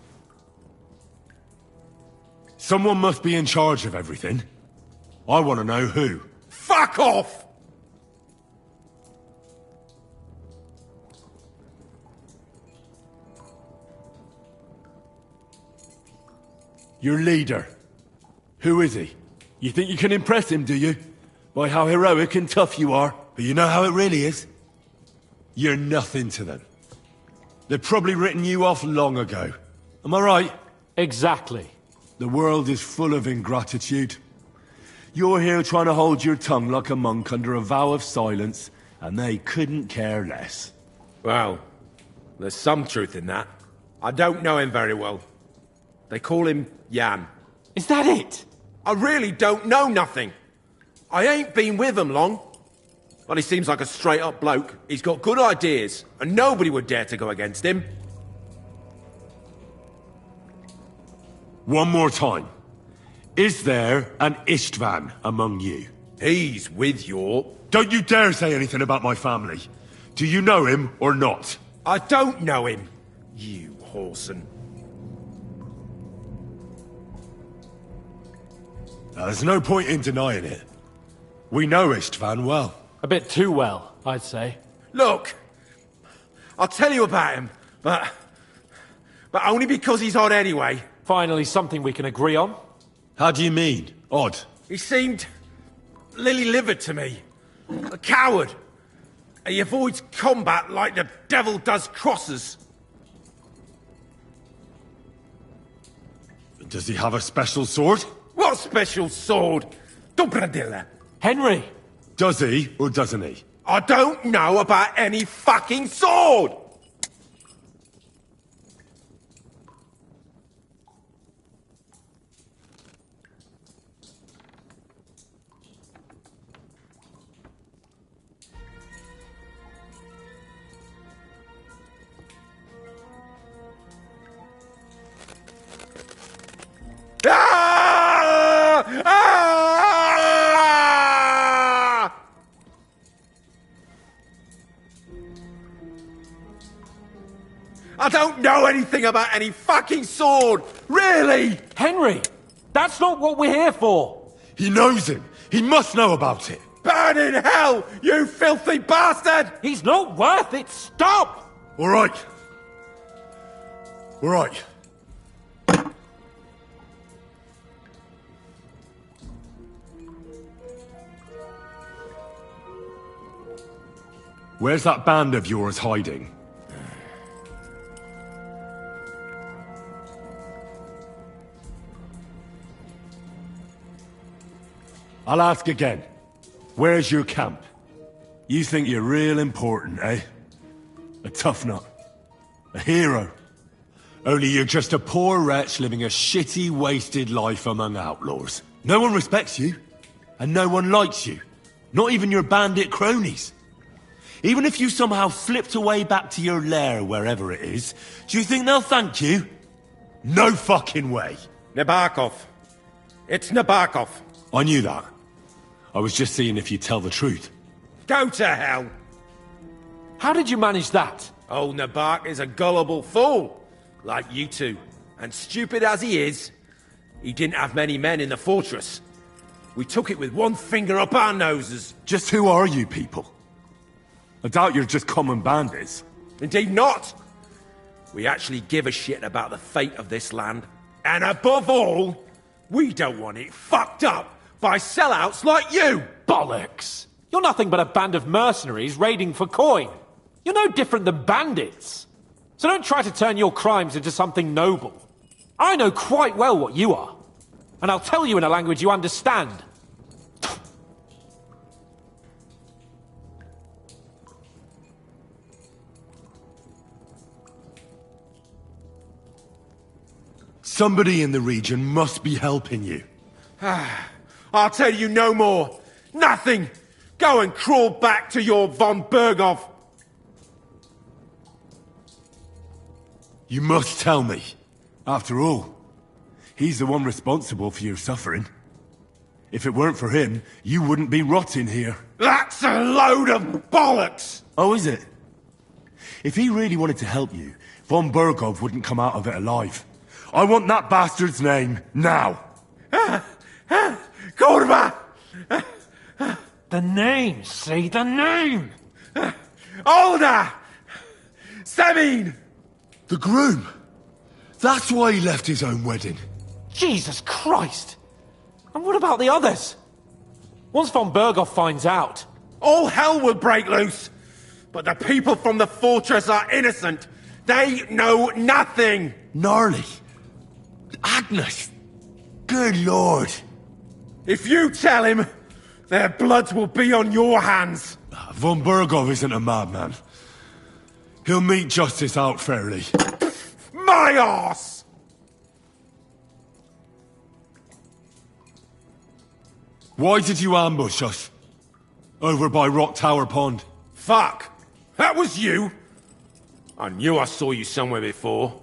Speaker 1: Someone must be in charge of everything. I want to know who.
Speaker 5: Fuck off!
Speaker 1: Your leader. Who is he? You think you can impress him, do you? By how heroic and tough you are. But you know how it really is? You're nothing to them. They've probably written you off long ago. Am I right?
Speaker 20: Exactly.
Speaker 1: The world is full of ingratitude. You're here trying to hold your tongue like a monk under a vow of silence, and they couldn't care less.
Speaker 5: Well, there's some truth in that. I don't know him very well. They call him Jan.
Speaker 20: Is that it?
Speaker 5: I really don't know nothing. I ain't been with him long. But he seems like a straight-up bloke. He's got good ideas, and nobody would dare to go against him.
Speaker 1: One more time. Is there an Istvan among you?
Speaker 5: He's with your...
Speaker 1: Don't you dare say anything about my family. Do you know him or not?
Speaker 5: I don't know him, you whoreson.
Speaker 1: There's no point in denying it. We know Istvan well.
Speaker 20: A bit too well, I'd say.
Speaker 5: Look, I'll tell you about him, but only because he's odd anyway.
Speaker 20: Finally, something we can agree on.
Speaker 1: How do you mean, odd?
Speaker 5: He seemed lily-livered to me. A coward. He avoids combat like the devil does crosses.
Speaker 1: Does he have a special sword?
Speaker 5: What special sword? Dobradilla.
Speaker 20: Henry!
Speaker 1: Does he, or doesn't he?
Speaker 5: I don't know about any fucking sword! Ah! Ah! I don't know anything about any fucking sword! Really!
Speaker 20: Henry! That's not what we're here for!
Speaker 1: He knows him! He must know about it!
Speaker 5: Burn in hell, you filthy bastard!
Speaker 20: He's not worth it! Stop!
Speaker 1: All right. All right. Where's that band of yours hiding? I'll ask again. Where's your camp? You think you're real important, eh? A tough nut. A hero. Only you're just a poor wretch living a shitty, wasted life among outlaws. No one respects you. And no one likes you. Not even your bandit cronies. Even if you somehow slipped away back to your lair, wherever it is, do you think they'll thank you? No fucking way.
Speaker 5: Nabokov. It's Nabokov.
Speaker 1: I knew that. I was just seeing if you'd tell the truth.
Speaker 5: Go to hell.
Speaker 20: How did you manage that?
Speaker 5: Old Nabok is a gullible fool, like you two. And stupid as he is, he didn't have many men in the fortress. We took it with one finger up our noses.
Speaker 1: Just who are you people? I doubt you're just common bandits.
Speaker 5: Indeed not. We actually give a shit about the fate of this land. And above all, we don't want it fucked up by sellouts like you!
Speaker 20: Bollocks! You're nothing but a band of mercenaries raiding for coin. You're no different than bandits. So don't try to turn your crimes into something noble. I know quite well what you are. And I'll tell you in a language you understand.
Speaker 1: Somebody in the region must be helping you.
Speaker 5: I'll tell you no more. Nothing. Go and crawl back to your von Berghoff.
Speaker 1: You must tell me. After all, he's the one responsible for your suffering. If it weren't for him, you wouldn't be rotting here.
Speaker 5: That's a load of bollocks!
Speaker 1: Oh, is it? If he really wanted to help you, von Bergov wouldn't come out of it alive. I want that bastard's name, now!
Speaker 5: Kurva!
Speaker 6: The name, say the name!
Speaker 5: Older! Semin!
Speaker 1: The groom! That's why he left his own wedding.
Speaker 20: Jesus Christ! And what about the others? Once von Bergov finds out...
Speaker 5: All hell will break loose! But the people from the fortress are innocent! They know nothing!
Speaker 1: Gnarly! Agnes! Good lord!
Speaker 5: If you tell him, their blood will be on your hands!
Speaker 1: Von Bergov isn't a madman. He'll mete justice out fairly.
Speaker 5: My arse!
Speaker 1: Why did you ambush us? Over by Rock Tower Pond.
Speaker 5: Fuck! That was you! I knew I saw you somewhere before,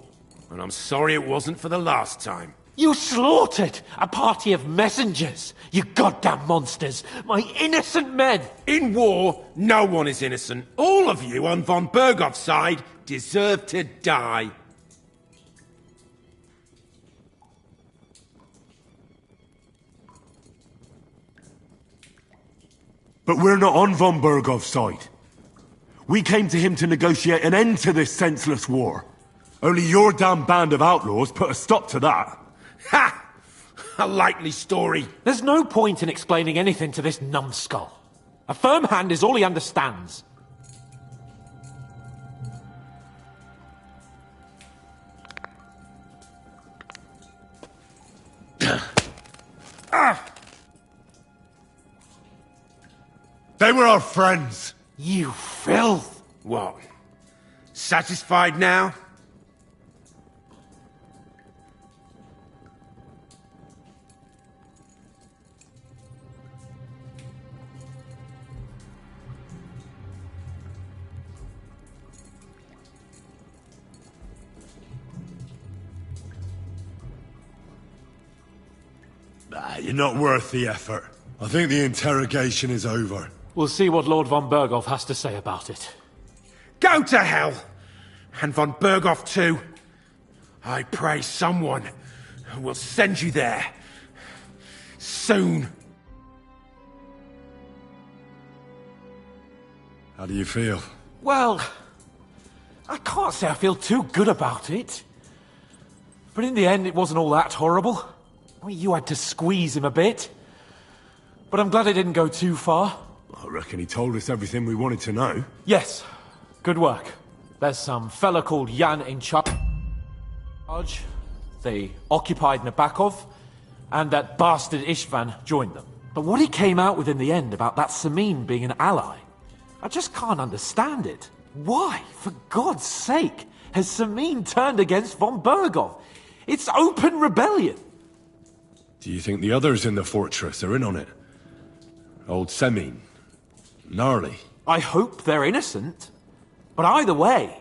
Speaker 5: and I'm sorry it wasn't for the last time.
Speaker 20: You slaughtered a party of messengers, you goddamn monsters! My innocent men!
Speaker 5: In war, no one is innocent. All of you on von Bergov's side deserve to die.
Speaker 1: But we're not on von Bergov's side. We came to him to negotiate an end to this senseless war. Only your damn band of outlaws put a stop to that.
Speaker 5: Ha! A likely story.
Speaker 20: There's no point in explaining anything to this numbskull. A firm hand is all he understands.
Speaker 1: They were our friends.
Speaker 20: You filth!
Speaker 5: What? Satisfied now?
Speaker 1: You're not worth the effort. I think the interrogation is over.
Speaker 20: We'll see what Lord von Bergov has to say about it.
Speaker 5: Go to hell! And von Bergov too. I pray someone will send you there. Soon.
Speaker 1: How do you feel?
Speaker 20: Well, I can't say I feel too good about it. But in the end, it wasn't all that horrible. I mean, you had to squeeze him a bit. But I'm glad it didn't go too far.
Speaker 1: I reckon he told us everything we wanted to know.
Speaker 20: Yes. Good work. There's some fella called Jan in charge. They occupied Nabakov, and that bastard Istvan joined them. But what he came out with in the end about that Samin being an ally, I just can't understand it. Why, for God's sake, has Samin turned against von Bergov? It's open rebellion.
Speaker 1: Do you think the others in the fortress are in on it? Old Semin? Gnarly?
Speaker 20: I hope they're innocent. But either way,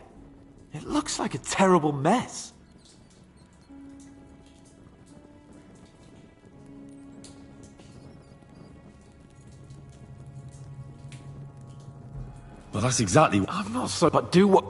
Speaker 20: it looks like a terrible mess.
Speaker 1: Well, that's exactly...
Speaker 20: I'm not so... But do what...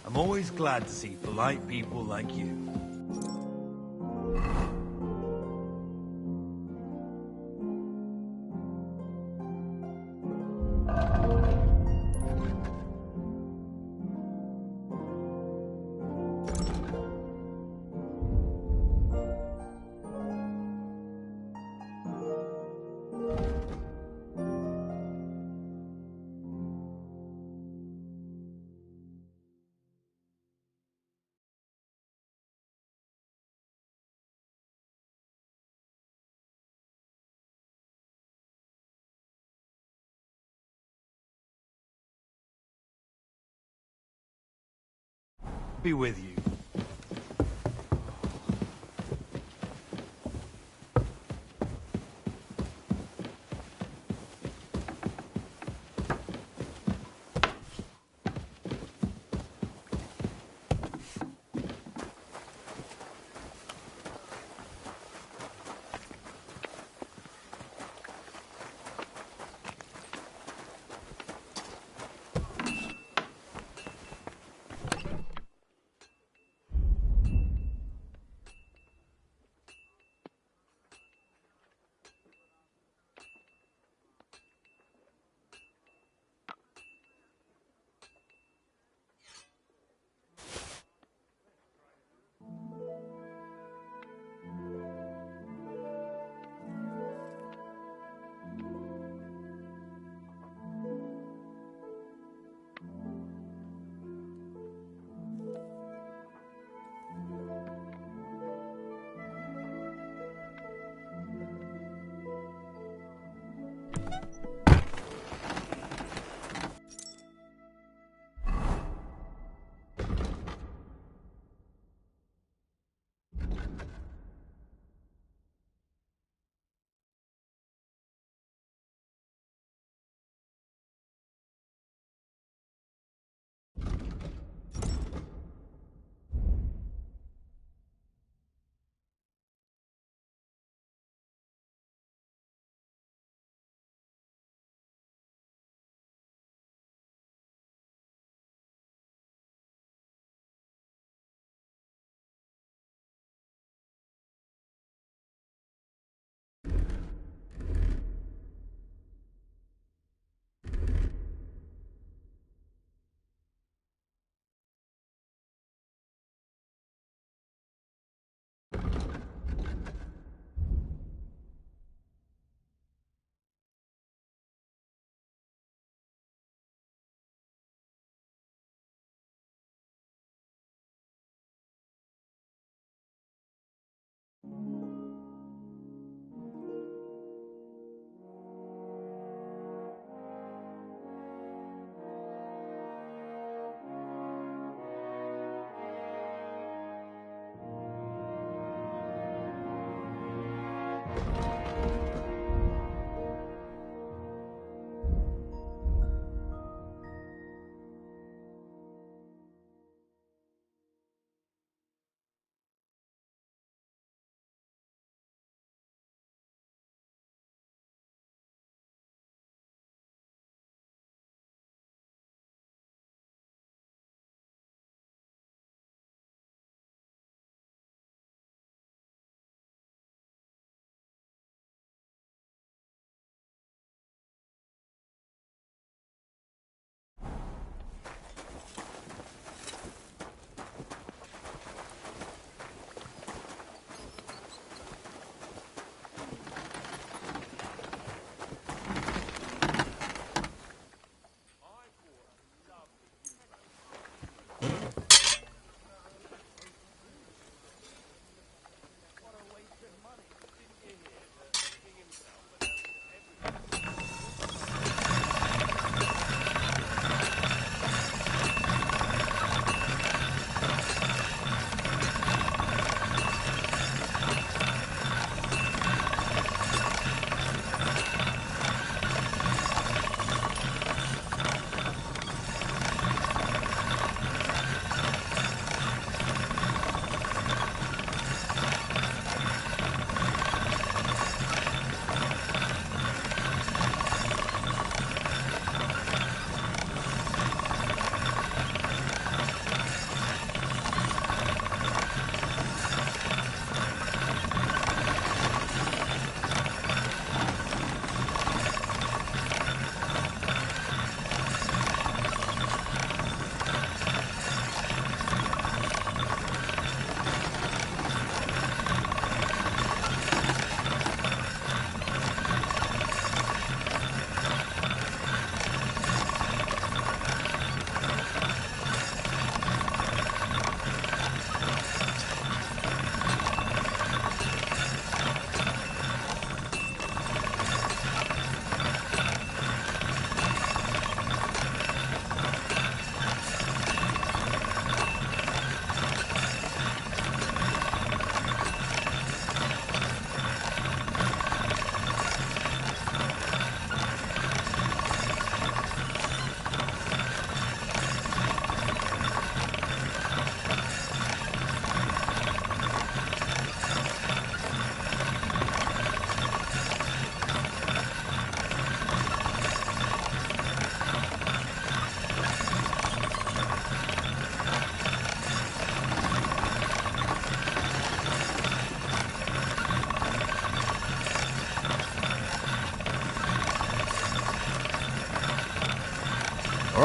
Speaker 2: I'm always glad to see polite people like you. Be with you.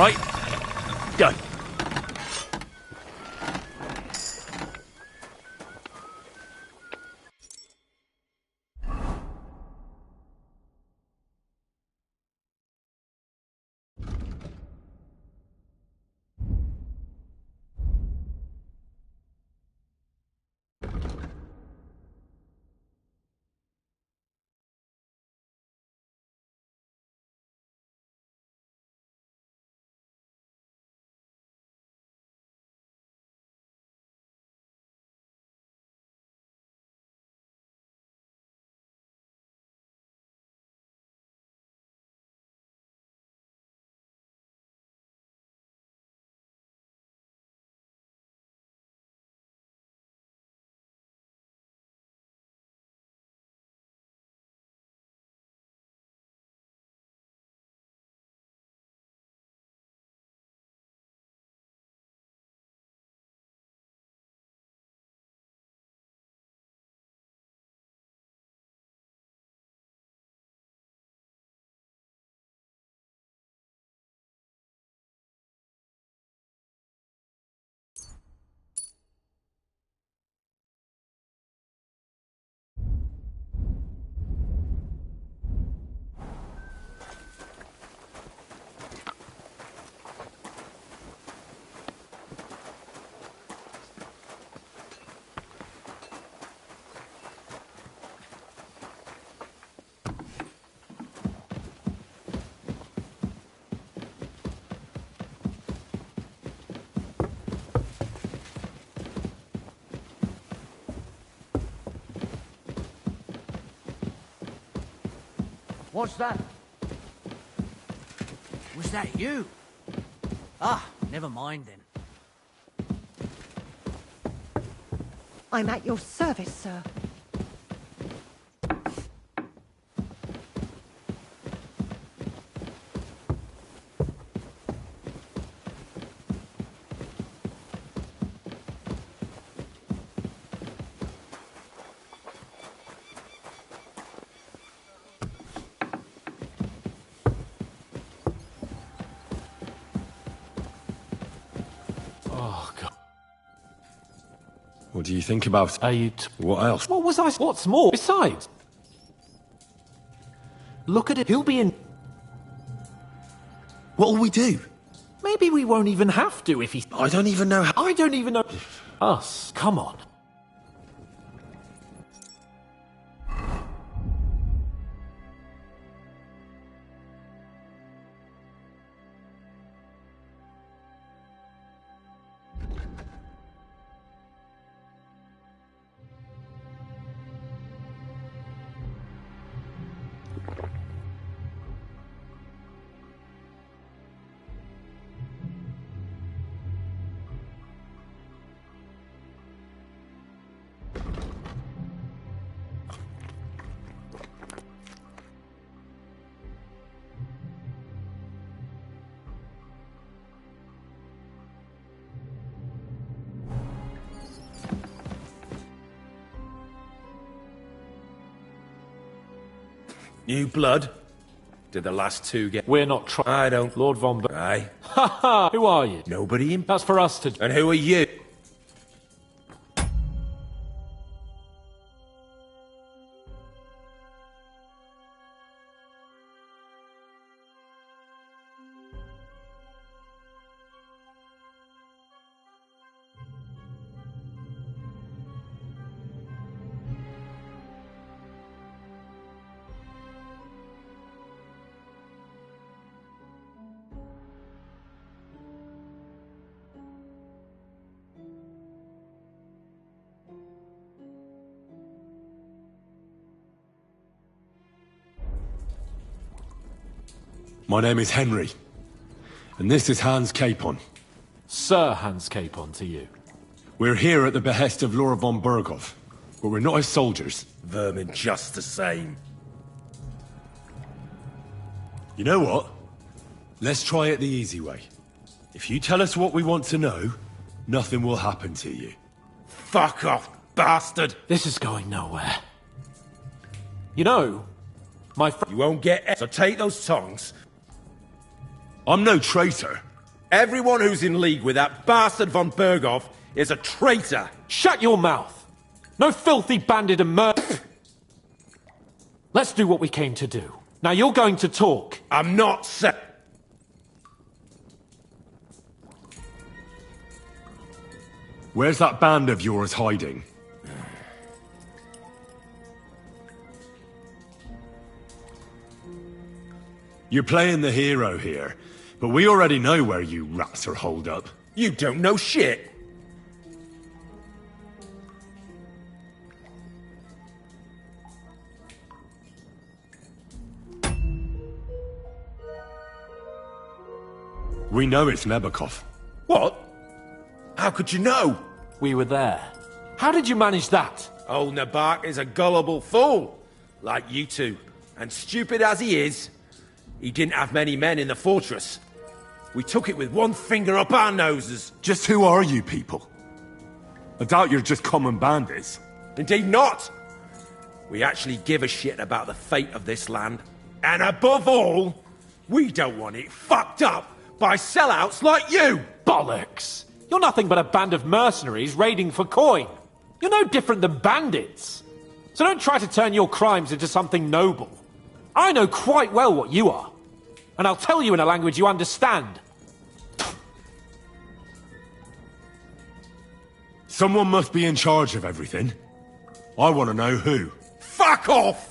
Speaker 5: right? Done.
Speaker 11: What's that? Was that you? Ah, never mind then.
Speaker 12: I'm at your service, sir.
Speaker 20: Oh, God.
Speaker 1: What do you think about it? What else?
Speaker 20: What was I? What's more? Besides, look at it. He'll be in.
Speaker 1: What'll we do?
Speaker 20: Maybe we won't even have to if he.
Speaker 1: I don't even know how.
Speaker 20: I don't even know. Us. Come on.
Speaker 5: New blood? Did the last two get...
Speaker 20: We're not trying.
Speaker 5: I don't.
Speaker 20: Lord von...
Speaker 5: Aye.
Speaker 20: Ha ha! Who are you?
Speaker 5: Nobody in...
Speaker 20: That's for us to...
Speaker 5: And who are you?
Speaker 1: My name is Henry, and this is Hans Capon.
Speaker 20: Sir Hans Capon to you.
Speaker 1: We're here at the behest of Laura von Berghoff, but we're not his soldiers.
Speaker 5: Vermin just the same.
Speaker 1: You know what? Let's try it the easy way. If you tell us what we want to know, nothing will happen to you.
Speaker 5: Fuck off, bastard!
Speaker 20: This is going nowhere. You know, my friend...
Speaker 5: You won't get... So take those tongs.
Speaker 1: I'm no traitor.
Speaker 5: Everyone who's in league with that bastard von Berghoff is a traitor.
Speaker 20: Shut your mouth! No filthy bandit and Let's do what we came to do. Now you're going to talk.
Speaker 5: I'm not
Speaker 1: Where's that band of yours hiding? You're playing the hero here, but we already know where you rats are holed up.
Speaker 5: You don't know shit.
Speaker 1: We know it's Nebakov.
Speaker 5: What? How could you know?
Speaker 20: We were there. How did you manage that?
Speaker 5: Old Nabak is a gullible fool, like you two. And stupid as he is, he didn't have many men in the fortress. We took it with one finger up our noses.
Speaker 1: Just who are you people? I doubt you're just common bandits.
Speaker 5: Indeed not. We actually give a shit about the fate of this land. And above all, we don't want it fucked up by sellouts like you!
Speaker 20: Bollocks! You're nothing but a band of mercenaries raiding for coin. You're no different than bandits. So don't try to turn your crimes into something noble. I know quite well what you are. And I'll tell you in a language you understand.
Speaker 1: Someone must be in charge of everything. I want to know who.
Speaker 5: Fuck off!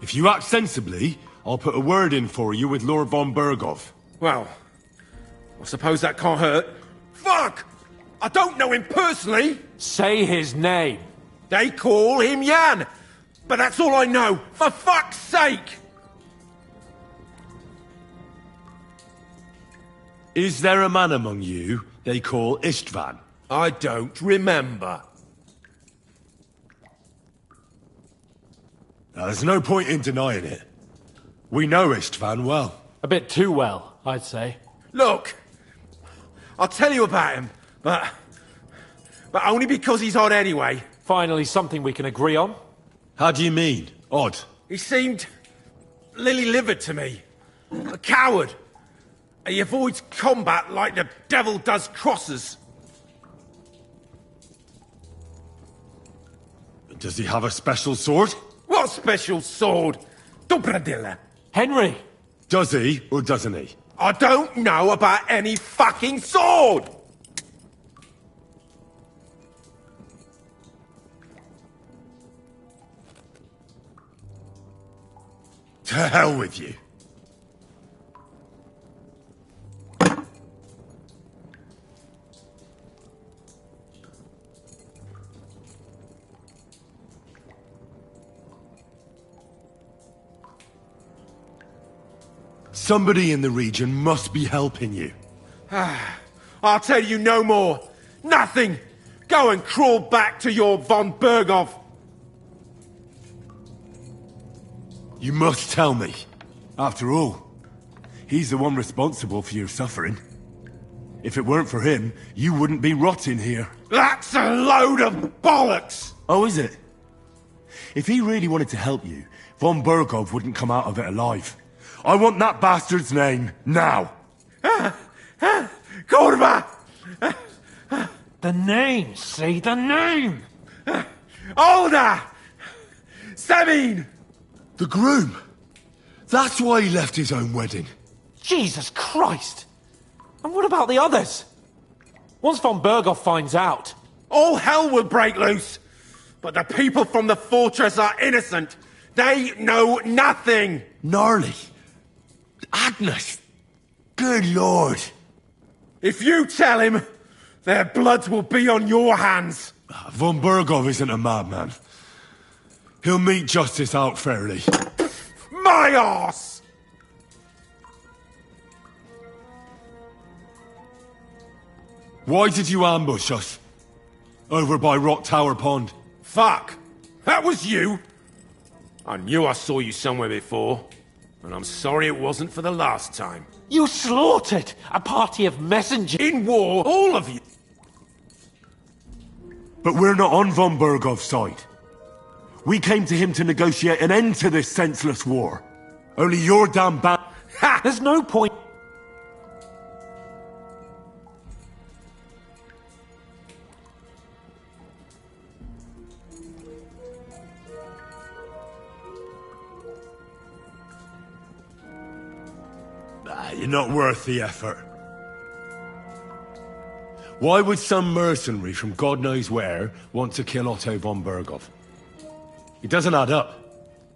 Speaker 1: If you act sensibly, I'll put a word in for you with Lord von Berghoff.
Speaker 5: Well, I suppose that can't hurt. Fuck! I don't know him personally!
Speaker 20: Say his name.
Speaker 5: They call him Jan, but that's all I know. For fuck's sake!
Speaker 1: Is there a man among you they call Istvan?
Speaker 5: I don't remember.
Speaker 1: Now, there's no point in denying it. We know Istvan well.
Speaker 20: A bit too well, I'd say.
Speaker 5: Look, I'll tell you about him, but only because he's odd anyway.
Speaker 20: Finally, something we can agree on.
Speaker 1: How do you mean, odd?
Speaker 5: He seemed lily-livered to me. A coward. He avoids combat like the devil does crosses.
Speaker 1: Does he have a special sword?
Speaker 5: What special sword? Dobradilla.
Speaker 20: Henry!
Speaker 1: Does he, or doesn't he?
Speaker 5: I don't know about any fucking sword!
Speaker 1: To hell with you. Somebody in the region must be helping you.
Speaker 5: I'll tell you no more. Nothing. Go and crawl back to your von Berghoff.
Speaker 1: You must tell me. After all, he's the one responsible for your suffering. If it weren't for him, you wouldn't be rotting here.
Speaker 5: That's a load of bollocks!
Speaker 1: Oh, is it? If he really wanted to help you, von Berghoff wouldn't come out of it alive. I want that bastard's name, now!
Speaker 5: Kurva!
Speaker 20: The name, say the name!
Speaker 5: Olda! Sabine!
Speaker 1: The groom! That's why he left his own wedding.
Speaker 20: Jesus Christ! And what about the others? Once von Berghoff finds out...
Speaker 5: All hell will break loose! But the people from the fortress are innocent! They know nothing!
Speaker 1: Gnarly! Agnes! Good lord!
Speaker 5: If you tell him, their blood will be on your hands!
Speaker 1: Von Berghoff isn't a madman. He'll meet justice out fairly.
Speaker 5: My arse!
Speaker 1: Why did you ambush us? Over by Rock Tower Pond.
Speaker 5: Fuck! That was you! I knew I saw you somewhere before. And I'm sorry it wasn't for the last time.
Speaker 20: You slaughtered a party of messengers.
Speaker 5: In war, all of you.
Speaker 1: But we're not on von Bergov's side. We came to him to negotiate an end to this senseless war. Only your damn
Speaker 20: Ha! There's no point.
Speaker 1: You're not worth the effort. Why would some mercenary from God knows where want to kill Otto von Bergov? It doesn't add up.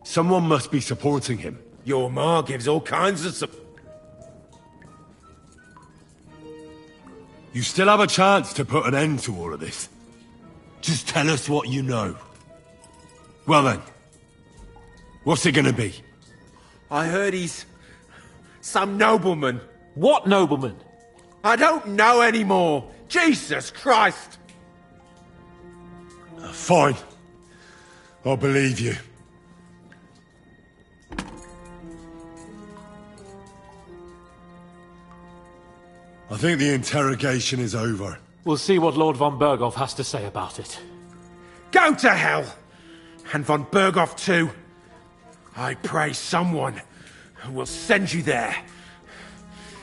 Speaker 1: Someone must be supporting him.
Speaker 5: Your ma gives all kinds of support.
Speaker 1: You still have a chance to put an end to all of this. Just tell us what you know. Well then, what's it gonna be?
Speaker 5: I heard he's some nobleman.
Speaker 20: What nobleman?
Speaker 5: I don't know anymore. Jesus Christ!
Speaker 1: Fine. I'll believe you. I think the interrogation is over.
Speaker 20: We'll see what Lord von Bergov has to say about it.
Speaker 5: Go to hell! And von Bergov too. I pray someone will send you there.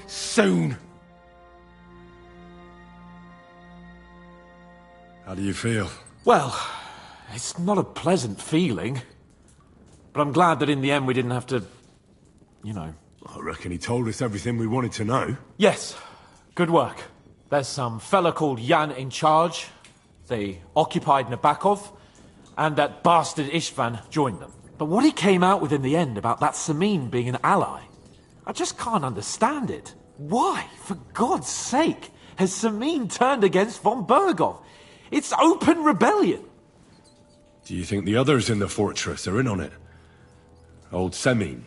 Speaker 5: Soon.
Speaker 1: How do you feel?
Speaker 20: Well, it's not a pleasant feeling. But I'm glad that in the end we didn't have to, you know.
Speaker 1: I reckon he told us everything we wanted to know.
Speaker 20: Yes. Good work. There's some fella called Jan in charge. They occupied Nabakov, and that bastard Istvan joined them. But what he came out with in the end about that Samin being an ally, I just can't understand it. Why, for God's sake, has Samin turned against von Bergov? It's open rebellion.
Speaker 1: Do you think the others in the fortress are in on it? Old Semin,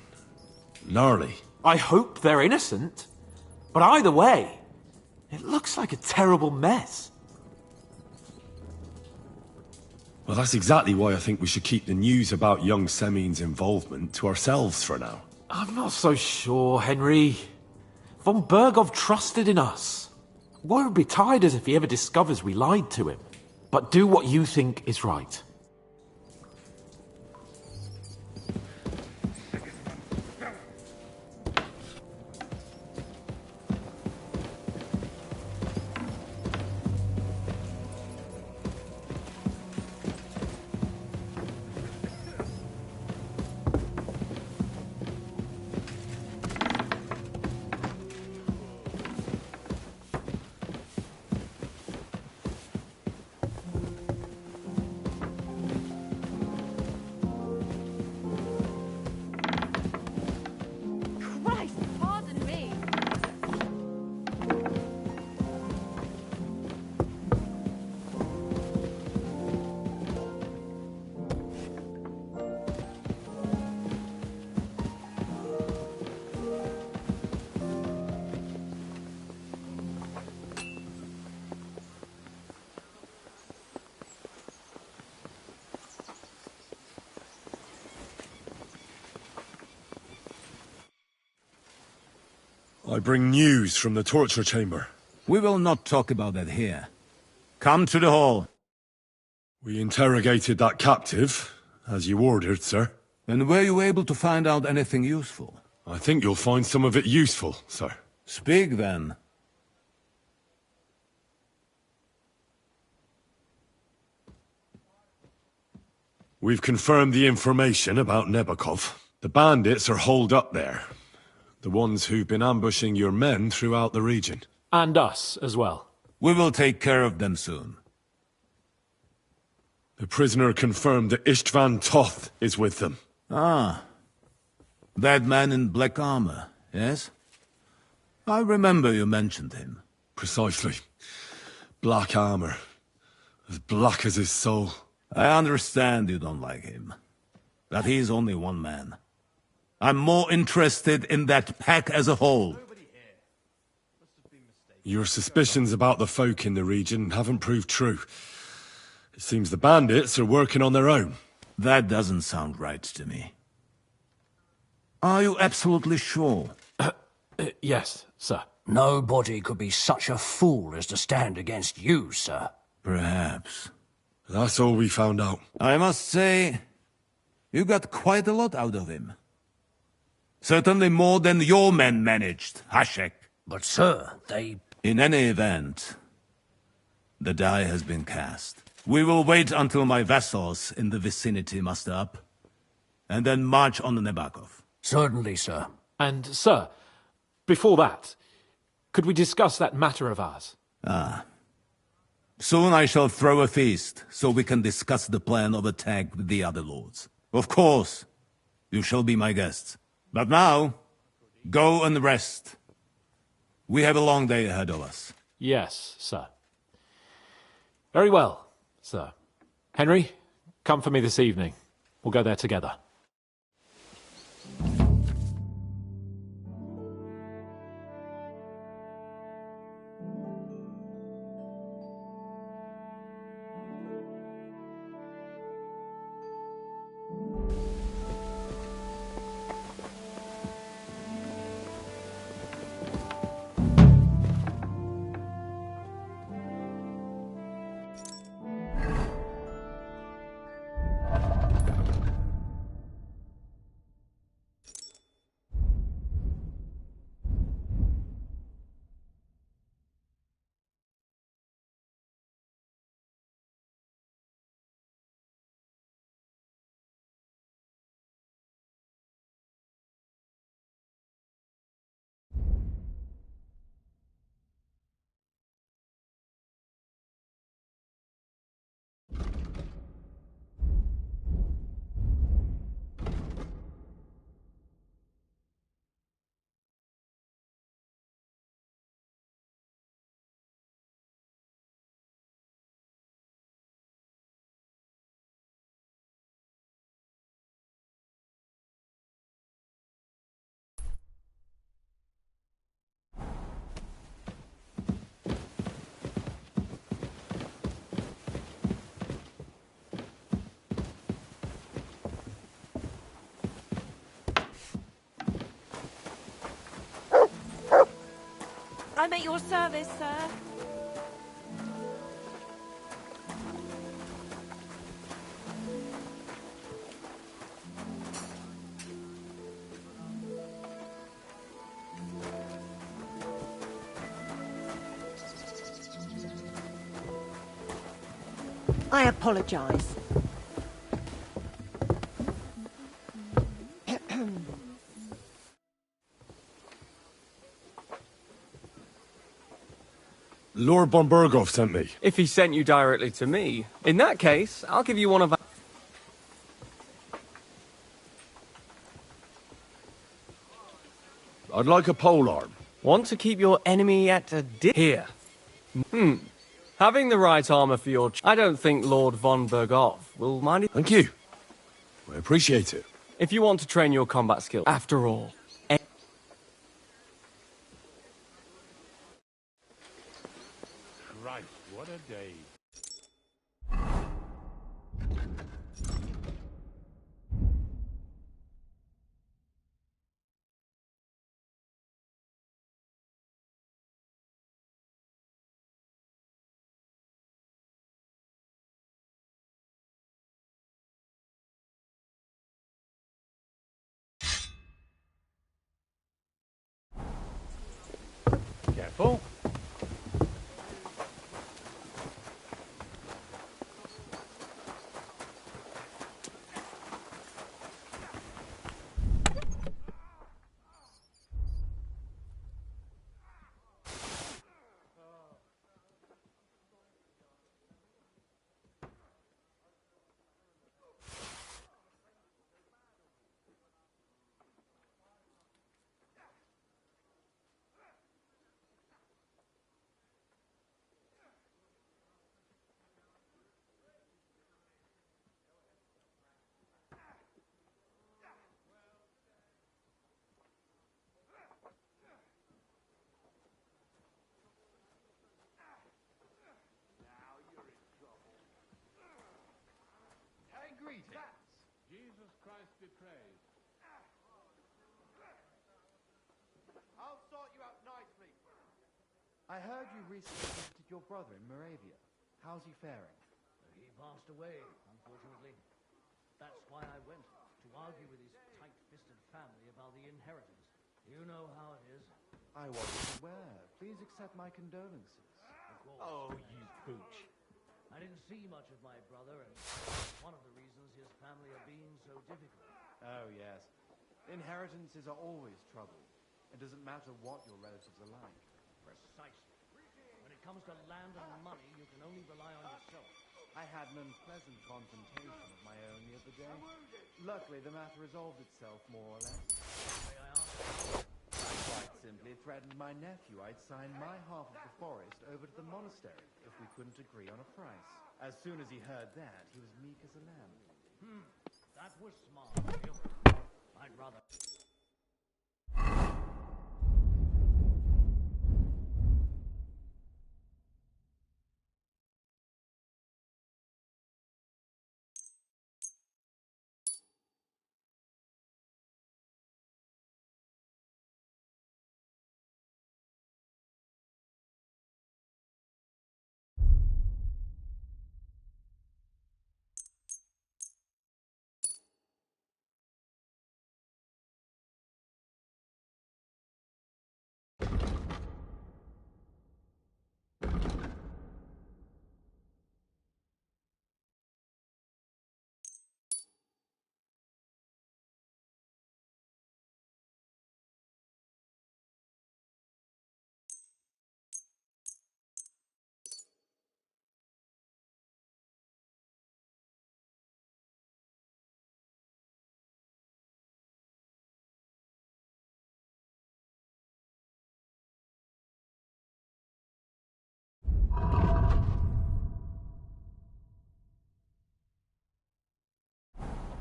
Speaker 1: Gnarly.
Speaker 20: I hope they're innocent. But either way, it looks like a terrible mess.
Speaker 1: Well, that's exactly why I think we should keep the news about young Semin's involvement to ourselves for now.
Speaker 20: I'm not so sure, Henry. Von Bergov trusted in us. Won't be tired as if he ever discovers we lied to him. But do what you think is right.
Speaker 1: I bring news from the torture chamber.
Speaker 23: We will not talk about that here. Come to the hall.
Speaker 1: We interrogated that captive, as you ordered, sir.
Speaker 23: And were you able to find out anything useful?
Speaker 1: I think you'll find some of it useful, sir.
Speaker 23: Speak, then.
Speaker 1: We've confirmed the information about Nebakov. The bandits are holed up there. The ones who've been ambushing your men throughout the region.
Speaker 20: And us, as well.
Speaker 23: We will take care of them soon.
Speaker 1: The prisoner confirmed that Istvan Toth is with them.
Speaker 23: Ah. That man in black armor, yes? I remember you mentioned him.
Speaker 1: Precisely. Black armor. As black as his soul.
Speaker 23: I understand you don't like him. But he's only one man. I'm more interested in that pack as a whole.
Speaker 1: Your suspicions about the folk in the region haven't proved true. It seems the bandits are working on their own.
Speaker 23: That doesn't sound right to me. Are you absolutely sure?
Speaker 20: Yes, sir.
Speaker 11: Nobody could be such a fool as to stand against you, sir.
Speaker 23: Perhaps.
Speaker 1: That's all we found out.
Speaker 23: I must say, you got quite a lot out of him. Certainly more than your men managed, Hashek.
Speaker 7: But sir, they...
Speaker 23: In any event, the die has been cast. We will wait until my vassals in the vicinity muster up, and then march on Nebakov.
Speaker 7: Certainly, sir.
Speaker 20: And, sir, before that, could we discuss that matter of ours?
Speaker 23: Ah. Soon I shall throw a feast, so we can discuss the plan of attack with the other lords. Of course, you shall be my guests. But now, go and rest. We have a long day ahead of us.
Speaker 20: Yes, sir. Very well, sir. Henry, come for me this evening. We'll go there together.
Speaker 3: I'm at your service, sir.
Speaker 12: I apologize.
Speaker 1: Lord von Berghoff sent me.
Speaker 6: If he sent you directly to me, in that case, I'll give you one of our...
Speaker 1: I'd like a polearm.
Speaker 6: Want to keep your enemy at a Here. Having the right armor for your... I don't think Lord von Berghoff will mind it.
Speaker 1: Thank you. I appreciate it.
Speaker 6: If you want to train your combat skill, after all...
Speaker 1: Christ, what a day.
Speaker 20: Careful.
Speaker 14: Jesus Christ be praised.
Speaker 11: I'll sort you out nicely. I heard you recently visited your brother in Moravia. How's he faring?
Speaker 14: He
Speaker 11: passed away, unfortunately. That's why I went, to argue with his tight-fisted family about the inheritance. You know how it is.
Speaker 9: I wasn't aware. Please accept my condolences.
Speaker 11: Of course.
Speaker 9: Oh, you pooch.
Speaker 11: I didn't see much of my brother, and one of the reasons his family are being so difficult.
Speaker 9: Oh, yes. Inheritances are always trouble. It doesn't matter what your relatives are like.
Speaker 11: Precisely. When it comes to land and money, you can only rely on yourself.
Speaker 9: I had an unpleasant confrontation of my own the other day. Luckily, the matter resolved itself more or less.
Speaker 11: May I ask?
Speaker 9: I quite simply threatened my nephew I'd sign my half of the forest over to the monastery if we couldn't agree on a price. As soon as he heard that, he was meek as a lamb.
Speaker 11: That was smart of you. I'd rather...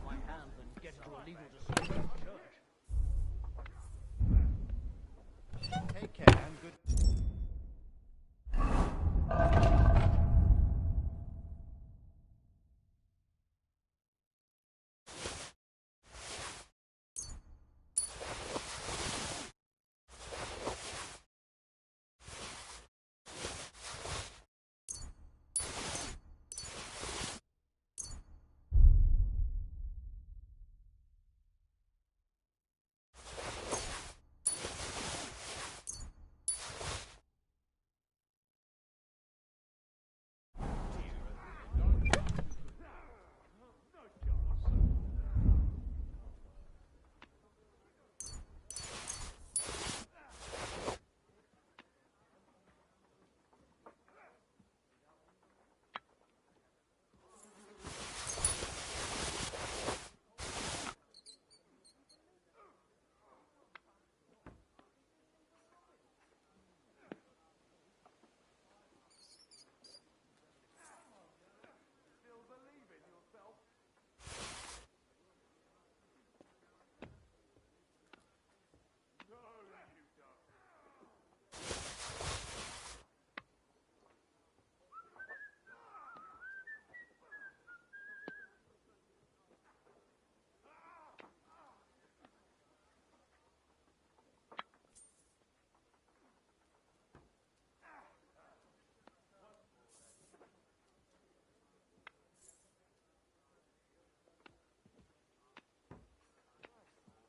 Speaker 11: my hand and get into a legal dispute with the church.
Speaker 9: Take care and good...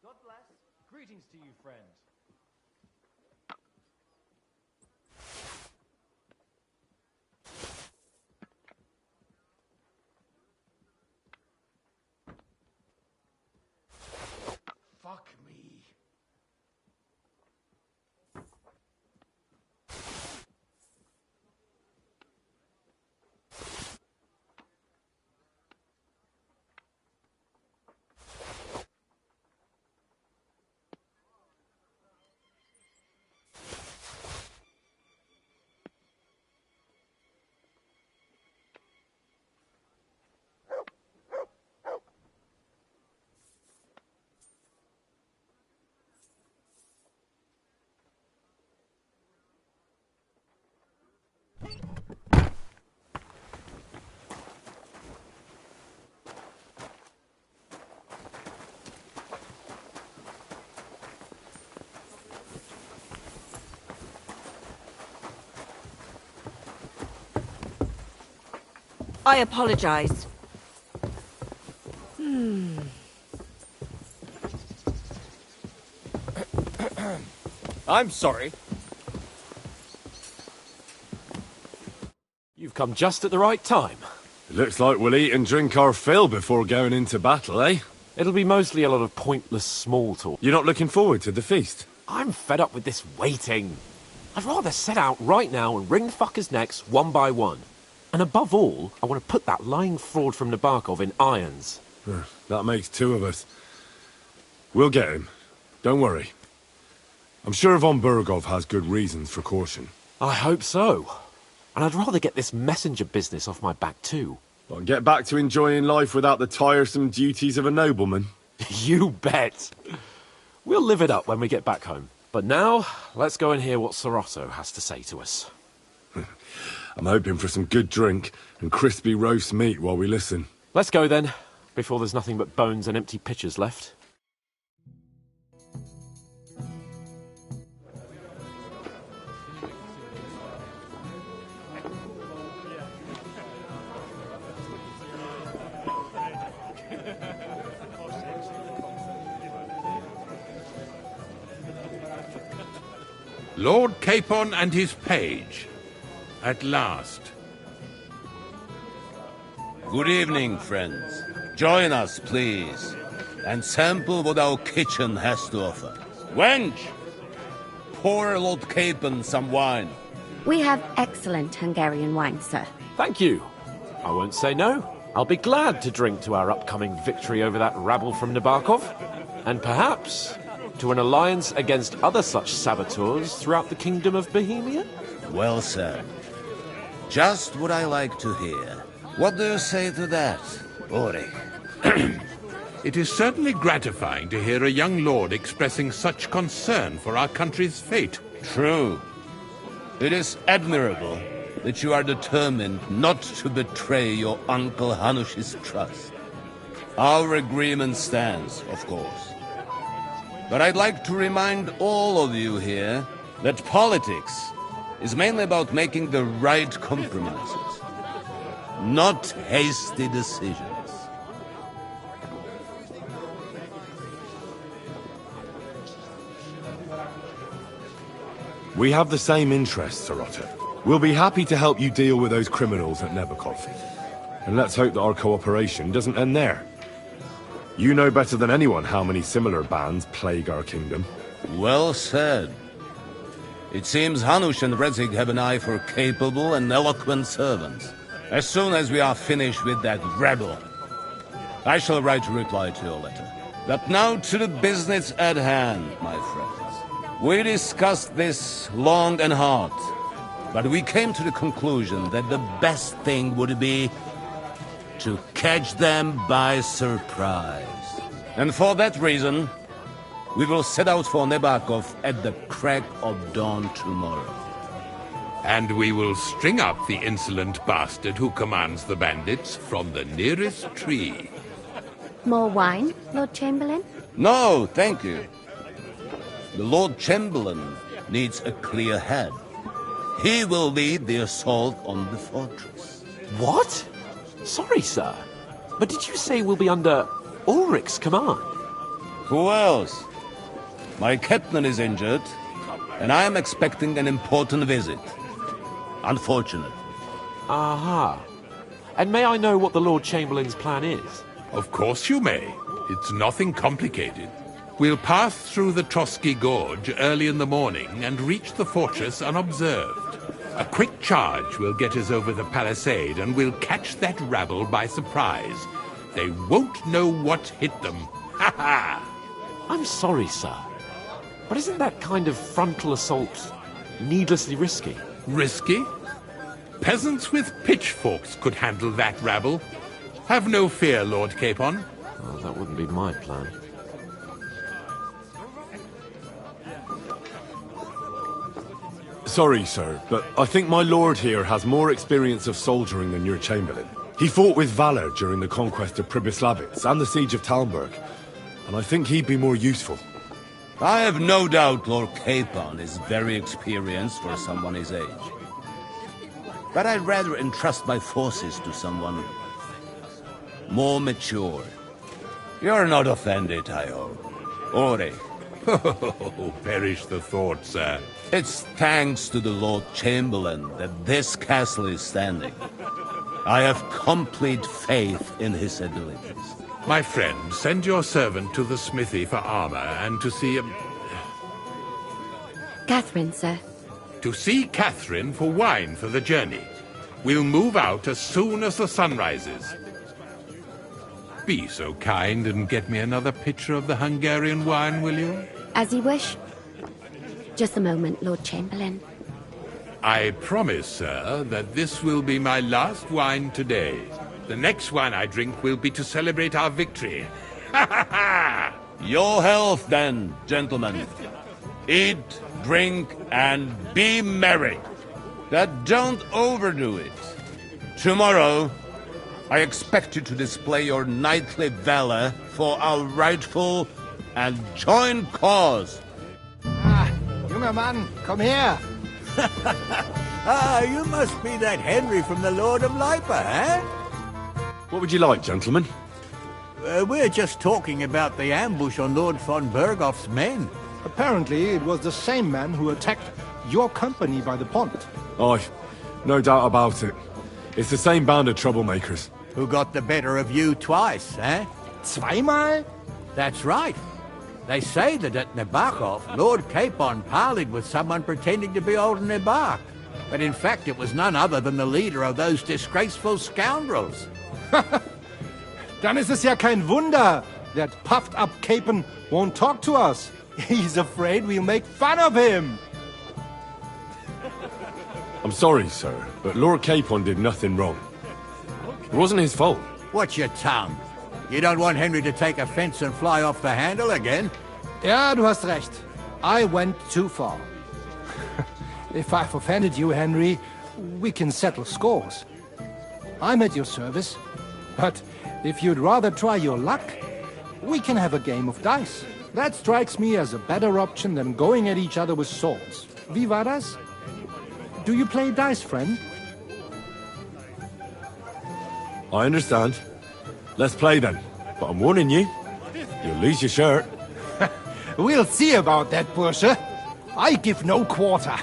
Speaker 17: God bless. Greetings to you, friend.
Speaker 7: Fuck me.
Speaker 12: I apologize.
Speaker 20: I'm sorry. You've come just at the right time.
Speaker 1: It looks like we'll eat and drink our fill before going into battle, eh?
Speaker 20: It'll be mostly a lot of pointless small talk.
Speaker 1: You're not looking forward to the feast?
Speaker 20: I'm fed up with this waiting. I'd rather set out right now and wring fuckers' necks one by one. And above all, I want to put that lying fraud from Nabokov in irons.
Speaker 1: That makes two of us. We'll get him. Don't worry. I'm sure Von Burgov has good reasons for caution.
Speaker 20: I hope so. And I'd rather get this messenger business off my back too.
Speaker 1: Well, get back to enjoying life without the tiresome duties of a nobleman.
Speaker 20: You bet. We'll live it up when we get back home. But now, let's go and hear what Sir Otto has to say to us.
Speaker 1: I'm hoping for some good drink and crispy roast meat while we listen.
Speaker 20: Let's go then, before there's nothing but bones and empty pitchers left.
Speaker 14: Lord Capon and his page. At last.
Speaker 23: Good evening, friends. Join us, please, and sample what our kitchen has to offer. Wench! Pour Lord Capon some wine.
Speaker 16: We have excellent Hungarian wine, sir.
Speaker 20: Thank you. I won't say no. I'll be glad to drink to our upcoming victory over that rabble from Nabokov. And perhaps to an alliance against other such saboteurs throughout the kingdom of Bohemia?
Speaker 23: Well said. Just what I like to hear. What do you say to that, Ulrich?
Speaker 14: It is certainly gratifying to hear a young lord expressing such concern for our country's fate.
Speaker 23: True. It is admirable that you are determined not to betray your Uncle Hanush's trust. Our agreement stands, of course. But I'd like to remind all of you here that politics is mainly about making the right compromises, not hasty decisions.
Speaker 1: We have the same interests, Sir Otto. We'll be happy to help you deal with those criminals at Nabokov. And let's hope that our cooperation doesn't end there. You know better than anyone how many similar bands plague our kingdom.
Speaker 23: Well said. It seems Hanush and Rezig have an eye for capable and eloquent servants. As soon as we are finished with that rebel, I shall write a reply to your letter. But now to the business at hand, my friends. We discussed this long and hard, but we came to the conclusion that the best thing would be to catch them by surprise. And for that reason, we will set out for Nabokov at the crack of dawn tomorrow.
Speaker 14: And we will string up the insolent bastard who commands the bandits from the nearest tree.
Speaker 16: More wine, Lord Chamberlain?
Speaker 23: No, thank you. The Lord Chamberlain needs a clear head. He will lead the assault on the fortress.
Speaker 20: What? Sorry, sir. But did you say we'll be under Ulrich's command?
Speaker 23: Who else? My captain is injured, and I am expecting an important visit. Unfortunate.
Speaker 20: Aha. And may I know what the Lord Chamberlain's plan is?
Speaker 14: Of course you may. It's nothing complicated. We'll pass through the Trotsky Gorge early in the morning and reach the fortress unobserved. A quick charge will get us over the palisade, and we'll catch that rabble by surprise. They won't know what hit them. Ha ha!
Speaker 20: I'm sorry, sir. But isn't that kind of frontal assault needlessly risky?
Speaker 14: Risky? Peasants with pitchforks could handle that rabble. Have no fear, Lord Capon.
Speaker 20: Well, that wouldn't be my plan.
Speaker 1: Sorry, sir, but I think my lord here has more experience of soldiering than your Chamberlain. He fought with valor during the conquest of Pribyslavitz and the siege of Talmberg, and I think he'd be more useful.
Speaker 23: I have no doubt Lord Capon is very experienced for someone his age. But I'd rather entrust my forces to someone more mature. You're not offended, I hope. Ore.
Speaker 14: Oh, perish the thought, sir.
Speaker 23: It's thanks to the Lord Chamberlain that this castle is standing. I have complete faith in his abilities.
Speaker 14: My friend, send your servant to the smithy for armor and to see...
Speaker 16: Catherine, sir.
Speaker 14: To see Catherine for wine for the journey. We'll move out as soon as the sun rises. Be so kind and get me another pitcher of the Hungarian wine, will you?
Speaker 16: As you wish. Just a moment, Lord Chamberlain.
Speaker 14: I promise, sir, that this will be my last wine today. The next wine I drink will be to celebrate our victory. Ha ha ha!
Speaker 23: Your health, then, gentlemen. Eat, drink, and be merry. But don't overdo it. Tomorrow, I expect you to display your knightly valor for our rightful and joint cause.
Speaker 8: Junger Mann, komm her!
Speaker 10: You must be that Henry from the Lord of Lipa, eh?
Speaker 1: What would you like, gentlemen?
Speaker 10: We're just talking about the ambush on Lord von Bergoff's men.
Speaker 8: Apparently, it was the same man who attacked your company by the pond.
Speaker 1: Aye, no doubt about it. It's the same band of troublemakers.
Speaker 10: Who got the better of you twice, eh?
Speaker 8: Zweimal?
Speaker 10: That's right. They say that at Nabokov, Lord Capon parleyed with someone pretending to be old Nabok. But in fact, it was none other than the leader of those disgraceful scoundrels.
Speaker 8: Dann ist es ja kein Wunder that puffed-up Capon won't talk to us. He's afraid we'll make fun of him.
Speaker 1: I'm sorry, sir, but Lord Capon did nothing wrong. It wasn't his fault.
Speaker 10: Watch your tongue. You don't want Henry to take offense and fly off the handle again?
Speaker 8: Ja, du hast recht. I went too far. If I've offended you, Henry, we can settle scores. I'm at your service. But if you'd rather try your luck, we can have a game of dice. That strikes me as a better option than going at each other with swords. Wie war das? Do you play dice, friend?
Speaker 1: I understand. Let's play then. But I'm warning you, you'll lose your shirt.
Speaker 8: We'll see about that, Bursche. I give no quarter.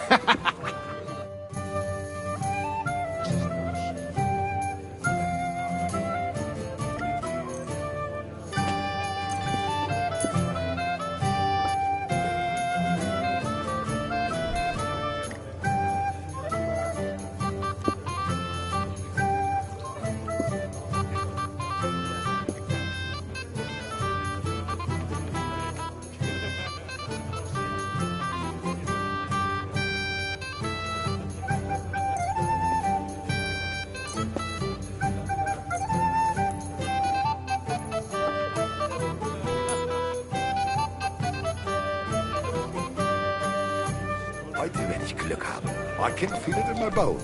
Speaker 18: Heute werde ich Glück haben. I can feel it in my bones.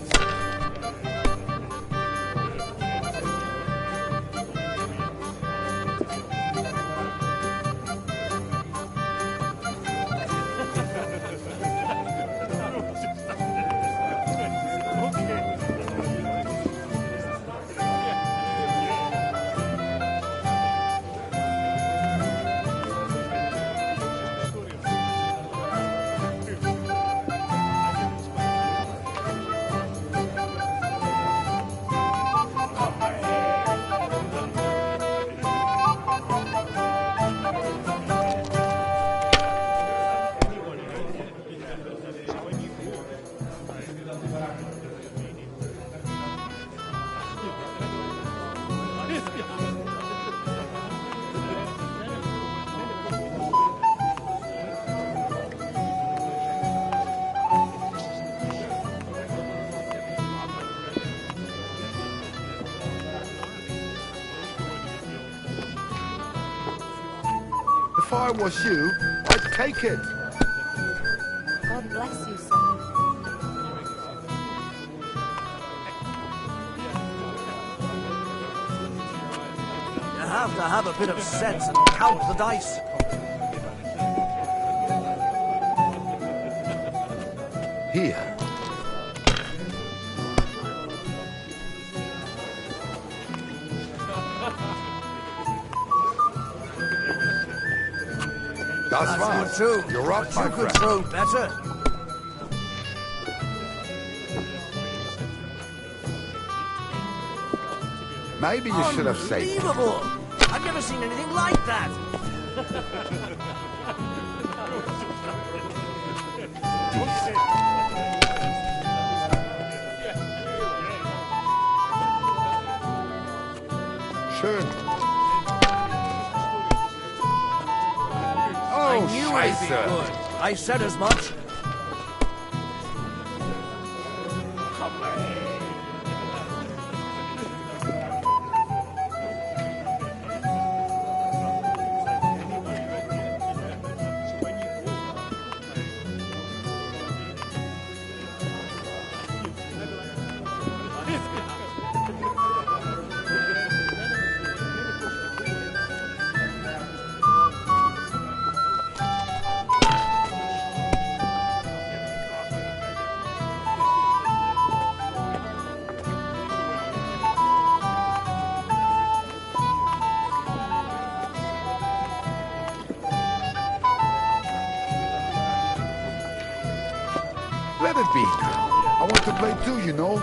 Speaker 18: If I was you, I'd take it.
Speaker 13: God bless you, sir.
Speaker 11: You have to have a bit of sense and count the dice.
Speaker 18: Here. Das war's.
Speaker 2: Good too.
Speaker 18: You're up, my
Speaker 2: You could
Speaker 18: friend.
Speaker 2: throw better.
Speaker 18: Maybe you should have saved it.
Speaker 7: Unbelievable! I've never seen anything like that.
Speaker 18: Schön.
Speaker 7: I
Speaker 18: Oh,
Speaker 7: knew it'd be
Speaker 18: Scheiße.
Speaker 7: good. I said as much.
Speaker 18: Let it be. I want to play too, you know.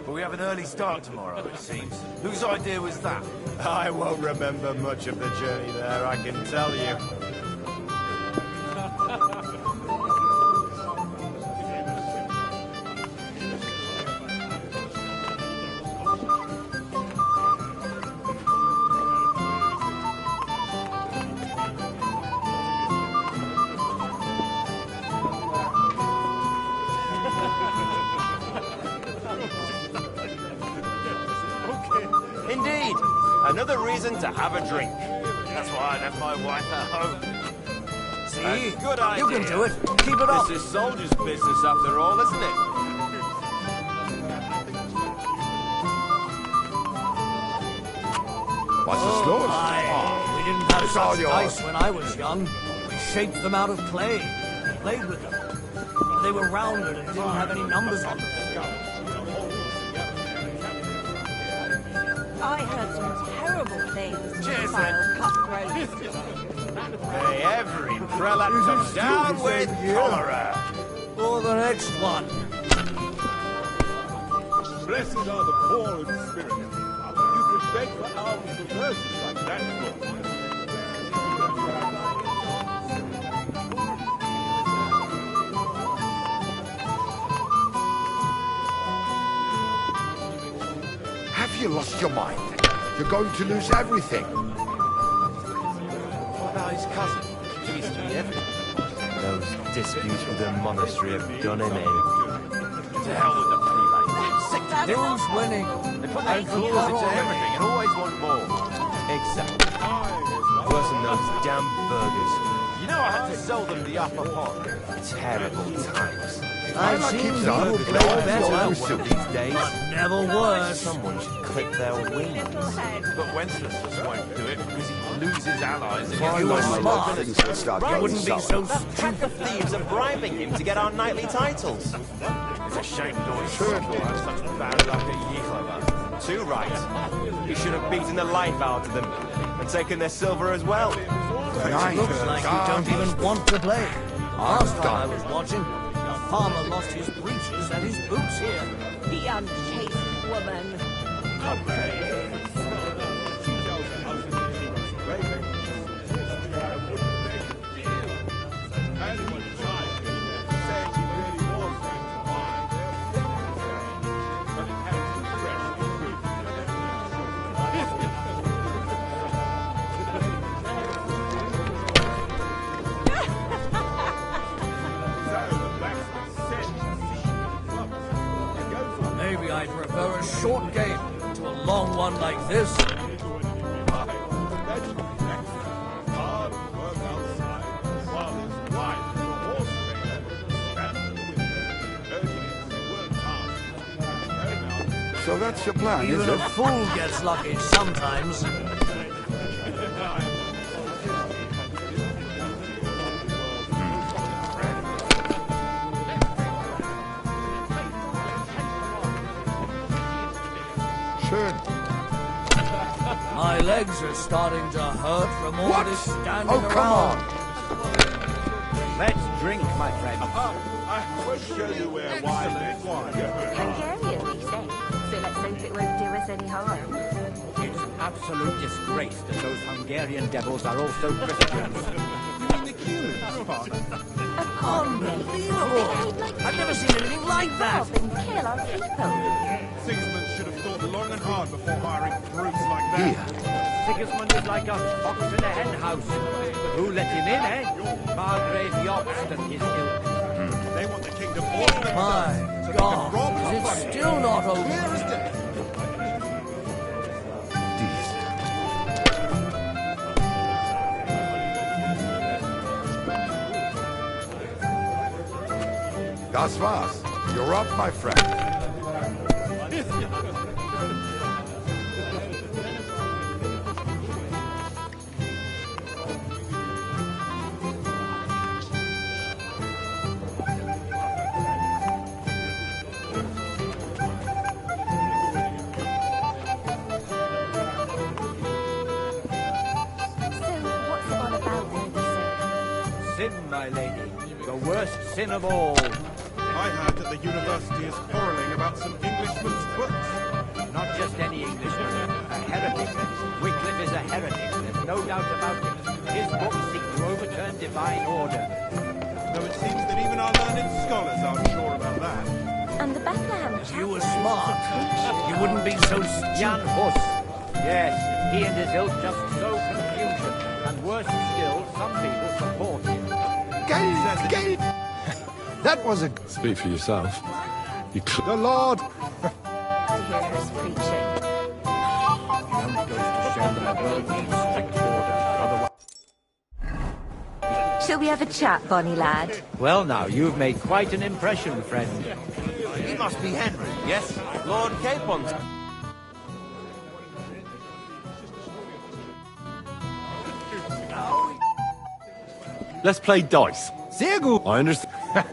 Speaker 2: But we have an early start tomorrow, it seems. Whose idea was that?
Speaker 15: I won't remember much of the journey there, I can tell you.
Speaker 19: Indeed, another reason to have a drink. That's why I left my wife at home.
Speaker 7: See?
Speaker 19: A good idea.
Speaker 7: You can do it. Keep it up.
Speaker 19: This is soldier's business after all, isn't it?
Speaker 18: Was ist los?
Speaker 7: Aye. We didn't have
Speaker 18: It's all
Speaker 7: such
Speaker 18: yours.
Speaker 7: dice when I was young. We shaped them out of clay. Played with them. They were rounded and didn't have any numbers on them.
Speaker 3: I heard some terrible things.
Speaker 19: Cheers,
Speaker 3: Vile cutthroat.
Speaker 19: May every prelate come down with cholera.
Speaker 7: Or the next one.
Speaker 21: Blessed are the poor in spirit. You could beg for alms for verses like that.
Speaker 18: Have you lost your mind? You're going to lose everything.
Speaker 19: What about his cousin? He's doing everything. Those disputes with the monastery have done him in. To hell with the prelates. Sick to death.
Speaker 7: Who's winning?
Speaker 19: They put their claws into everything and always want more. Exactly. Worse than those damn burgers. You know I had to sell them the upper pot. Terrible times.
Speaker 7: I've seen people play better
Speaker 19: these days.
Speaker 7: but never worse.
Speaker 19: Someone should clip their wings. But Wenceslas won't do it because he loses allies
Speaker 7: If you were smart, you wouldn't be so
Speaker 19: That pack of thieves are bribing him to get our knightly titles. It's a shame Lord Circle has such bad luck at Yichlava. Too right. He should have beaten the life out of them and taken their silver as well.
Speaker 7: It looks like you don't even want to play. Last time I was watching, the farmer lost his breeches and his boots here.
Speaker 3: The unchaste woman.
Speaker 7: Maybe I'd prefer a short game to a long one like this.
Speaker 18: So that's your plan, is
Speaker 7: Even a
Speaker 18: it?
Speaker 7: fool gets lucky sometimes.
Speaker 18: Schön.
Speaker 11: legs are starting to hurt from all this standing
Speaker 18: Oh, come
Speaker 11: around.
Speaker 10: Let's drink, my friend.
Speaker 21: I will show you where wine is.
Speaker 4: Hungarian, we say. So let's hope it won't do us any harm.
Speaker 10: It's an absolute disgrace that those Hungarian devils are also Christians.
Speaker 11: Unbelievable! I've never seen anything like that!
Speaker 4: Rob and kill our people.
Speaker 21: Sigismund should have thought long and hard before hiring brutes like that.
Speaker 10: Sigismund is like a fox in a hen house. But who let him in, eh? Margrave Jobst and his ilk.
Speaker 21: They want the kingdom all to themselves.
Speaker 11: My God, is it still not over?
Speaker 18: Das war's. You're up, my friend.
Speaker 10: Sin, my lady. The worst sin of all.
Speaker 21: I heard that the university is quarrelling about some Englishman's books.
Speaker 10: Not just any Englishman. A heretic. Wycliffe is a heretic. There's no doubt about it. His books seek to overturn divine order.
Speaker 21: Though it seems that even our learned scholars aren't sure about that.
Speaker 4: And the Bethlehem
Speaker 11: If you were smart, you wouldn't be so
Speaker 10: Jan Hus. Yes, he and his ilk just sow confusion. And worse still, some people support him.
Speaker 8: That was a...
Speaker 1: Speak for yourself. You
Speaker 8: The Lord!
Speaker 4: to hear us preaching.
Speaker 10: It only goes to show that the world needs strict order. Otherwise...
Speaker 4: Shall we have a chat, Bonnie lad?
Speaker 10: Well now, you've made quite an impression, friend.
Speaker 2: He must be Henry.
Speaker 19: Yes, Lord Capon's.
Speaker 1: Let's play dice.
Speaker 8: Sehr gut.
Speaker 1: I understand.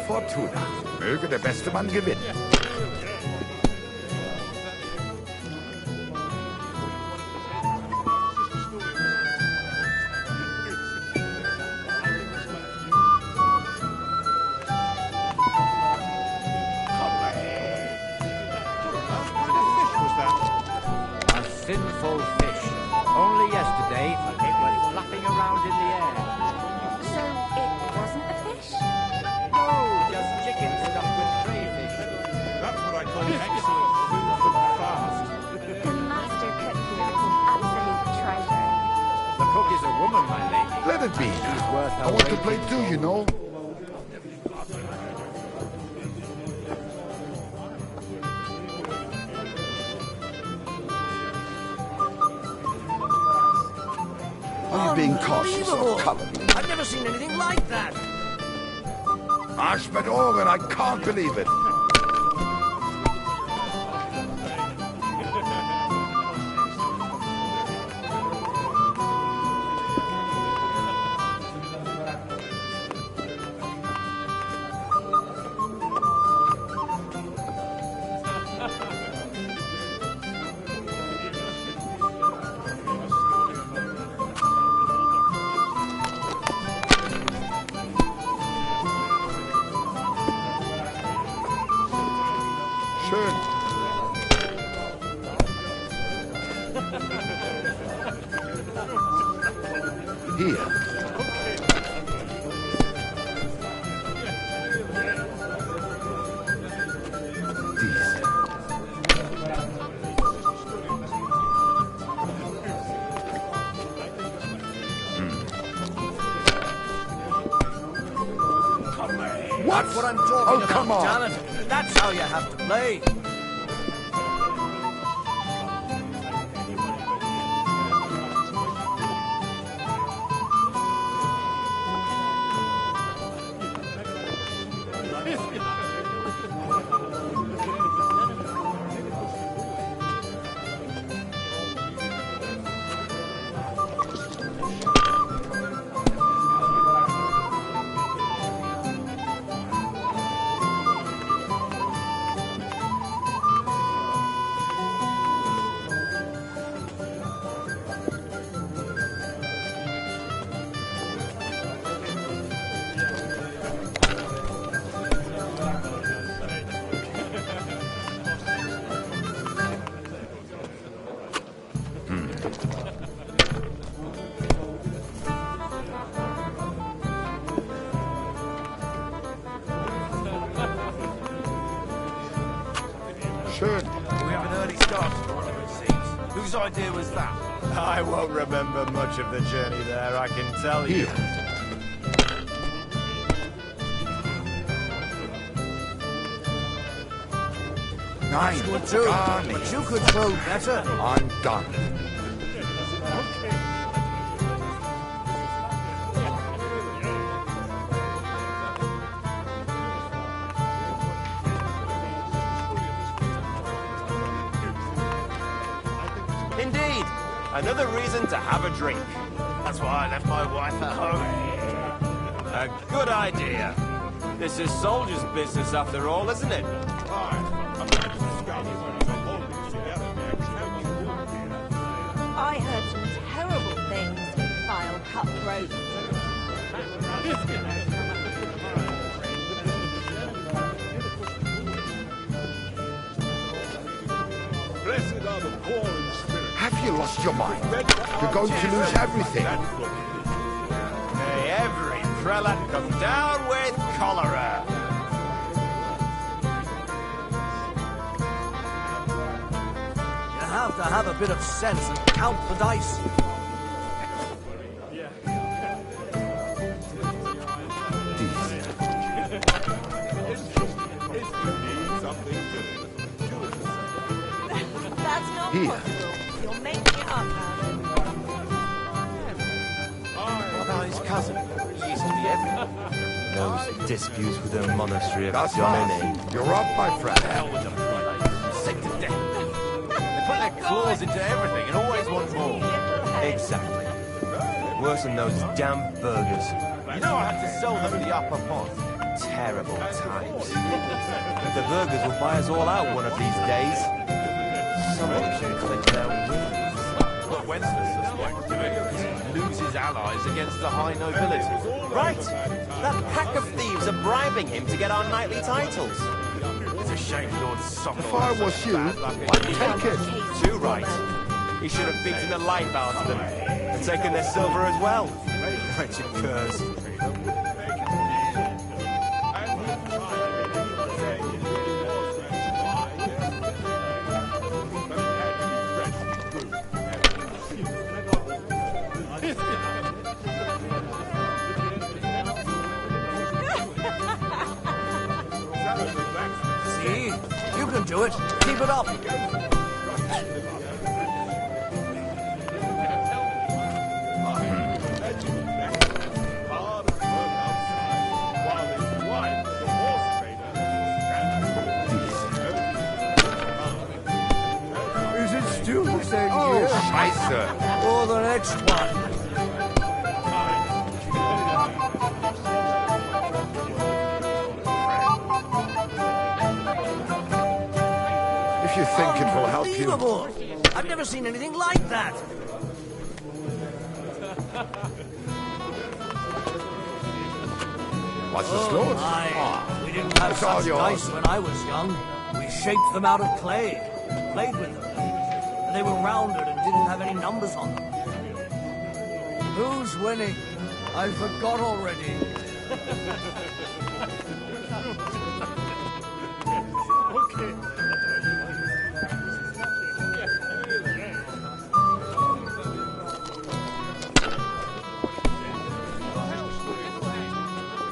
Speaker 18: Fortuna. Möge der beste Mann gewinnen.
Speaker 10: A sinful fish. Only yesterday, it was flapping around in the air.
Speaker 4: So it wasn't a fish?
Speaker 10: No, just chicken stuffed with crayfish.
Speaker 21: That's what I call excellent food from the fast.
Speaker 4: The master cook here is an absolute treasure.
Speaker 10: The cook is a woman, my lady.
Speaker 18: Let it be.
Speaker 10: She's worth
Speaker 18: I want to play too, you know. Are you being cautious or cowardly?
Speaker 11: I've never seen anything like that!
Speaker 18: Ashmet Organ, I can't believe it. What?
Speaker 11: That's what I'm talking
Speaker 18: Oh,
Speaker 11: about,
Speaker 18: come on.
Speaker 11: damn it. That's how you have to play.
Speaker 15: Schön.
Speaker 2: We have an early start to the run, it seems. Whose idea was that?
Speaker 15: I won't remember much of the journey there, I can tell you.
Speaker 18: Nine.
Speaker 11: That's good too, but you could throw better.
Speaker 18: I'm done.
Speaker 19: Indeed. Another reason to have a drink.
Speaker 2: That's why I left my wife at home.
Speaker 19: A good idea. This is soldier's business after all, isn't it?
Speaker 4: I heard some terrible things from vile cutthroats.
Speaker 21: Blessed are the poor in spirit.
Speaker 18: Have you lost your mind? You're going to lose everything.
Speaker 19: May every prelate come down with cholera.
Speaker 11: You have to have a bit of sense and count the dice.
Speaker 4: That's not
Speaker 18: Here.
Speaker 4: possible. You're making it up, Adam.
Speaker 19: What about his cousin? He used to be everywhere. Those disputes with the monastery of
Speaker 18: That's
Speaker 19: John
Speaker 18: right. You're up, my friend.
Speaker 19: Hell with them prelates. Sick to death. They put their claws into everything and always want more. Exactly. Worse than those damn burgers. You know I had to sell them the upper pot. Terrible times. The burgers will buy us all out one of these days. Someone should click their wings. But when's the suspect? Lose his allies against the high nobility. Right! That pack of thieves are bribing him to get our knightly titles. It's a shame Lord Sockle.
Speaker 18: If I was you, I'd take it.
Speaker 19: Too right. He should have beaten the life out of them and taken their silver as well. Wretched curs.
Speaker 11: See? You can do it. Keep it up.
Speaker 18: Is it still the same year?
Speaker 11: Scheiße. Or the next one.
Speaker 18: If you think it will help you.
Speaker 11: Unbelievable. I've never seen anything like that.
Speaker 18: What's the score?
Speaker 11: Aye. We didn't have
Speaker 18: It's all
Speaker 11: such
Speaker 18: yours.
Speaker 11: dice when I was young. We shaped them out of clay, played with them. And they were rounded and didn't have any numbers on them. Who's winning? I forgot already.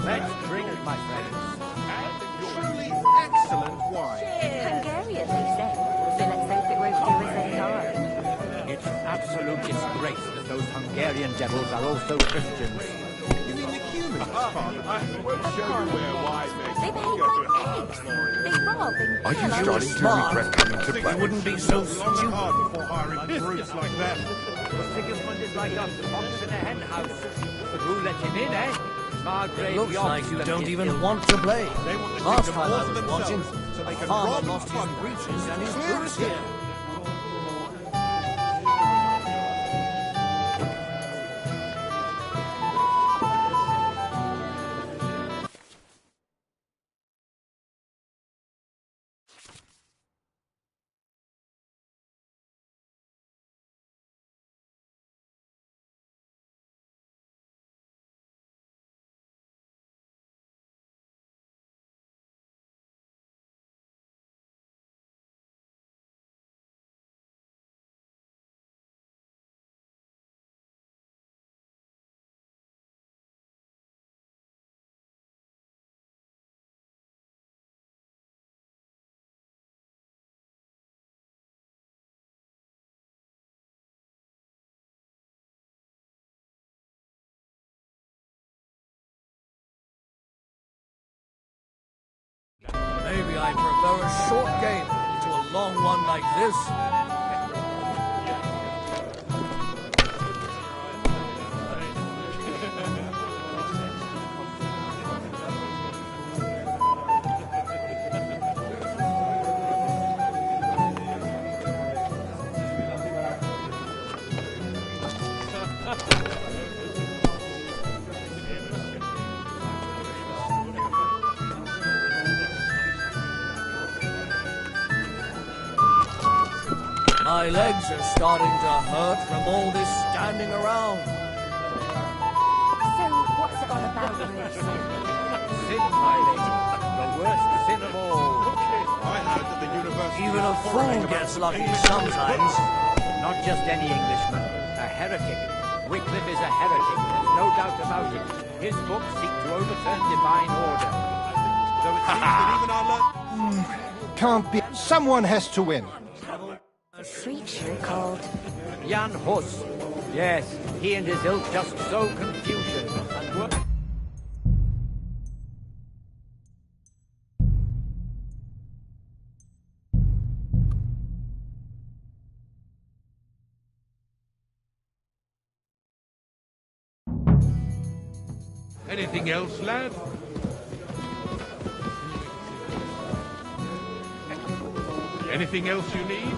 Speaker 11: Let's drink, my friends.
Speaker 21: Truly excellent wine.
Speaker 4: It's Hungarian, they say. So let's hope it won't do us any harm.
Speaker 11: It's an absolute disgrace that those Hungarian devils are also Christians.
Speaker 21: You mean the humans? I won't show you where wine makes
Speaker 4: They behave like pigs. They rob and
Speaker 18: Are you
Speaker 4: kill.
Speaker 18: starting to regret coming to
Speaker 11: You
Speaker 18: play?
Speaker 11: wouldn't be so
Speaker 21: long
Speaker 11: stupid.
Speaker 21: hard before hiring brutes like that.
Speaker 11: Sigismund is like a fox in a hen house. But who let him in, eh? Margrave
Speaker 5: Looks like you
Speaker 11: Jost
Speaker 5: don't
Speaker 11: is
Speaker 5: even
Speaker 11: ill.
Speaker 5: want to play.
Speaker 21: They want the
Speaker 5: Last
Speaker 21: kingdom
Speaker 5: time
Speaker 21: all
Speaker 5: I
Speaker 21: to
Speaker 5: was watching,
Speaker 21: themselves, so they
Speaker 5: a
Speaker 21: can
Speaker 5: farmer
Speaker 21: rob
Speaker 5: lost his
Speaker 21: and
Speaker 5: breeches and his
Speaker 21: Clear
Speaker 5: boots
Speaker 21: as
Speaker 5: here. Maybe I prefer a short game to a long one like this. My legs are starting to hurt from all this standing around.
Speaker 4: So, what's it all about, really?
Speaker 11: Sin, my lady. The worst sin of all.
Speaker 21: I heard that the university
Speaker 5: Even a fool gets lucky sometimes.
Speaker 11: Not just any Englishman. A heretic. Wycliffe is a heretic. There's no doubt about it. His books seek to overturn divine order.
Speaker 21: So it seems that even our
Speaker 8: Can't be. Someone has to win.
Speaker 4: A preacher called...
Speaker 11: Jan Hus. Yes, he and his ilk just sow confusion and work.
Speaker 14: Anything else, lad? Anything else you need?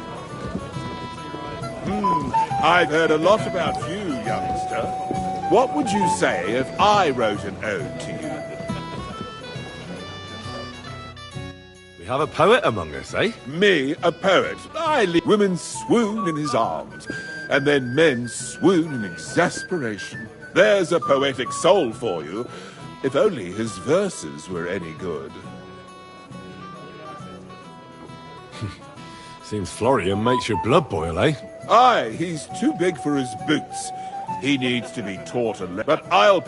Speaker 21: I've heard a lot about you, youngster. What would you say if I wrote an ode to you?
Speaker 19: We have a poet among us, eh?
Speaker 21: Me, a poet. Women swoon in his arms, and then men swoon in exasperation. There's a poetic soul for you, if only his verses were any good.
Speaker 1: Seems Florian makes your blood boil, eh?
Speaker 21: Aye, he's too big for his boots. He needs to be taught a but I'll...